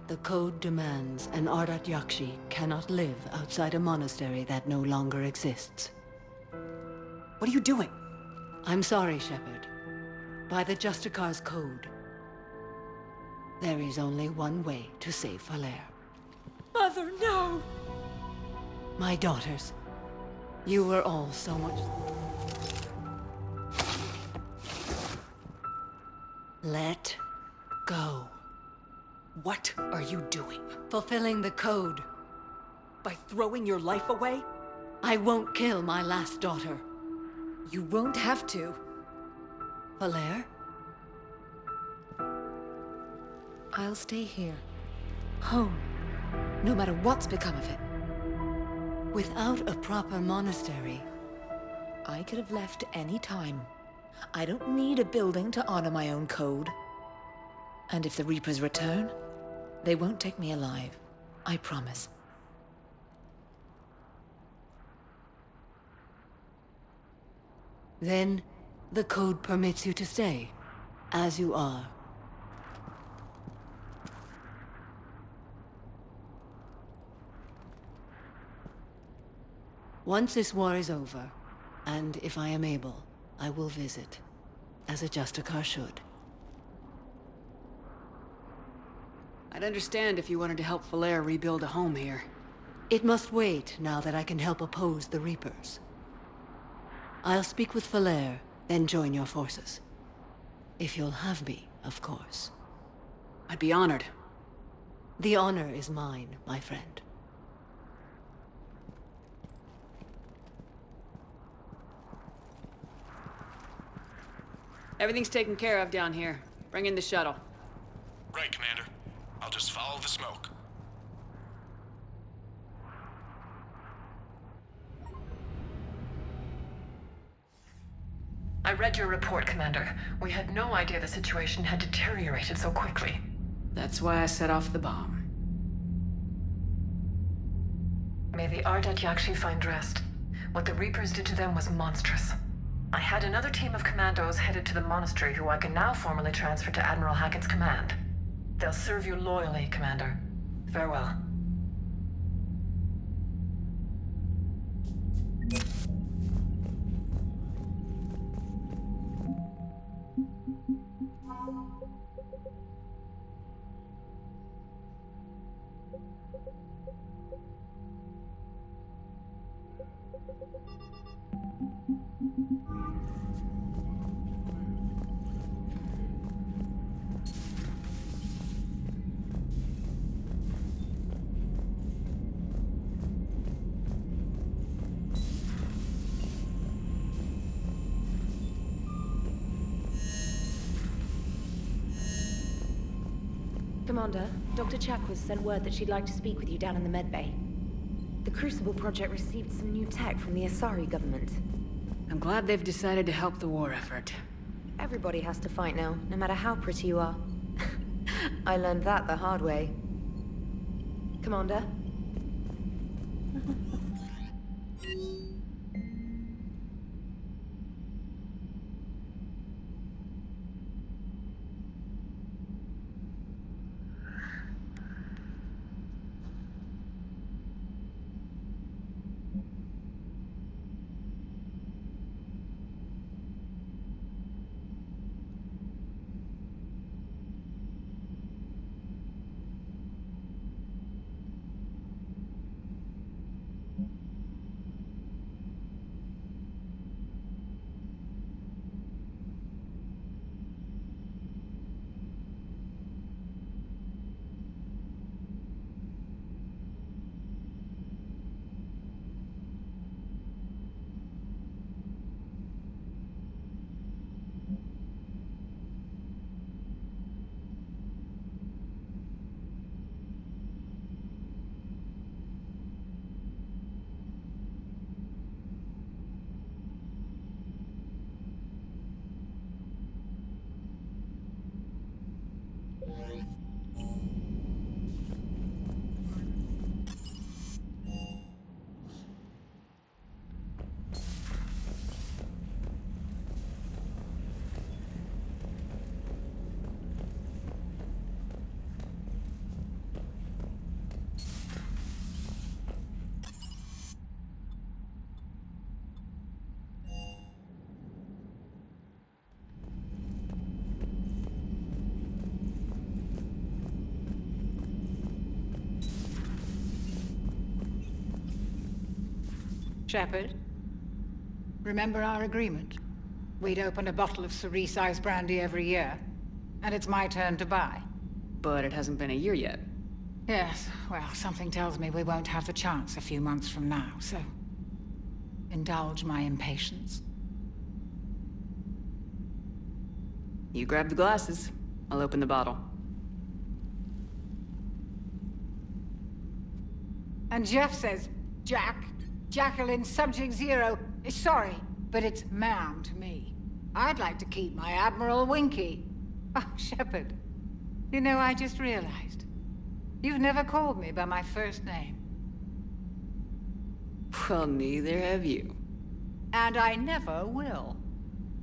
the code demands an Ardat Yakshi cannot live outside a monastery that no longer exists. What are you doing? I'm sorry, Shepard. By the Justicar's code, there is only one way to save Falere. Mother, no! My daughters, you were all so much... Let go. What are you doing? Fulfilling the code. By throwing your life away? I won't kill my last daughter. You won't have to. Falere? I'll stay here. Home. No matter what's become of it. Without a proper monastery... I could have left any time. I don't need a building to honor my own code. And if the Reapers return, they won't take me alive. I promise. Then, the code permits you to stay, as you are. Once this war is over, and if I am able, I will visit, as a Justicar should. I'd understand if you wanted to help Falere rebuild a home here. It must wait now that I can help oppose the Reapers. I'll speak with Falere, then join your forces. If you'll have me, of course. I'd be honored. The honor is mine, my friend. Everything's taken care of down here. Bring in the shuttle. Right, Commander. I'll just follow the smoke. I read your report, Commander. We had no idea the situation had deteriorated so quickly. That's why I set off the bomb. May the Ardat Yakshi find rest. What the Reapers did to them was monstrous. I had another team of commandos headed to the monastery who I can now formally transfer to Admiral Hackett's command. They'll serve you loyally, Commander. Farewell. Commander, Dr. Chakwas sent word that she'd like to speak with you down in the medbay. The Crucible Project received some new tech from the Asari government. I'm glad they've decided to help the war effort. Everybody has to fight now, no matter how pretty you are. I learned that the hard way. Commander? Shepard, remember our agreement? We'd open a bottle of cerise ice brandy every year, and it's my turn to buy. But it hasn't been a year yet. Yes, well, something tells me we won't have the chance a few months from now, so indulge my impatience. You grab the glasses. I'll open the bottle. And Jeff says, Jacqueline Subject Zero is sorry, but it's ma'am to me. I'd like to keep my Admiral Winky. Oh, Shepard, you know, I just realized. You've never called me by my first name. Well, neither have you. And I never will.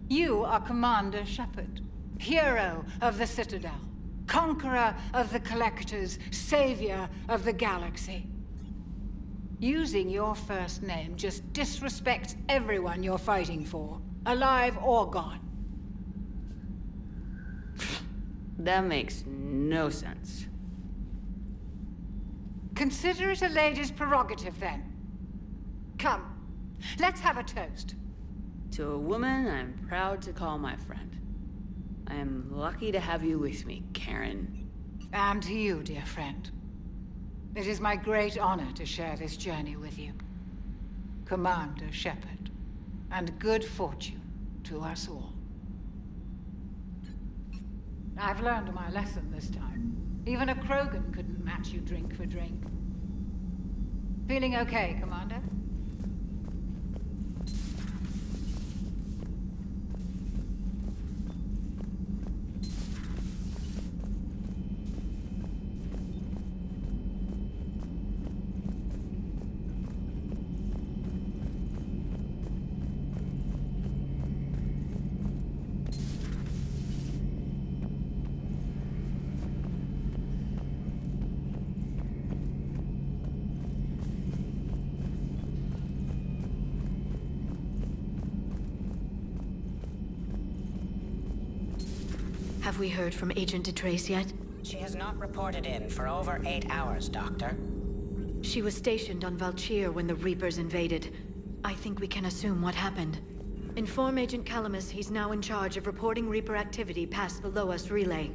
You are Commander Shepard, hero of the Citadel, conqueror of the Collectors, savior of the galaxy. Using your first name just disrespects everyone you're fighting for, alive or gone. That makes no sense. Consider it a lady's prerogative, then. Come, let's have a toast. To a woman I'm proud to call my friend. I am lucky to have you with me, Karen. And to you, dear friend. It is my great honor to share this journey with you. Commander Shepard. And good fortune to us all. I've learned my lesson this time. Even a Krogan couldn't match you drink for drink. Feeling okay, Commander? Have we heard from Agent DeTrace yet? She has not reported in for over 8 hours, Doctor. She was stationed on Valchir when the Reapers invaded. I think we can assume what happened. Inform Agent Calamus he's now in charge of reporting Reaper activity past the Loas relay.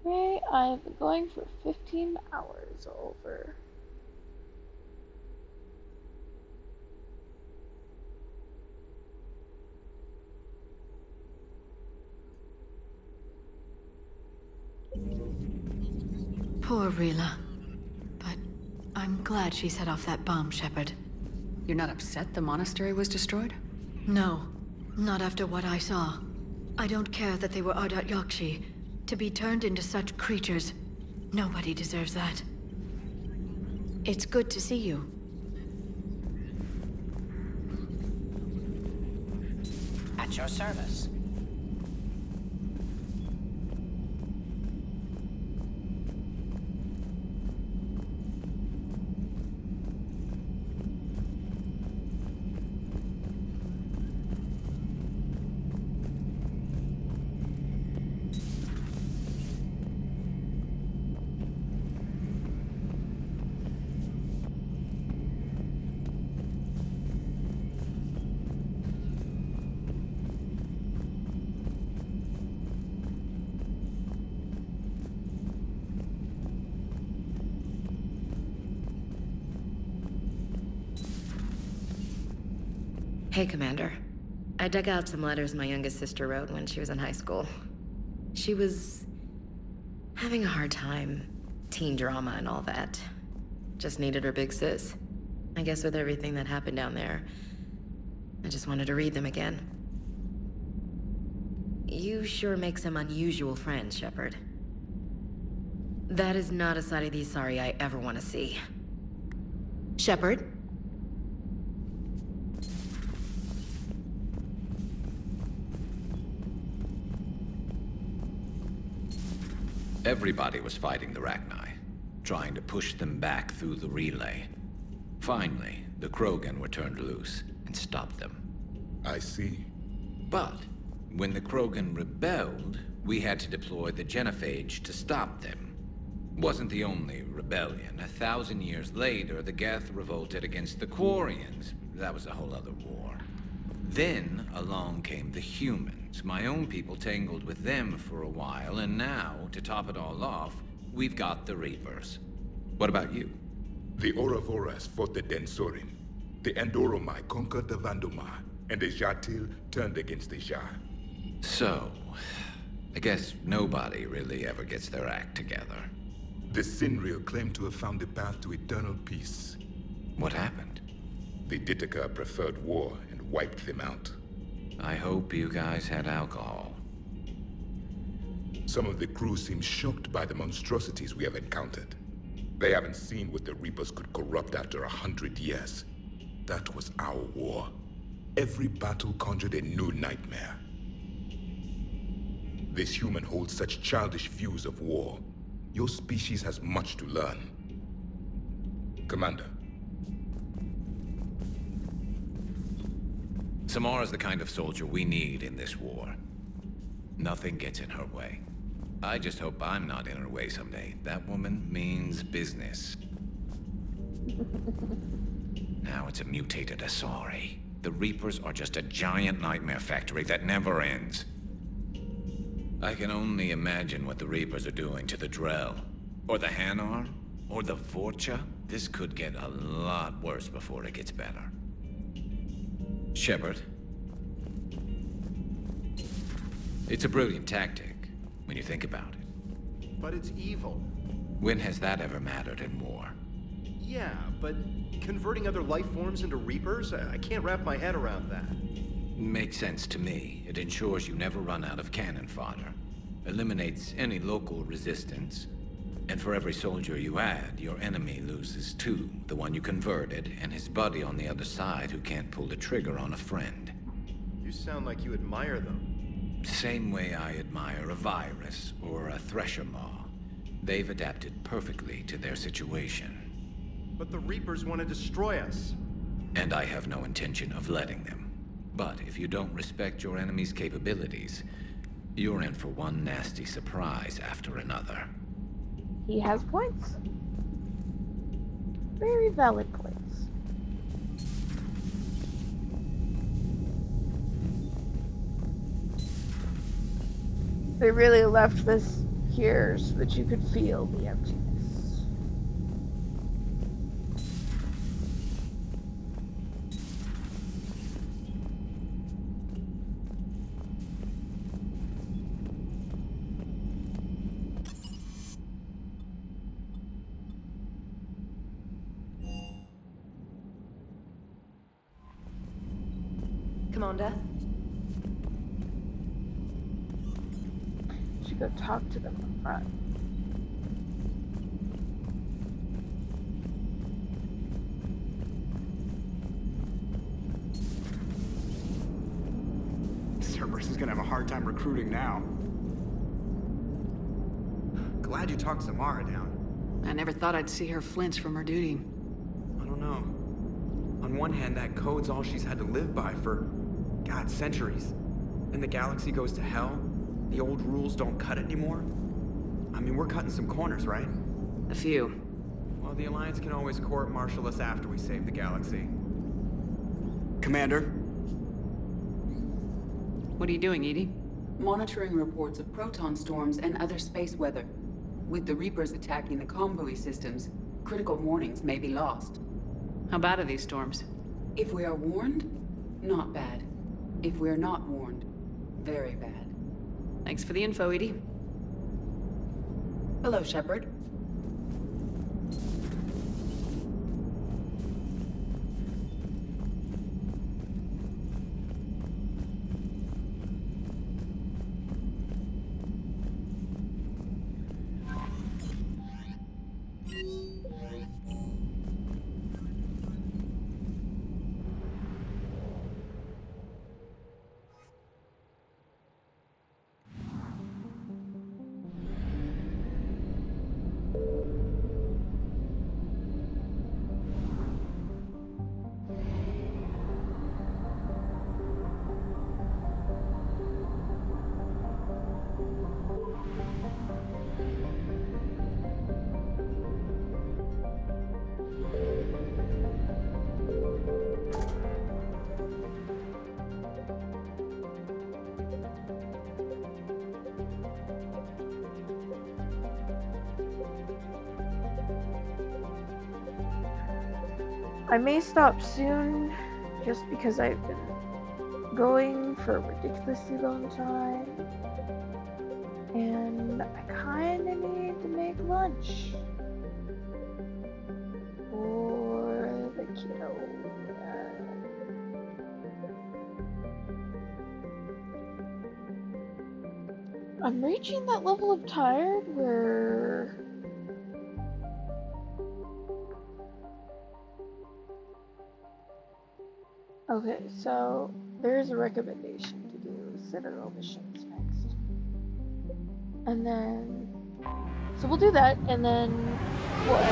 Okay, I've been going for 15 hours over. Poor Rila. But I'm glad she set off that bomb, Shepard. You're not upset the monastery was destroyed? No, not after what I saw. I don't care that they were Ardat Yakshi. To be turned into such creatures, nobody deserves that. It's good to see you. At your service. Hey, Commander. I dug out some letters my youngest sister wrote when she was in high school. She was having a hard time. Teen drama and all that. Just needed her big sis. I guess with everything that happened down there, I just wanted to read them again. You sure make some unusual friends, Shepard. That is not a side of the Asari I ever want to see. Shepard? Everybody was fighting the Rachni, trying to push them back through the relay. Finally, the Krogan were turned loose and stopped them. I see. But when the Krogan rebelled, we had to deploy the Genophage to stop them. Wasn't the only rebellion. 1,000 years later, the Geth revolted against the Quarians. That was a whole other war. Then along came the humans. My own people tangled with them for a while, and now, to top it all off, we've got the Reapers. What about you? The Ouroboros fought the Densorin. The Endoromai conquered the Vandomar, and the Jatil turned against the Jar. So, I guess nobody really ever gets their act together. The Sinriel claimed to have found the path to eternal peace. What happened? The Ditaka preferred war and wiped them out. I hope you guys had alcohol. Some of the crew seem shocked by the monstrosities we have encountered. They haven't seen what the Reapers could corrupt after 100 years. That was our war. Every battle conjured a new nightmare. This human holds such childish views of war. Your species has much to learn. Commander. Samara's the kind of soldier we need in this war. Nothing gets in her way. I just hope I'm not in her way someday. That woman means business. Now it's a mutated Asari. The Reapers are just a giant nightmare factory that never ends. I can only imagine what the Reapers are doing to the Drell. Or the Hanar. Or the Vorcha. This could get a lot worse before it gets better. Shepard. It's a brilliant tactic, when you think about it. But it's evil. When has that ever mattered in war? Yeah, but converting other life forms into Reapers? I can't wrap my head around that. Makes sense to me. It ensures you never run out of cannon fodder. Eliminates any local resistance. And for every soldier you add, your enemy loses two. The one you converted, and his buddy on the other side who can't pull the trigger on a friend. You sound like you admire them. Same way I admire a virus or a thresher maw. They've adapted perfectly to their situation. But the Reapers want to destroy us. And I have no intention of letting them. But if you don't respect your enemy's capabilities, you're in for one nasty surprise after another. He has points. Very valid points. They really left this here so that you could feel the emptiness. Commander? Should go talk to them up front. Cerberus is gonna have a hard time recruiting now. Glad you talked Samara down. I never thought I'd see her flinch from her duty. I don't know. On one hand, that code's all she's had to live by for, God, centuries. And the galaxy goes to hell. The old rules don't cut it anymore. I mean, we're cutting some corners, right? A few. Well, the Alliance can always court-martial us after we save the galaxy. Commander? What are you doing, Edie? Monitoring reports of proton storms and other space weather. With the Reapers attacking the convoy systems, critical warnings may be lost. How bad are these storms? If we are warned, not bad. If we are not warned, very bad. Thanks for the info, Edie. Hello, Shepard. I may stop soon, just because I've been going for a ridiculously long time. And I kinda need to make lunch. For the kiddo. I'm reaching that level of tired where... Okay, so there's a recommendation to do Citadel missions next. And then... So we'll do that, and then... What?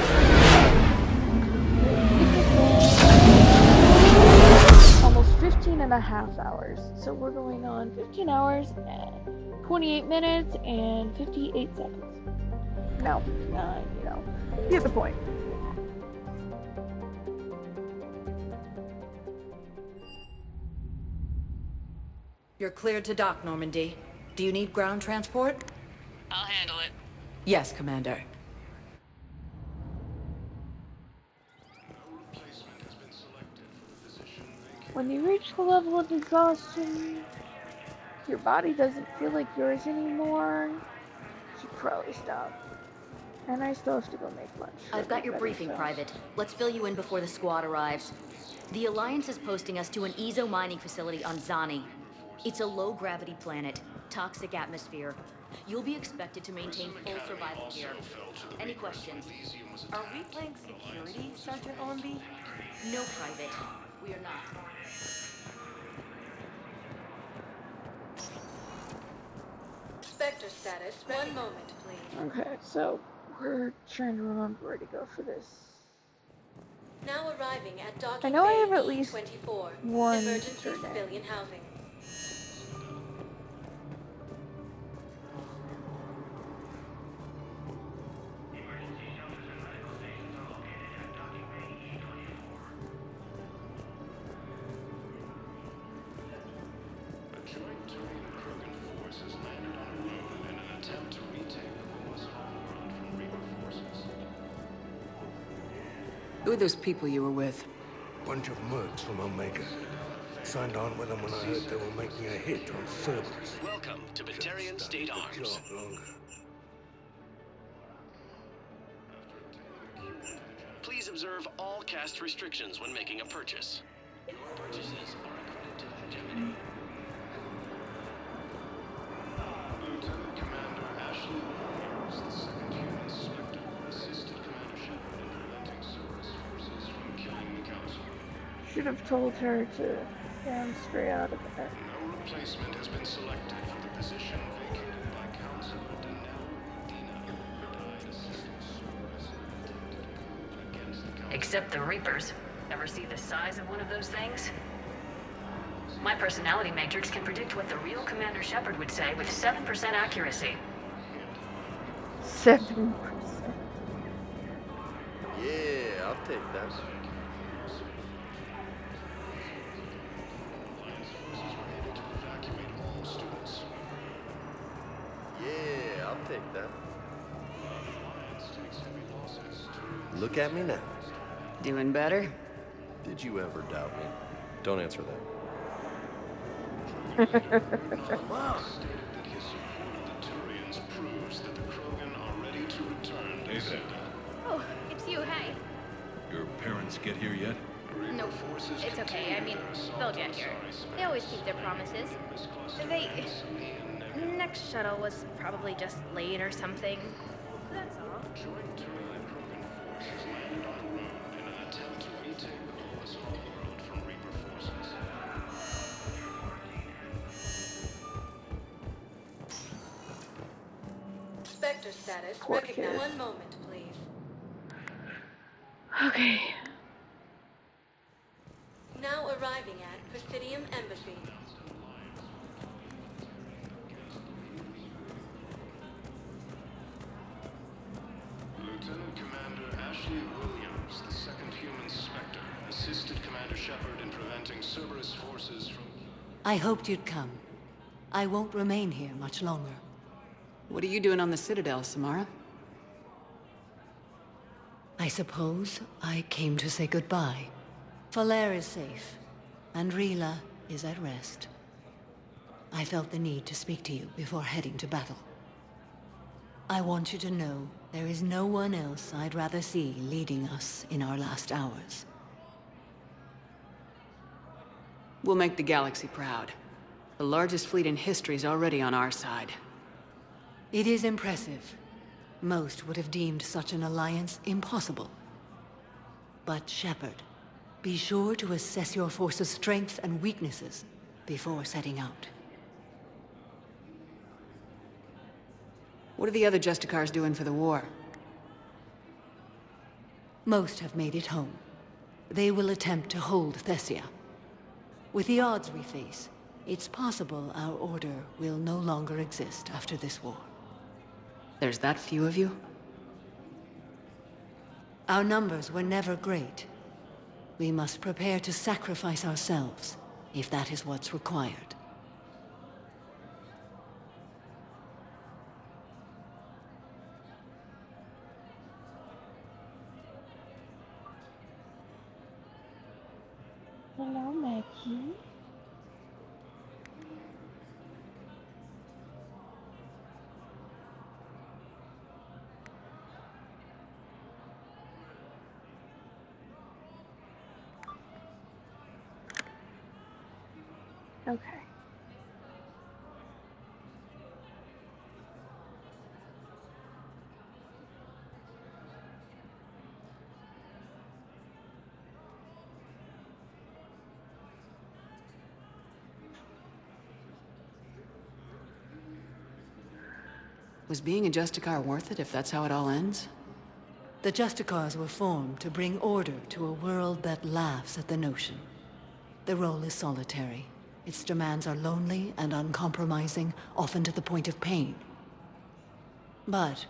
Almost 15 and a half hours. So we're going on 15 hours and 28 minutes and 58 seconds. No, 59, you know. You get the point. You're cleared to dock, Normandy. Do you need ground transport? I'll handle it. Yes, Commander. When you reach the level of exhaustion, your body doesn't feel like yours anymore, you should probably stop. And I still have to go make lunch. I've got your briefing, Private. Let's fill you in before the squad arrives. The Alliance is posting us to an Ezo mining facility on Zani. It's a low-gravity planet, toxic atmosphere. You'll be expected to maintain full survival here. Any questions? Are we playing security, Sergeant Ormby? No, Private. We are not. Spectre status. One moment, please. Okay, so we're trying to remember where to go for this. Now arriving at docking I know I bay have at least E24, one emergency turn in. civilian housing. Who are those people you were with? Bunch of mercs from Omega. Signed on with them when I heard they were making a hit on Cerberus. Welcome to Batarian State Arms. Please observe all caste restrictions when making a purchase. Your purchases are accredited to Gemini. Lieutenant Commander Ashley Williams, the second human Spectre, assisted Commander Shepard in preventing Cerberus forces from killing the Council. Should have told her to stand straight out of there. No replacement has been selected for the position vacated by Counselor Danelle Dina, who died assisting Cerberus in an attempted coup against the Council. Except the Reapers. Ever see the size of one of those things? My personality matrix can predict what the real Commander Shepard would say with 7% accuracy. 7%. Yeah, I'll take that. Yeah, I'll take that. Look at me now. Doing better? Did you ever doubt me? Don't answer that. Come on. Stated that his support of the Turians proves that the Krogan are ready to return to Citadel. Oh, it's you, hey. Your parents get here yet? Nope, it's okay. I mean, they'll get here. They always keep their promises. Next shuttle was probably just late or something. That's all. Joint Turian Krogan forces landed on Rune in an attempt to retake the Lawless homeworld from Reaper forces. Spectre status. Poor kid. Recognize. One moment, please. Okay. Now arriving at Presidium Embassy. Lieutenant Commander Ashley Williams, the second human Spectre, assisted Commander Shepard in preventing Cerberus forces from... I hoped you'd come. I won't remain here much longer. What are you doing on the Citadel, Samara? I suppose I came to say goodbye. Falair is safe, and Rila is at rest. I felt the need to speak to you before heading to battle. I want you to know there is no one else I'd rather see leading us in our last hours. We'll make the galaxy proud. The largest fleet in history is already on our side. It is impressive. Most would have deemed such an alliance impossible. But Shepard, be sure to assess your force's strengths and weaknesses before setting out. What are the other Justicars doing for the war? Most have made it home. They will attempt to hold Thessia. With the odds we face, it's possible our order will no longer exist after this war. There's that few of you? Our numbers were never great. We must prepare to sacrifice ourselves, if that is what's required. Hello, Maggie. Okay. Was being a Justicar worth it if that's how it all ends? The Justicars were formed to bring order to a world that laughs at the notion. The role is solitary. Its demands are lonely and uncompromising, often to the point of pain. But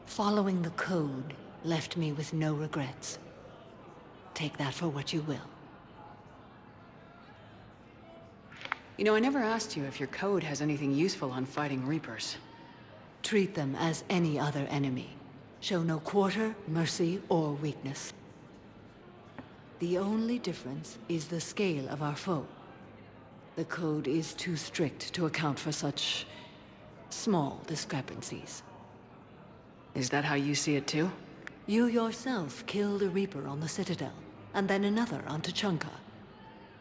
following the code left me with no regrets. Take that for what you will. You know, I never asked you if your code has anything useful on fighting Reapers. Treat them as any other enemy. Show no quarter, mercy, or weakness. The only difference is the scale of our foe. The code is too strict to account for such small discrepancies. Is that how you see it too? You yourself killed a Reaper on the Citadel, and then another on Tuchanka.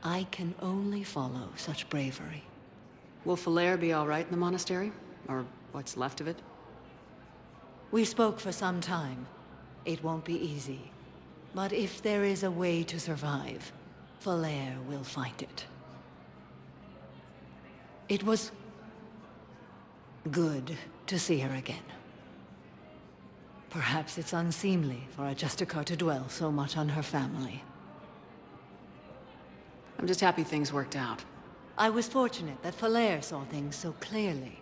I can only follow such bravery. Will Falair be all right in the monastery? Or what's left of it? We spoke for some time. It won't be easy. But if there is a way to survive, Falair will find it. It was good to see her again. Perhaps it's unseemly for a Justicar to dwell so much on her family. I'm just happy things worked out. I was fortunate that Falair saw things so clearly.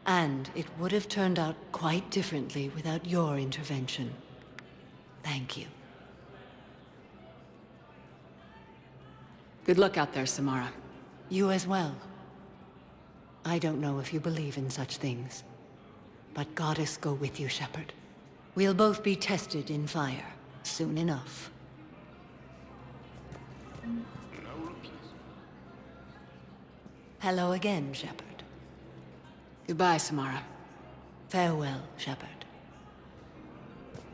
And it would have turned out quite differently without your intervention. Thank you. Good luck out there, Samara. You as well. I don't know if you believe in such things, but Goddess go with you, Shepard. We'll both be tested in fire, soon enough. Hello again, Shepard. Goodbye, Samara. Farewell, Shepard.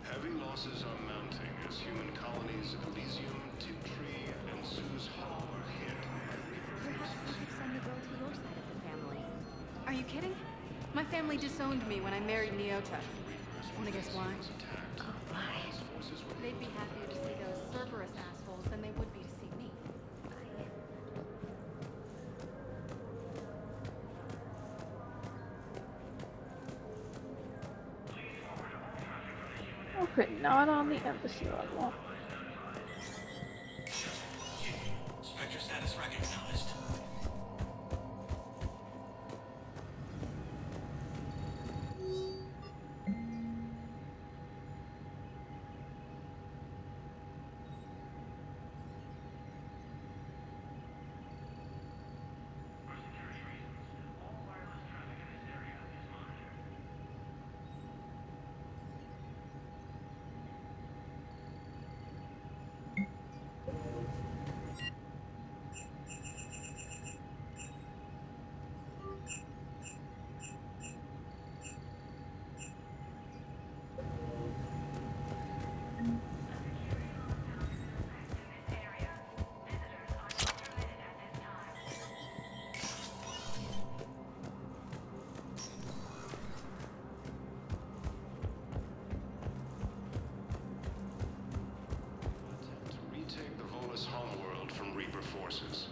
Heavy losses are mounting as human colonies of Elysium, Tiptree, and Sue's Hollow are hit. Perhaps we should send the girl to your side of the family. Are you kidding? My family disowned me when I married Nyota. Wanna guess why? Oh, why? They'd be happier to see those Cerberus assholes than they would be to see me. Okay, not on the embassy level. Spectre status recognized. forces.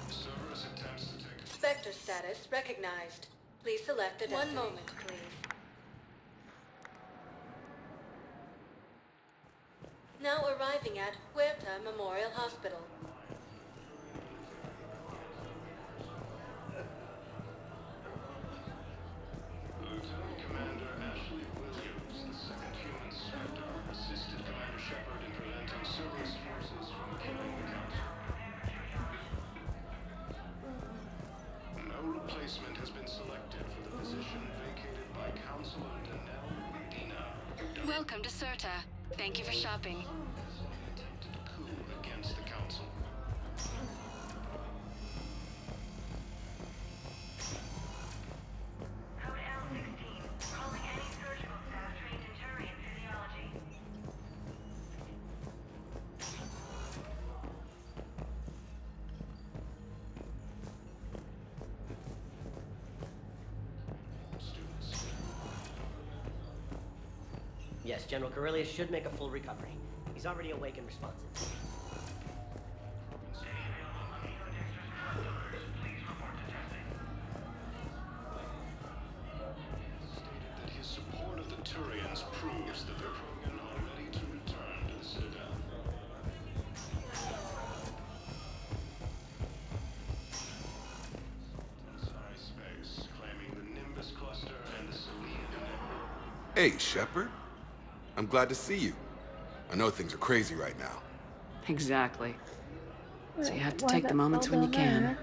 Cerberus attempts to take... Spectre status recognized. Please select a destination. 1 moment, please. Now arriving at Huerta Memorial Hospital. Lieutenant Commander Ashley Williams, the second human Spectre, assisted Commander Shepard in preventing Cerberus forces from killing the Council. No replacement has been selected for the position vacated by Councilor Danelle Medina. Welcome to Serta. Thank you for shopping. Attempted coup against the Council. Code L16. Calling any surgical staff trained in Turian physiology. Yes, General Corellius should make a full recovery. He's already awake and responsive. Stated that his support of the Turians proves that the Krogan are ready to return to the Citadel. Sorry space, claiming the Nimbus cluster and the Selenium network. Hey, Shepard. I'm glad to see you. I know things are crazy right now. Exactly. So you have to take the moments when you can.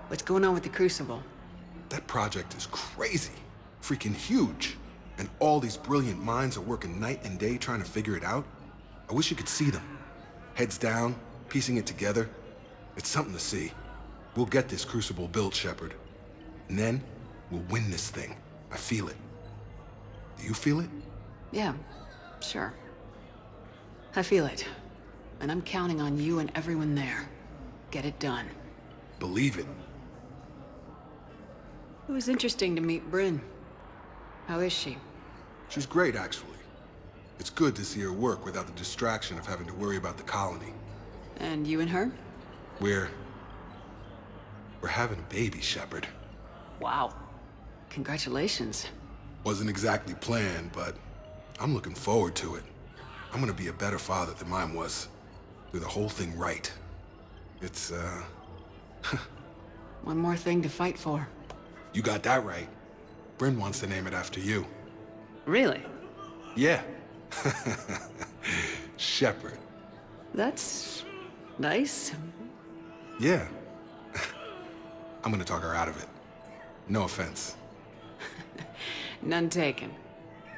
What's going on with the Crucible? That project is crazy. Freaking huge. And all these brilliant minds are working night and day trying to figure it out. I wish you could see them. Heads down, piecing it together. It's something to see. We'll get this Crucible built, Shepard. And then, we'll win this thing. I feel it. Do you feel it? Yeah, sure. I feel it. And I'm counting on you and everyone there. Get it done. Believe it. It was interesting to meet Bryn. How is she? She's great, actually. It's good to see her work without the distraction of having to worry about the colony. And you and her? We're having a baby, Shepard. Wow. Congratulations. Wasn't exactly planned, but I'm looking forward to it. I'm gonna be a better father than mine was. Do the whole thing right. It's, One more thing to fight for. You got that right. Bryn wants to name it after you. Really? Yeah. Shepard. That's nice. Yeah. I'm gonna talk her out of it. No offense. None taken.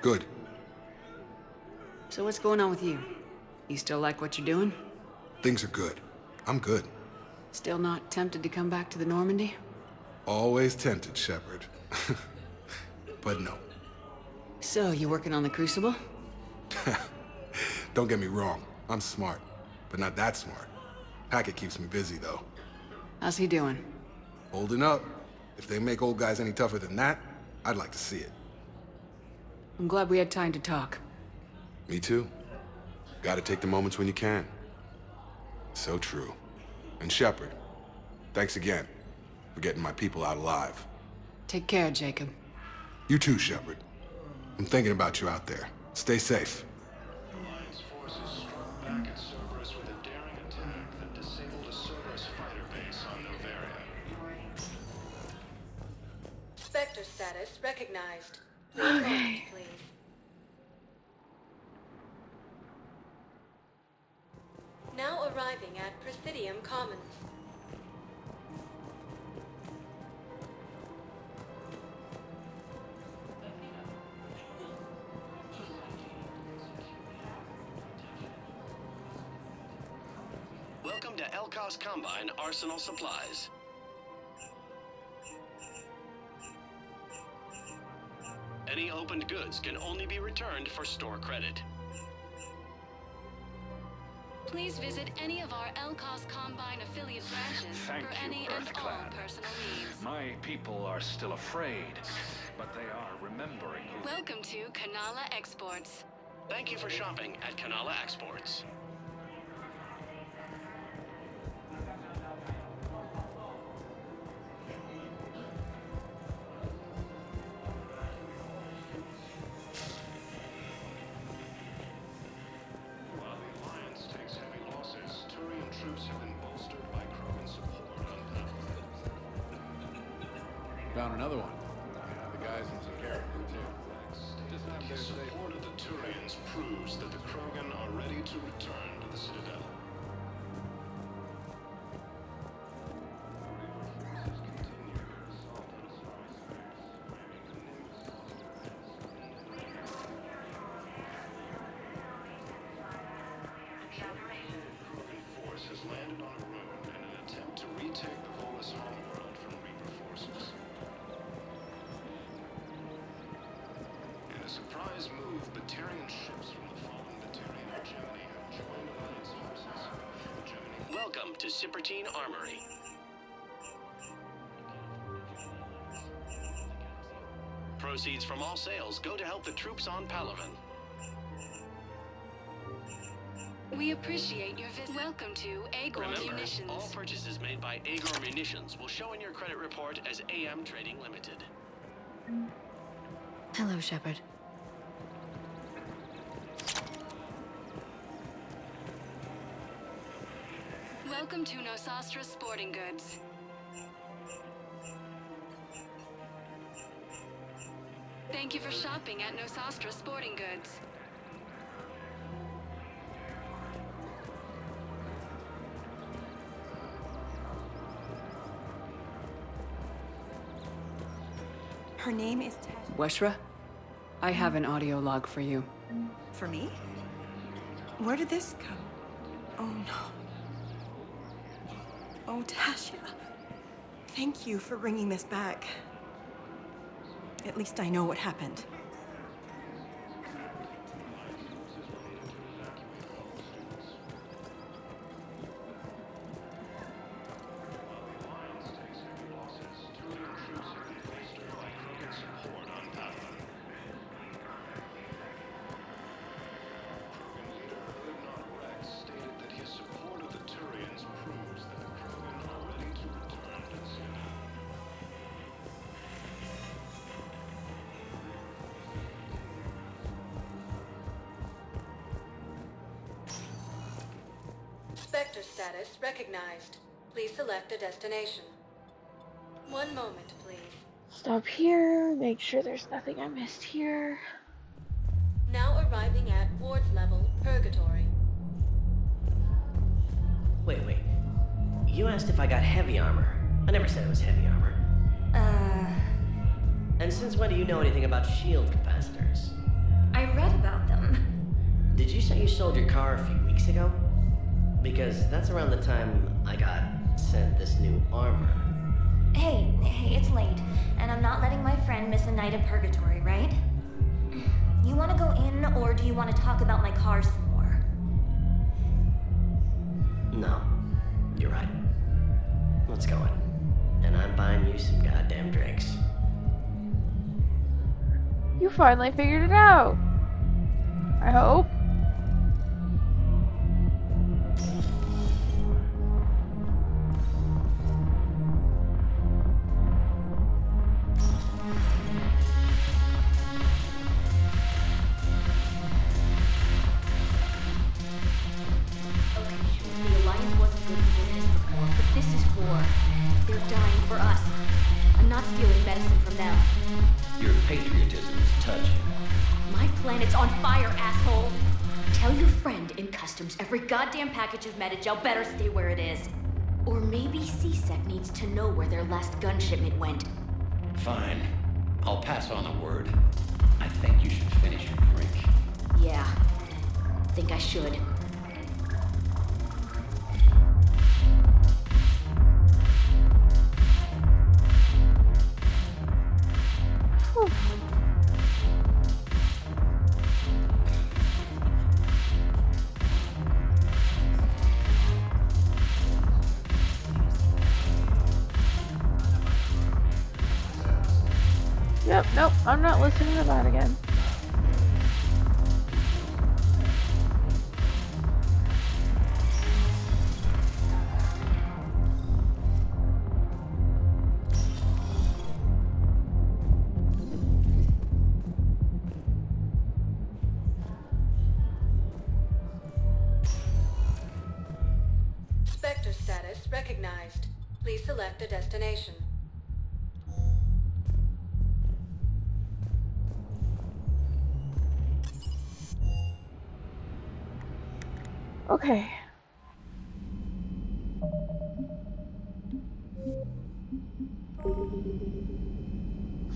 Good. So what's going on with you? You still like what you're doing? Things are good. I'm good. Still not tempted to come back to the Normandy? Always tempted, Shepard. But no. So, you working on the Crucible? Don't get me wrong. I'm smart, but not that smart. Hackett keeps me busy, though. How's he doing? Holding up. If they make old guys any tougher than that, I'd like to see it. I'm glad we had time to talk. Me too. Gotta take the moments when you can. So true. And Shepard, thanks again for getting my people out alive. Take care, Jacob. You too, Shepard. I'm thinking about you out there. Stay safe. Alliance forces struck back at Cerberus with a daring attack that disabled a Cerberus fighter base on Noveria. Spectre status recognized. Okay. Please. Now arriving at Presidium Commons. Welcome to Elkos Combine Arsenal Supplies. Any opened goods can only be returned for store credit. Please visit any of our Elkos Combine affiliate branches Thank you, EarthClad. My people are still afraid, but they are remembering who... Welcome to Kanala Exports. Thank you for shopping at Kanala Exports. While the Alliance takes heavy losses, Turian troops have been bolstered by Krogan support on Pavlov. Found another one. Yeah, the guys in Zakara did too. Just not His support of the Turians proves that the Krogan are ready to return to the Citadel. Krogan force has landed on Arun in an attempt to retake the Volus homeworld from Reaper forces. In a surprise move, Batarian ships from the fallen Batarian hegemony have joined Alliance forces. Hegemony. Welcome to Cipertine Armory. Proceeds from all sales go to help the troops on Palaven. We appreciate your visit. Welcome to Agor Remember, Munitions. all purchases made by Agor Munitions will show in your credit report as AM Trading Limited. Hello, Shepard. Welcome to Nosastra Sporting Goods. Thank you for shopping at Nosastra Sporting Goods. Her name is Weshra, I have an audio log for you. For me? Where did this come? Oh no. Oh, Tasha. Thank you for bringing this back. At least I know what happened. Spectre status recognized. Please select a destination. One moment, please. Stop here, make sure there's nothing I missed here. Now arriving at Ward's level, Purgatory. Wait. You asked if I got heavy armor. I never said it was heavy armor. And since when do you know anything about shield capacitors? I read about them. Did you say you sold your car a few weeks ago? Because that's around the time I got sent this new armor. Hey, it's late, and I'm not letting my friend miss a night of purgatory, right? You want to go in, or do you want to talk about my car some more? No, you're right. Let's go in. And I'm buying you some goddamn drinks. You finally figured it out. I hope. The Alliance wasn't good for business before, but this is war. They're dying for us. I'm not stealing medicine from them. Your patriotism is touching. My planet's on fire, asshole! Tell your friend in customs every goddamn package of Metagel better stay where it is. Or maybe CSEC needs to know where their last gun shipment went. Fine. I'll pass on the word. I think you should finish your drink. Yeah. Think I should. Yep, nope, I'm not listening to that again. Spectre status recognized. Please select a destination. Okay.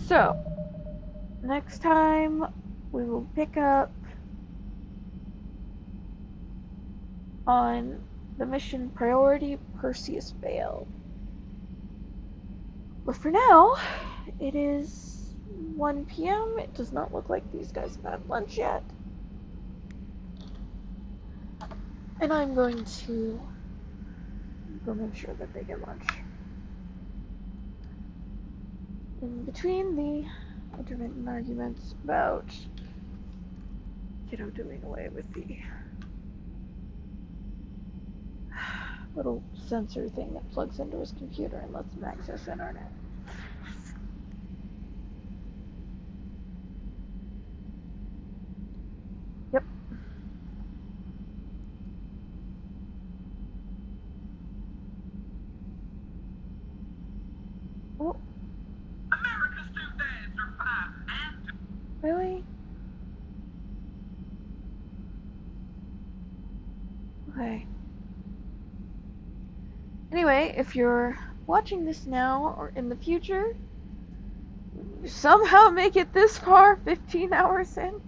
So, next time we will pick up on the mission Priority Perseus Vale. But for now, it is 1 p.m. It does not look like these guys have had lunch yet. And I'm going to go make sure that they get lunch. In between the intermittent arguments about doing away with the little sensor thing that plugs into his computer and lets him access internet. Yep. Oh. America's two dads are five and... Really? Okay. Anyway, if you're watching this now or in the future, you somehow make it this far, 15 hours in.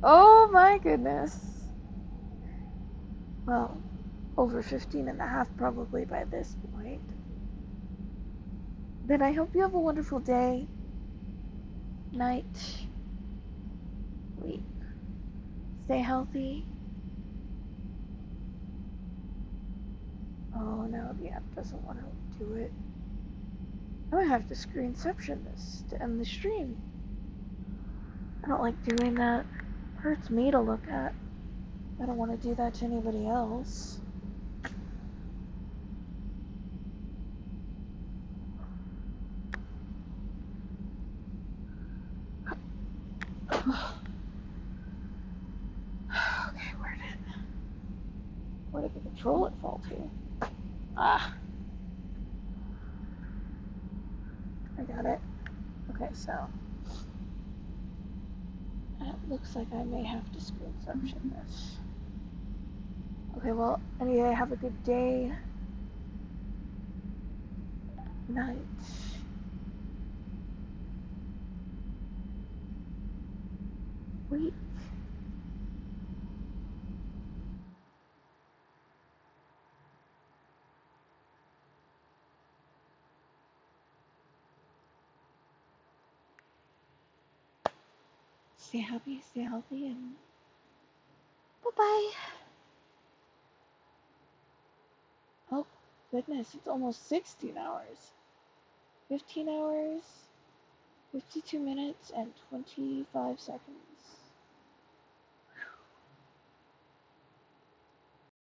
Oh my goodness. Well, over 15 and a half probably by this point. Then I hope you have a wonderful day, night, week. Stay healthy. Oh no, the app doesn't want to do it. I'm gonna have to screenception this to end the stream. I don't like doing that. It hurts me to look at. I don't want to do that to anybody else. Okay, where did the controller fall to? Ah. I got it. Okay, so it looks like I may have to screenception this. Okay, well, anyway, have a good day, night, week. Stay happy, stay healthy, and bye-bye. Oh, goodness, it's almost 16 hours. 15 hours, 52 minutes, and 25 seconds.